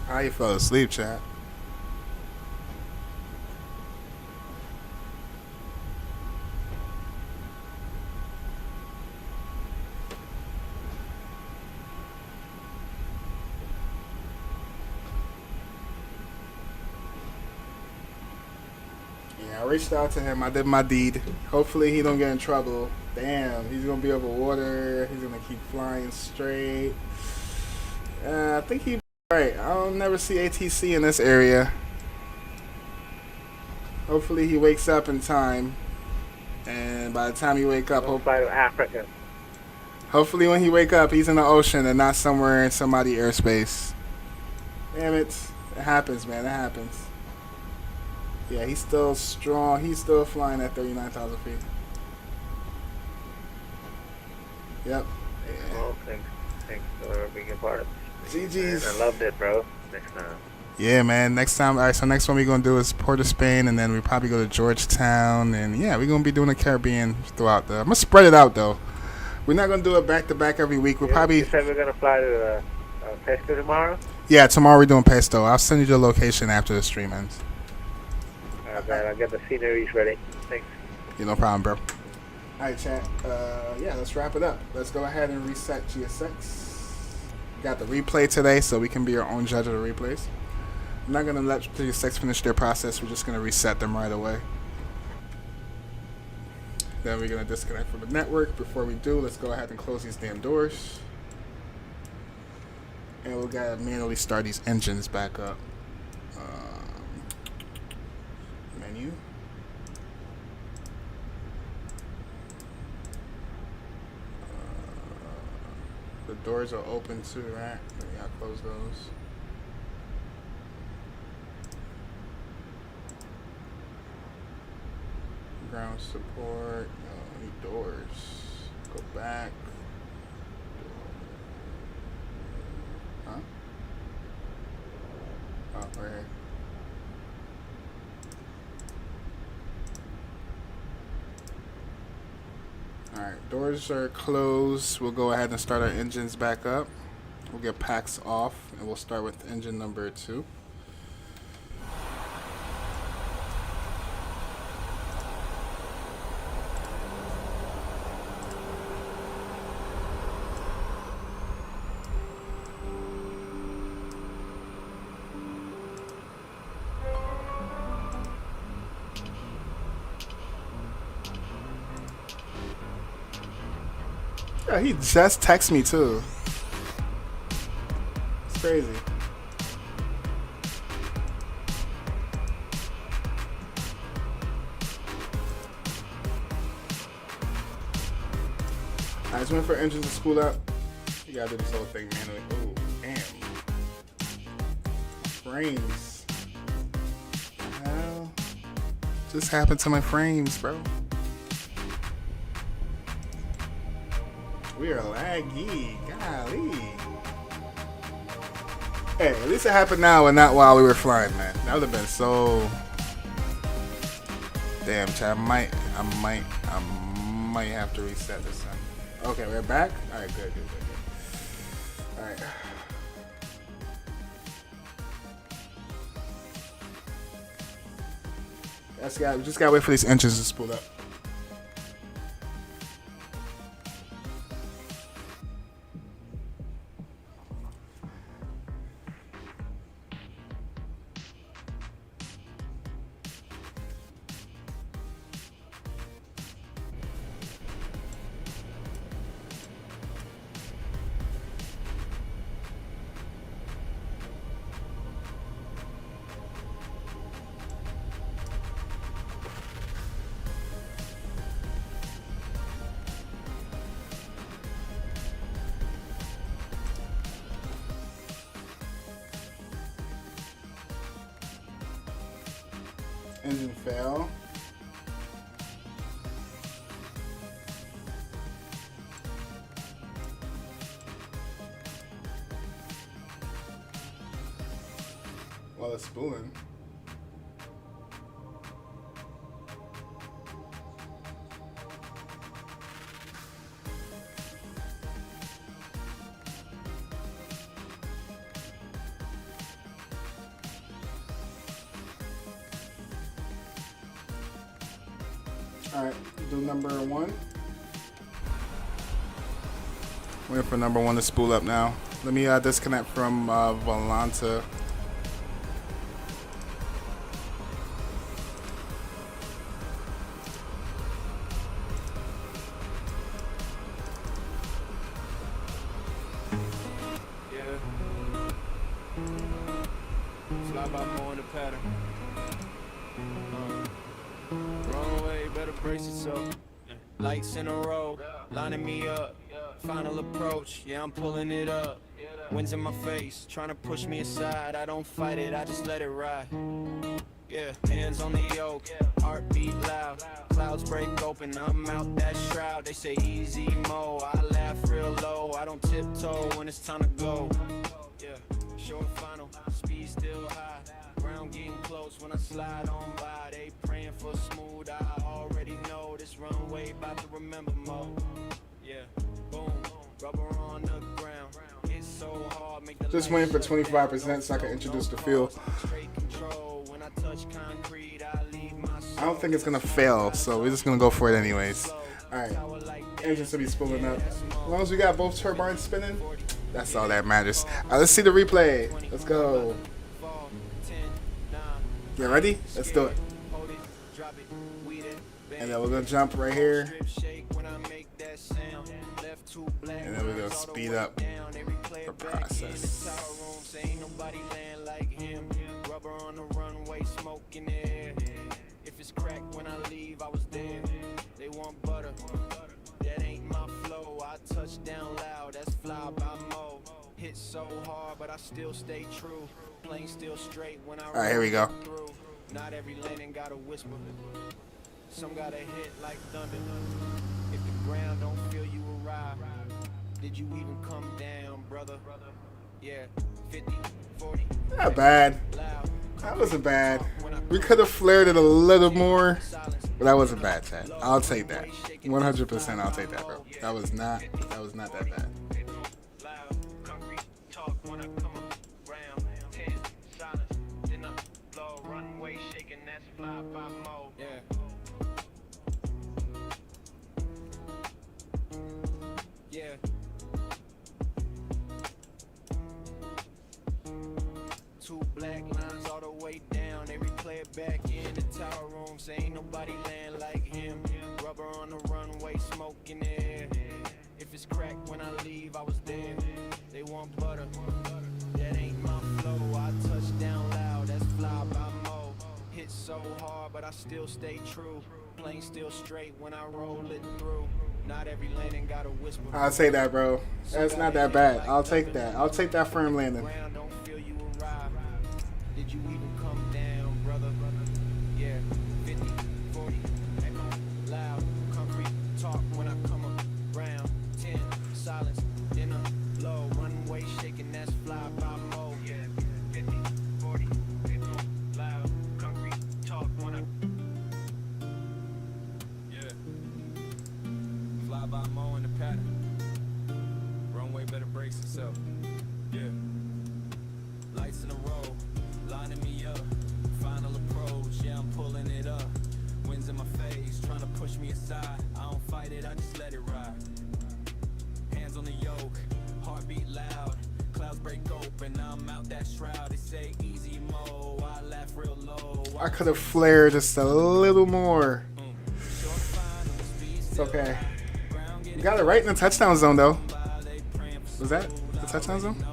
How you fell asleep, chat? I reached out to him. I did my deed. Hopefully he don't get in trouble. Damn, he's gonna be over water. He's gonna keep flying straight. I think he's right. I'll never see ATC in this area. Hopefully he wakes up in time. And by the time he wake up, Fly to Africa. hopefully when he wake up, he's in the ocean and not somewhere in somebody's airspace. Damn it. It happens, man. It happens. Yeah, he's still strong. He's still flying at 39,000 feet. Yep. Oh, thanks. Thanks for being a part of this. GG's. I loved it, bro. Next time. Yeah, man. Next time, all right. So next one we're gonna do is Port of Spain, and then we probably go to Georgetown, and yeah, we're gonna be doing the Caribbean throughout the. I'm gonna spread it out though. We're not gonna do it back to back every week. We'll probably. You said we're gonna fly to Pesto tomorrow. Yeah, tomorrow we're doing Pesto. I'll send you the location after the stream ends. Alright, I'll get the sceneries ready. Thanks. Yeah, no problem, bro. All right, chat. Yeah, let's wrap it up. Let's go ahead and reset GSX. Got the replay today, so we can be our own judge of the replays. I'm not gonna let GSX finish their process. We're just gonna reset them right away. Then we're gonna disconnect from the network. Before we do, let's go ahead and close these damn doors. And we gotta manually start these engines back up. Menu. The doors are open too, right? We gotta close those. Ground support. No, need doors. Go back. Huh? Oh, right here. Alright, doors are closed. We'll go ahead and start our engines back up. We'll get packs off, and we'll start with engine number 2. Yeah, he just texted me too. It's crazy. I just went for engines to spool up. You gotta do this whole thing manually. Oh, damn. Frames. What the hell just happened to my frames, bro? We are laggy. Golly. Hey, at least it happened now and not while we were flying, man. That would have been so. Damn, chat. I might have to reset this time. Okay, we're back. All right, good. All right. We just gotta wait for these engines to spool up. Engine fail. While it's spooling. Alright, do number 1. Waiting for number 1 to spool up now. Let me disconnect from Volanta. Fly by more in the pattern. Wrong way, better brace yourself. Lights in a row, lining me up. Final approach, yeah, I'm pulling it up. Winds in my face, trying to push me aside. I don't fight it, I just let it ride. Yeah, hands on the yoke, heartbeat loud. Clouds break open, I'm out that shroud. They say easy mo, I laugh real low. I don't tiptoe when it's time to go. Yeah, short final, speed still high. Ground getting close when I slide on by. They praying for smooth, I already know this runway about to remember mo. Yeah, boom, rubber on the ground. It's so hard, make the Just waiting for 25% so I can introduce the feel. straight control. When I touch concrete, I leave my I don't think it's gonna fail, so we're just gonna go for it anyways. Alright, engine should be spooling up. As long as we got both turbines spinning, that's all that matters. Alright, let's see the replay. Let's go. Get ready? Let's do it. And then we're gonna jump right here. And then we're gonna speed up the process. Rubber on the runway, smoke in the air. If it's cracked when I leave, I was there. They want butter, that ain't my flow. I touch down loud, that's fly by mo. Hit so hard, but I still stay true. Plane still straight when I All right, here we go. through. Not every landing got a whisper. Some got a hit like thunder. If the ground don't feel you arrive, did you even come down, brother? Yeah, 50, 40. Not bad. That wasn't bad. We could have flared it a little more, but that wasn't bad, Chad. I'll take that. 100%. I'll take that, bro. That was not that bad. Yeah. Two black lines all the way down. They replay it back in the tower room. Say ain't nobody land like him. Rubber on the runway, smoke in the air. If it's cracked when I leave, I was there. They want butter, that ain't my flow. I touch down loud, that's fly by mo. Hit so hard, but I still stay true. Plane still straight when I roll it through. Not every landing got a whisper. I'll take that, bro. That's not that bad. I'll take that. I'll take that firm landing. Ground don't feel you arrive. Did you even come down, brother? Yeah, 50, 40, echo, loud, concrete talk when I come around. 10, silence, dinner, low, runway shaking, that's fly by mo. Yeah, 50, 40, echo, loud, concrete talk when I. Yeah, fly by mo in the pattern. Runway better brace itself. Yeah. Lights in a row, lining me up. Final approach, yeah, I'm pulling it up. Winds in my face, trying to push me aside. I don't fight it, I just let it ride. Hands on the yoke, heartbeat loud. Clouds break open, I'm out that shroud. They say easy mo, I laugh real low. I could have flared just a little more. It's okay. You got it right in the touchdown zone, though. Was that the touchdown zone?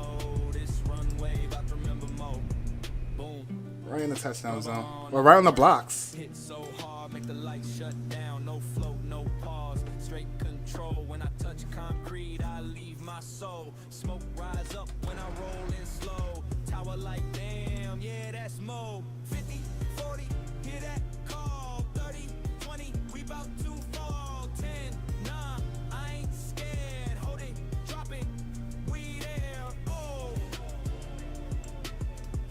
Right in the touchdown zone. Well, right on the blocks. Hit so hard, make the lights shut down. No float, no pause. Straight control. When I touch concrete, I leave my soul. Smoke rise up when I roll in slow. Tower like damn, yeah, that's mo. 50, 40, hear that call. 30, 20, we bout to fall. 10, nah, I ain't scared. Hold it, drop it, we there. Oh.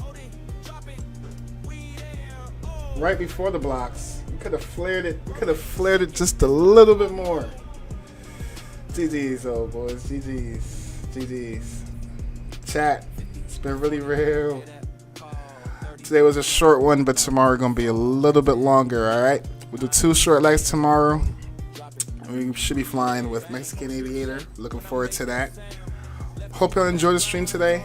Hold it, drop it, we there. Oh. Right before the blocks. We could have flared it. We could have flared it just a little bit more. GG's, old boys. GG's. Chat. It's been really real. Today was a short one, but tomorrow going to be a little bit longer, alright? We'll do 2 short legs tomorrow. We should be flying with Mexican Aviator. Looking forward to that. Hope y'all enjoyed the stream today.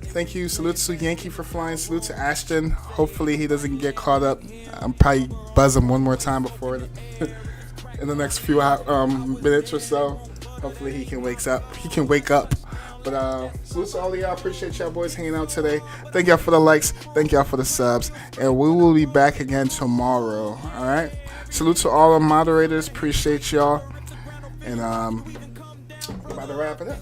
Thank you. Salute to Yankee for flying. Salute to Ashton. Hopefully he doesn't get caught up. I'm probably buzz him one more time before in the next few minutes or so. Hopefully he can wake up. But salute to all of y'all. Appreciate y'all boys hanging out today. Thank y'all for the likes. Thank y'all for the subs. And we will be back again tomorrow. All right. Salute to all the moderators. Appreciate y'all. And we're about to wrap it up.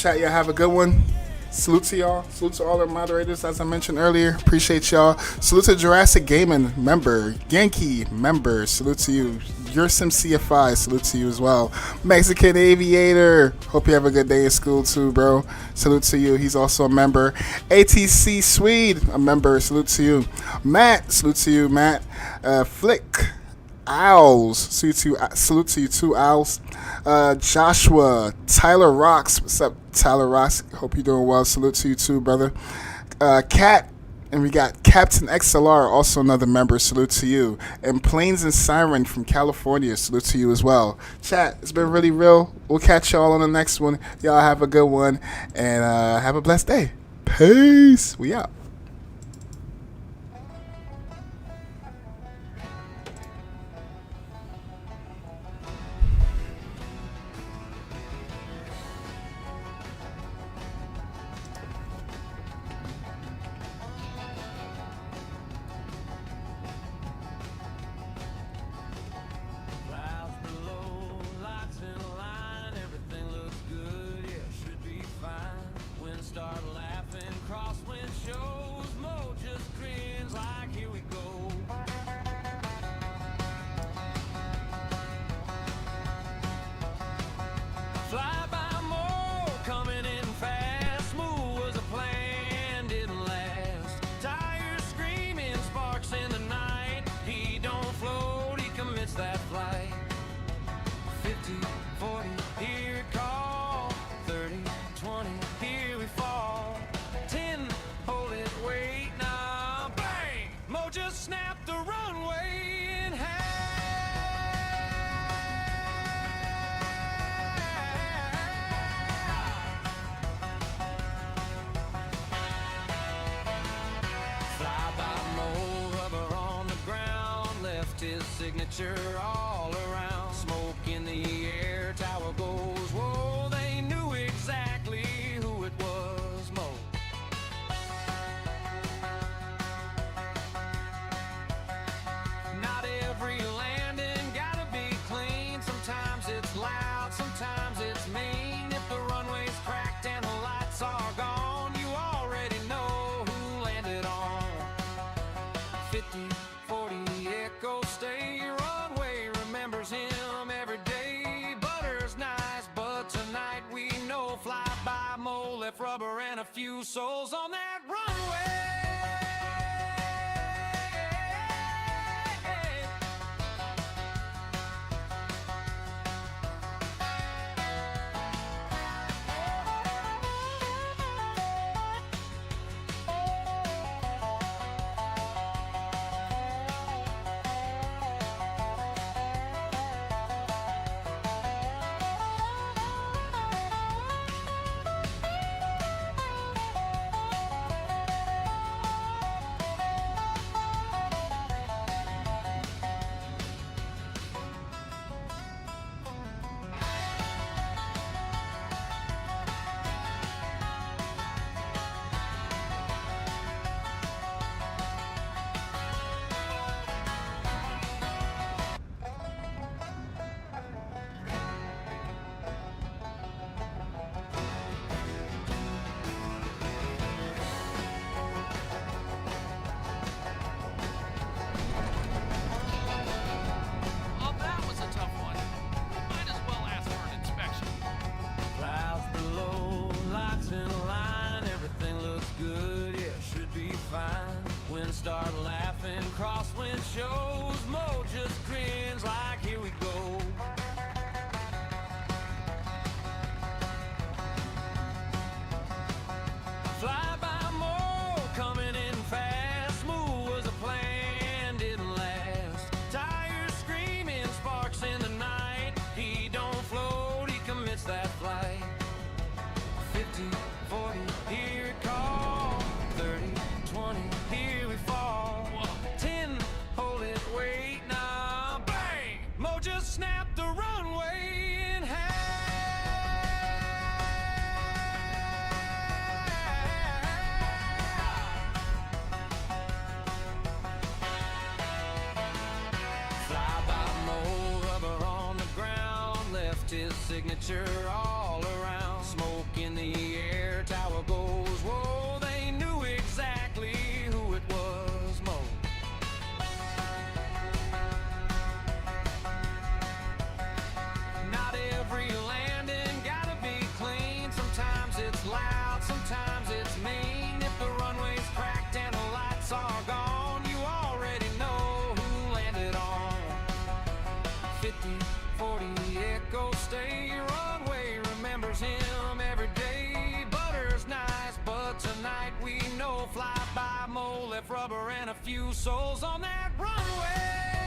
Chat, y'all have a good one. Salute to y'all. Salute to all our moderators, as I mentioned earlier. Appreciate y'all. Salute to Jurassic Gaming member, Yankee member. Salute to you. Your Sim CFI. Salute to you as well. Mexican Aviator. Hope you have a good day in school too, bro. Salute to you. He's also a member. ATC Swede, a member. Salute to you. Matt. Salute to you, Matt. Flick. Owls. Salute to you too, Owls. Joshua. Tyler Rocks. What's up, Tyler Rocks? Hope you're doing well. Salute to you too, brother. Cat. And we got Captain XLR, also another member. Salute to you. And Plains and Siren from California. Salute to you as well. Chat, it's been really real. We'll catch y'all on the next one. Y'all have a good one. And have a blessed day. Peace. We out. Clouds below, lights in line, everything looks good, yeah, should be fine. Wind start laughing, crosswind shows, Mo just grins like here we go. Fly by Mo, coming in fast, smooth was a plan, didn't last. Tires screaming, sparks in the night, he don't float, he commits that flight. 50, 40, here it call. 30, 20, here we fall. 10, hold it, wait now. Bang! Mo just snapped the runway in half. Fly by Mo, rubber on the ground, left his signature all around. Smoke in the air, tower goes, whoa, they knew exactly who it was, Mo. Not every landing gotta be clean, sometimes it's loud, sometimes it's mean. If the runway's cracked and the lights are gone, you already know who landed on. 50, 40, echo, stay runway, remembers him every day. Butter's nice, but tonight we know fly by Mo left rubber and a few souls on that runway. Well, that was a tough one. Might as well ask for an inspection. Clouds below, lights in line, everything looks good, yeah, should be fine. Wind start laughing, crosswind shows, Mo just grins like here we go. Fly by Mo, coming in fast, smooth was a plan, didn't last. Tires screaming, sparks in the night, he don't float, he commits that flight. 50, 40, here it call. 30, 20, here we fall. 10, hold it, wait now. Bang! Mo just snapped the runway in half. Fly by Mo, rubber on the ground, left his signature all around. Smoke in the tower goes. Whoa, they knew exactly who it was, Mo. Not every landing gotta be clean. Sometimes it's loud, sometimes it's mean. If the runway's cracked and the lights are gone, you already know who landed on. 50, 40, Echo, stay. Runway remembers him every day. Butter's nice, but tonight we know Fly by Mo left rubber and a few souls on that runway.